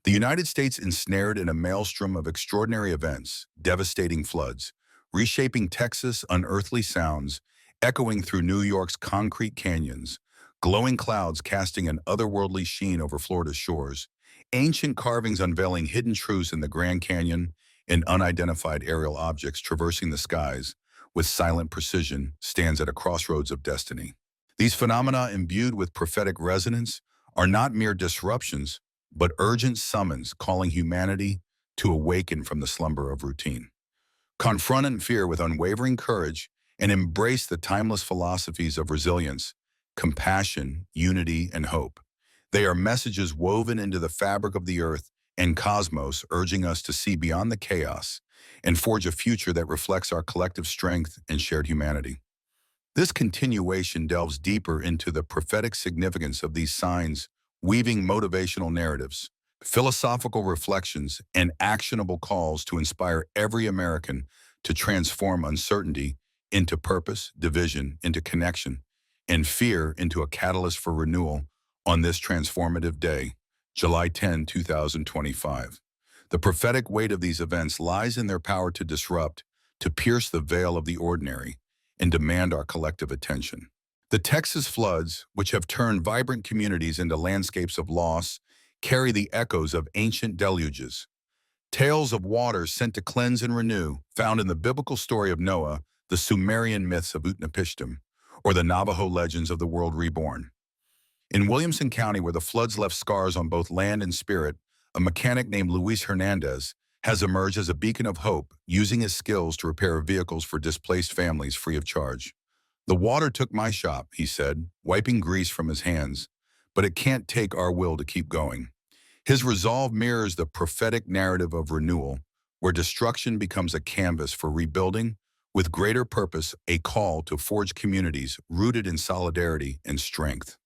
The United States, ensnared in a maelstrom of extraordinary events, devastating floods, reshaping Texas' unearthly sounds, echoing through New York's concrete canyons, glowing clouds casting an otherworldly sheen over Florida's shores, ancient carvings unveiling hidden truths in the Grand Canyon, and unidentified aerial objects traversing the skies with silent precision, stands at a crossroads of destiny. These phenomena, imbued with prophetic resonance, are not mere disruptions, but urgent summons calling humanity to awaken from the slumber of routine. Confront fear with unwavering courage and embrace the timeless philosophies of resilience, compassion, unity, and hope. They are messages woven into the fabric of the earth and cosmos, urging us to see beyond the chaos and forge a future that reflects our collective strength and shared humanity. This continuation delves deeper into the prophetic significance of these signs, weaving motivational narratives, philosophical reflections, and actionable calls to inspire every American to transform uncertainty into purpose, division into connection, and fear into a catalyst for renewal on this transformative day, July 10, 2025. The prophetic weight of these events lies in their power to disrupt, to pierce the veil of the ordinary, and demand our collective attention. The Texas floods, which have turned vibrant communities into landscapes of loss, carry the echoes of ancient deluges. Tales of waters sent to cleanse and renew, found in the biblical story of Noah, the Sumerian myths of Utnapishtim, or the Navajo legends of the world reborn. In Williamson County, where the floods left scars on both land and spirit, a mechanic named Luis Hernandez has emerged as a beacon of hope, using his skills to repair vehicles for displaced families free of charge. "The water took my shop," he said, wiping grease from his hands, "but it can't take our will to keep going." His resolve mirrors the prophetic narrative of renewal, where destruction becomes a canvas for rebuilding, with greater purpose, a call to forge communities rooted in solidarity and strength.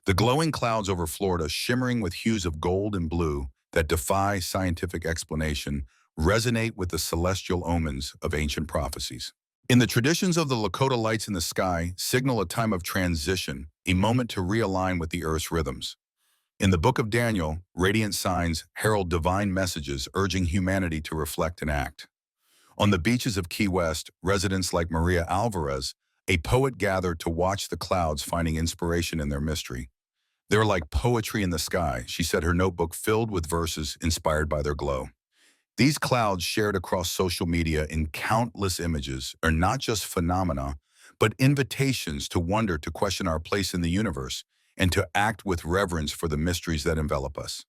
The glowing clouds over Florida, shimmering with hues of gold and blue that defy scientific explanation, resonate with the celestial omens of ancient prophecies. In the traditions of the Lakota lights in the sky, signal a time of transition, a moment to realign with the earth's rhythms. In the book of Daniel, radiant signs herald divine messages urging humanity to reflect and act. On the beaches of Key West, residents like Maria Alvarez, a poet, gathered to watch the clouds, finding inspiration in their mystery. "They're like poetry in the sky," she said, her notebook filled with verses inspired by their glow. These clouds, shared across social media in countless images, are not just phenomena, but invitations to wonder, to question our place in the universe, and to act with reverence for the mysteries that envelop us.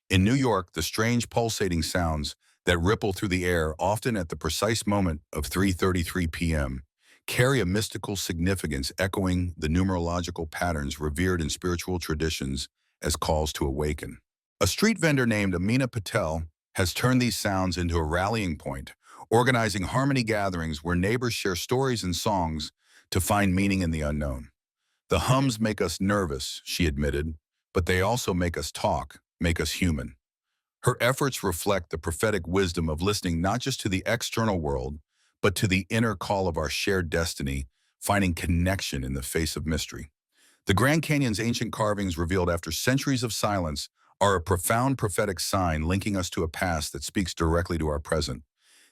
In New York, the strange pulsating sounds that ripple through the air, often at the precise moment of 3:33 p.m., carry a mystical significance, echoing the numerological patterns revered in spiritual traditions as calls to awaken. A street vendor named Amina Patel has turned these sounds into a rallying point, organizing harmony gatherings where neighbors share stories and songs to find meaning in the unknown. "The hums make us nervous," she admitted, "but they also make us talk, make us human." Her efforts reflect the prophetic wisdom of listening not just to the external world, but to the inner call of our shared destiny, finding connection in the face of mystery. The Grand Canyon's ancient carvings, revealed after centuries of silence, are a profound prophetic sign linking us to a past that speaks directly to our present.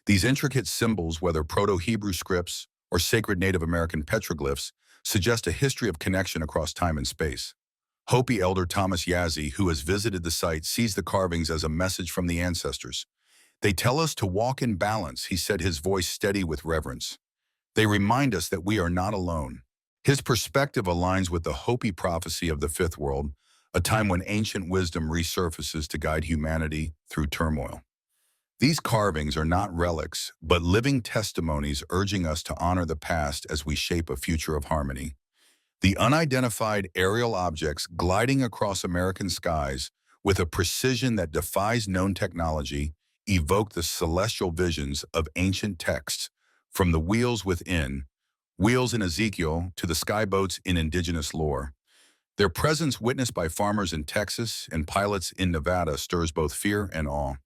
These intricate symbols, whether Proto-Hebrew scripts or sacred Native American petroglyphs, suggest a history of connection across time and space. Hopi elder Thomas Yazzie, who has visited the site, sees the carvings as a message from the ancestors. They tell us to walk in balance, he said, his voice steady with reverence. They remind us that we are not alone. His perspective aligns with the Hopi prophecy of the Fifth World, a time when ancient wisdom resurfaces to guide humanity through turmoil. These carvings are not relics, but living testimonies urging us to honor the past as we shape a future of harmony. The unidentified aerial objects gliding across American skies with a precision that defies known technology evoke the celestial visions of ancient texts, from the wheels within, wheels in Ezekiel, to the skyboats in indigenous lore. Their presence, witnessed by farmers in Texas and pilots in Nevada, stirs both fear and awe.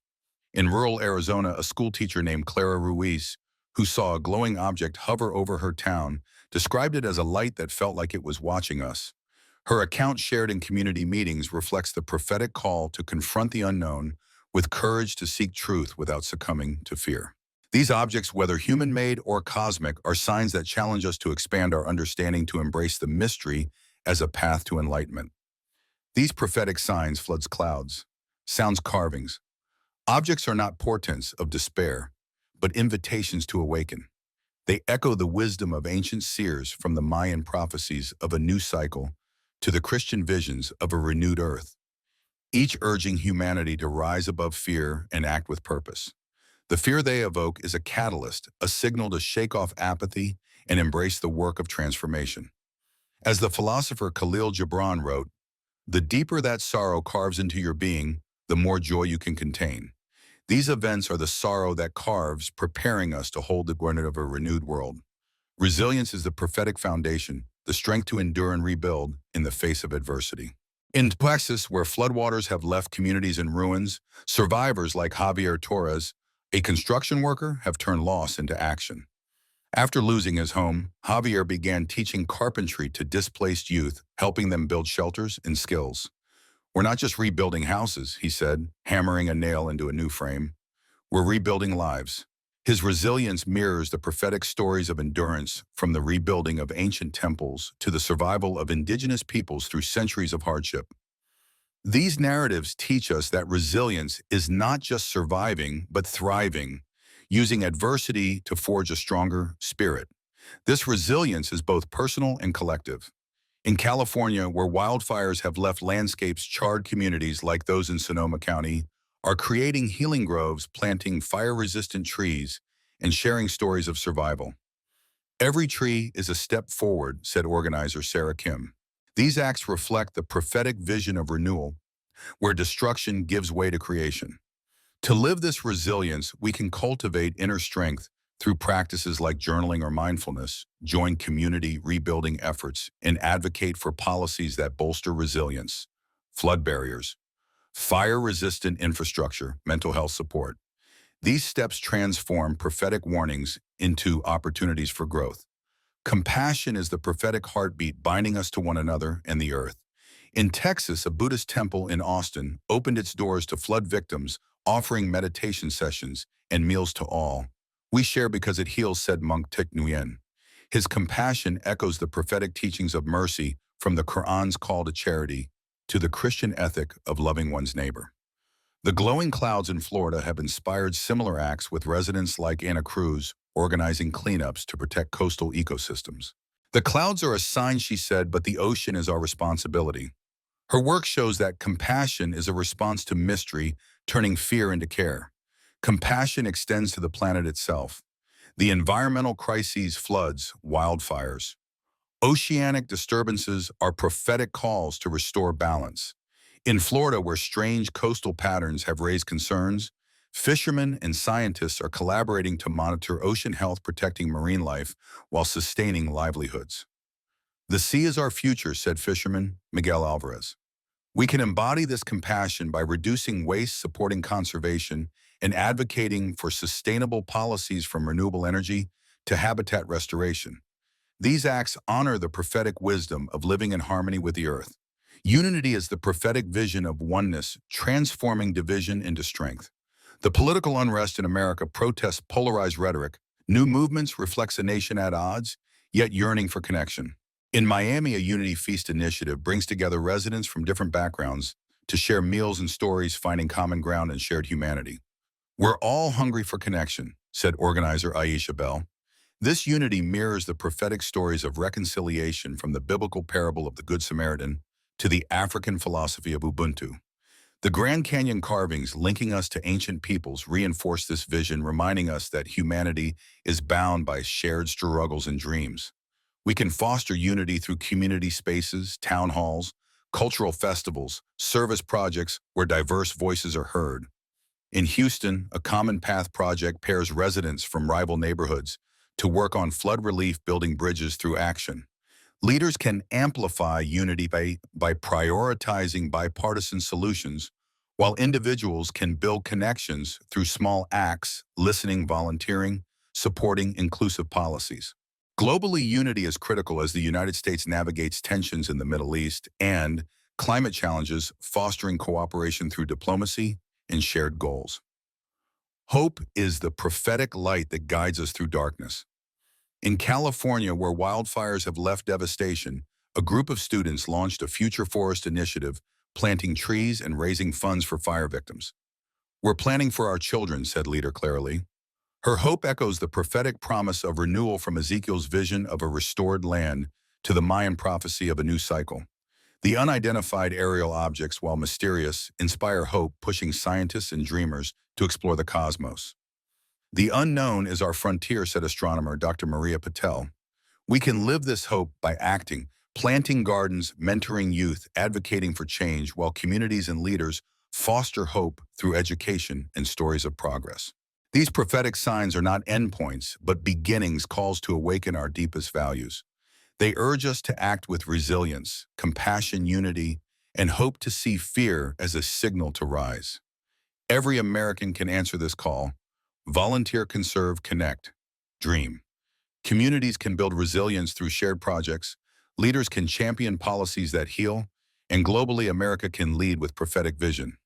In rural Arizona, a schoolteacher named Clara Ruiz, who saw a glowing object hover over her town, described it as a light that felt like it was watching us. Her account, shared in community meetings, reflects the prophetic call to confront the unknown with courage, to seek truth without succumbing to fear. These objects, whether human-made or cosmic, are signs that challenge us to expand our understanding, to embrace the mystery as a path to enlightenment. These prophetic signs, floods, clouds, sounds, carvings, objects, are not portents of despair, but invitations to awaken. They echo the wisdom of ancient seers, from the Mayan prophecies of a new cycle to the Christian visions of a renewed earth, each urging humanity to rise above fear and act with purpose. The fear they evoke is a catalyst, a signal to shake off apathy and embrace the work of transformation. As the philosopher Khalil Gibran wrote, "The deeper that sorrow carves into your being, the more joy you can contain." These events are the sorrow that carves, preparing us to hold the granite of a renewed world. Resilience is the prophetic foundation, the strength to endure and rebuild in the face of adversity. In Texas, where floodwaters have left communities in ruins, survivors like Javier Torres, a construction worker, have turned loss into action. After losing his home, Javier began teaching carpentry to displaced youth, helping them build shelters and skills. "We're not just rebuilding houses," he said, hammering a nail into a new frame. "We're rebuilding lives." His resilience mirrors the prophetic stories of endurance, from the rebuilding of ancient temples to the survival of indigenous peoples through centuries of hardship. These narratives teach us that resilience is not just surviving, but thriving, using adversity to forge a stronger spirit. This resilience is both personal and collective. In California, where wildfires have left landscapes charred, communities like those in Sonoma County are creating healing groves, planting fire-resistant trees, and sharing stories of survival. "Every tree is a step forward," said organizer Sarah Kim. These acts reflect the prophetic vision of renewal, where destruction gives way to creation. To live this resilience, we can cultivate inner strength through practices like journaling or mindfulness, join community rebuilding efforts, and advocate for policies that bolster resilience, flood barriers, fire-resistant infrastructure, mental health support. These steps transform prophetic warnings into opportunities for growth. Compassion is the prophetic heartbeat binding us to one another and the earth. In Texas, a Buddhist temple in Austin opened its doors to flood victims, offering meditation sessions and meals to all. "We share because it heals," said monk Thich Nguyen. His compassion echoes the prophetic teachings of mercy, from the Quran's call to charity to the Christian ethic of loving one's neighbor. The glowing clouds in Florida have inspired similar acts, with residents like Anna Cruz organizing cleanups to protect coastal ecosystems. "The clouds are a sign," she said, "but the ocean is our responsibility." Her work shows that compassion is a response to mystery, turning fear into care. Compassion extends to the planet itself. The environmental crises, floods, wildfires, oceanic disturbances are prophetic calls to restore balance. In Florida, where strange coastal patterns have raised concerns, fishermen and scientists are collaborating to monitor ocean health, protecting marine life while sustaining livelihoods. "The sea is our future," said fisherman Miguel Alvarez. "We can embody this compassion by reducing waste, supporting conservation, and advocating for sustainable policies, from renewable energy to habitat restoration." These acts honor the prophetic wisdom of living in harmony with the earth. Unity is the prophetic vision of oneness, transforming division into strength. The political unrest in America protests polarized rhetoric. New movements reflects a nation at odds, yet yearning for connection. In Miami, a Unity Feast initiative brings together residents from different backgrounds to share meals and stories, finding common ground and shared humanity. "We're all hungry for connection," said organizer Aisha Bell. This unity mirrors the prophetic stories of reconciliation from the biblical parable of the Good Samaritan to the African philosophy of Ubuntu. The Grand Canyon carvings linking us to ancient peoples reinforce this vision, reminding us that humanity is bound by shared struggles and dreams. We can foster unity through community spaces, town halls, cultural festivals, service projects where diverse voices are heard. In Houston, a Common Path project pairs residents from rival neighborhoods to work on flood relief, building bridges through action. Leaders can amplify unity by prioritizing bipartisan solutions, while individuals can build connections through small acts, listening, volunteering, supporting inclusive policies. Globally, unity is critical as the United States navigates tensions in the Middle East and climate challenges, fostering cooperation through diplomacy and shared goals. Hope is the prophetic light that guides us through darkness. In California, where wildfires have left devastation, a group of students launched a Future Forest initiative, planting trees and raising funds for fire victims. "We're planning for our children," said leader Clara Lee. Her hope echoes the prophetic promise of renewal, from Ezekiel's vision of a restored land to the Mayan prophecy of a new cycle. The unidentified aerial objects, while mysterious, inspire hope, pushing scientists and dreamers to explore the cosmos. "The unknown is our frontier," said astronomer Dr. Maria Patel. "We can live this hope by acting, planting gardens, mentoring youth, advocating for change, while communities and leaders foster hope through education and stories of progress." These prophetic signs are not endpoints, but beginnings, calls to awaken our deepest values. They urge us to act with resilience, compassion, unity, and hope, to see fear as a signal to rise. Every American can answer this call. Volunteer, conserve, connect, dream. Communities can build resilience through shared projects. Leaders can champion policies that heal. And globally, America can lead with prophetic vision.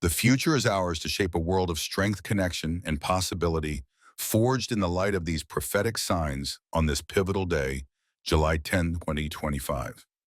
The future is ours to shape a world of strength, connection, and possibility, forged in the light of these prophetic signs on this pivotal day, July 10, 2025.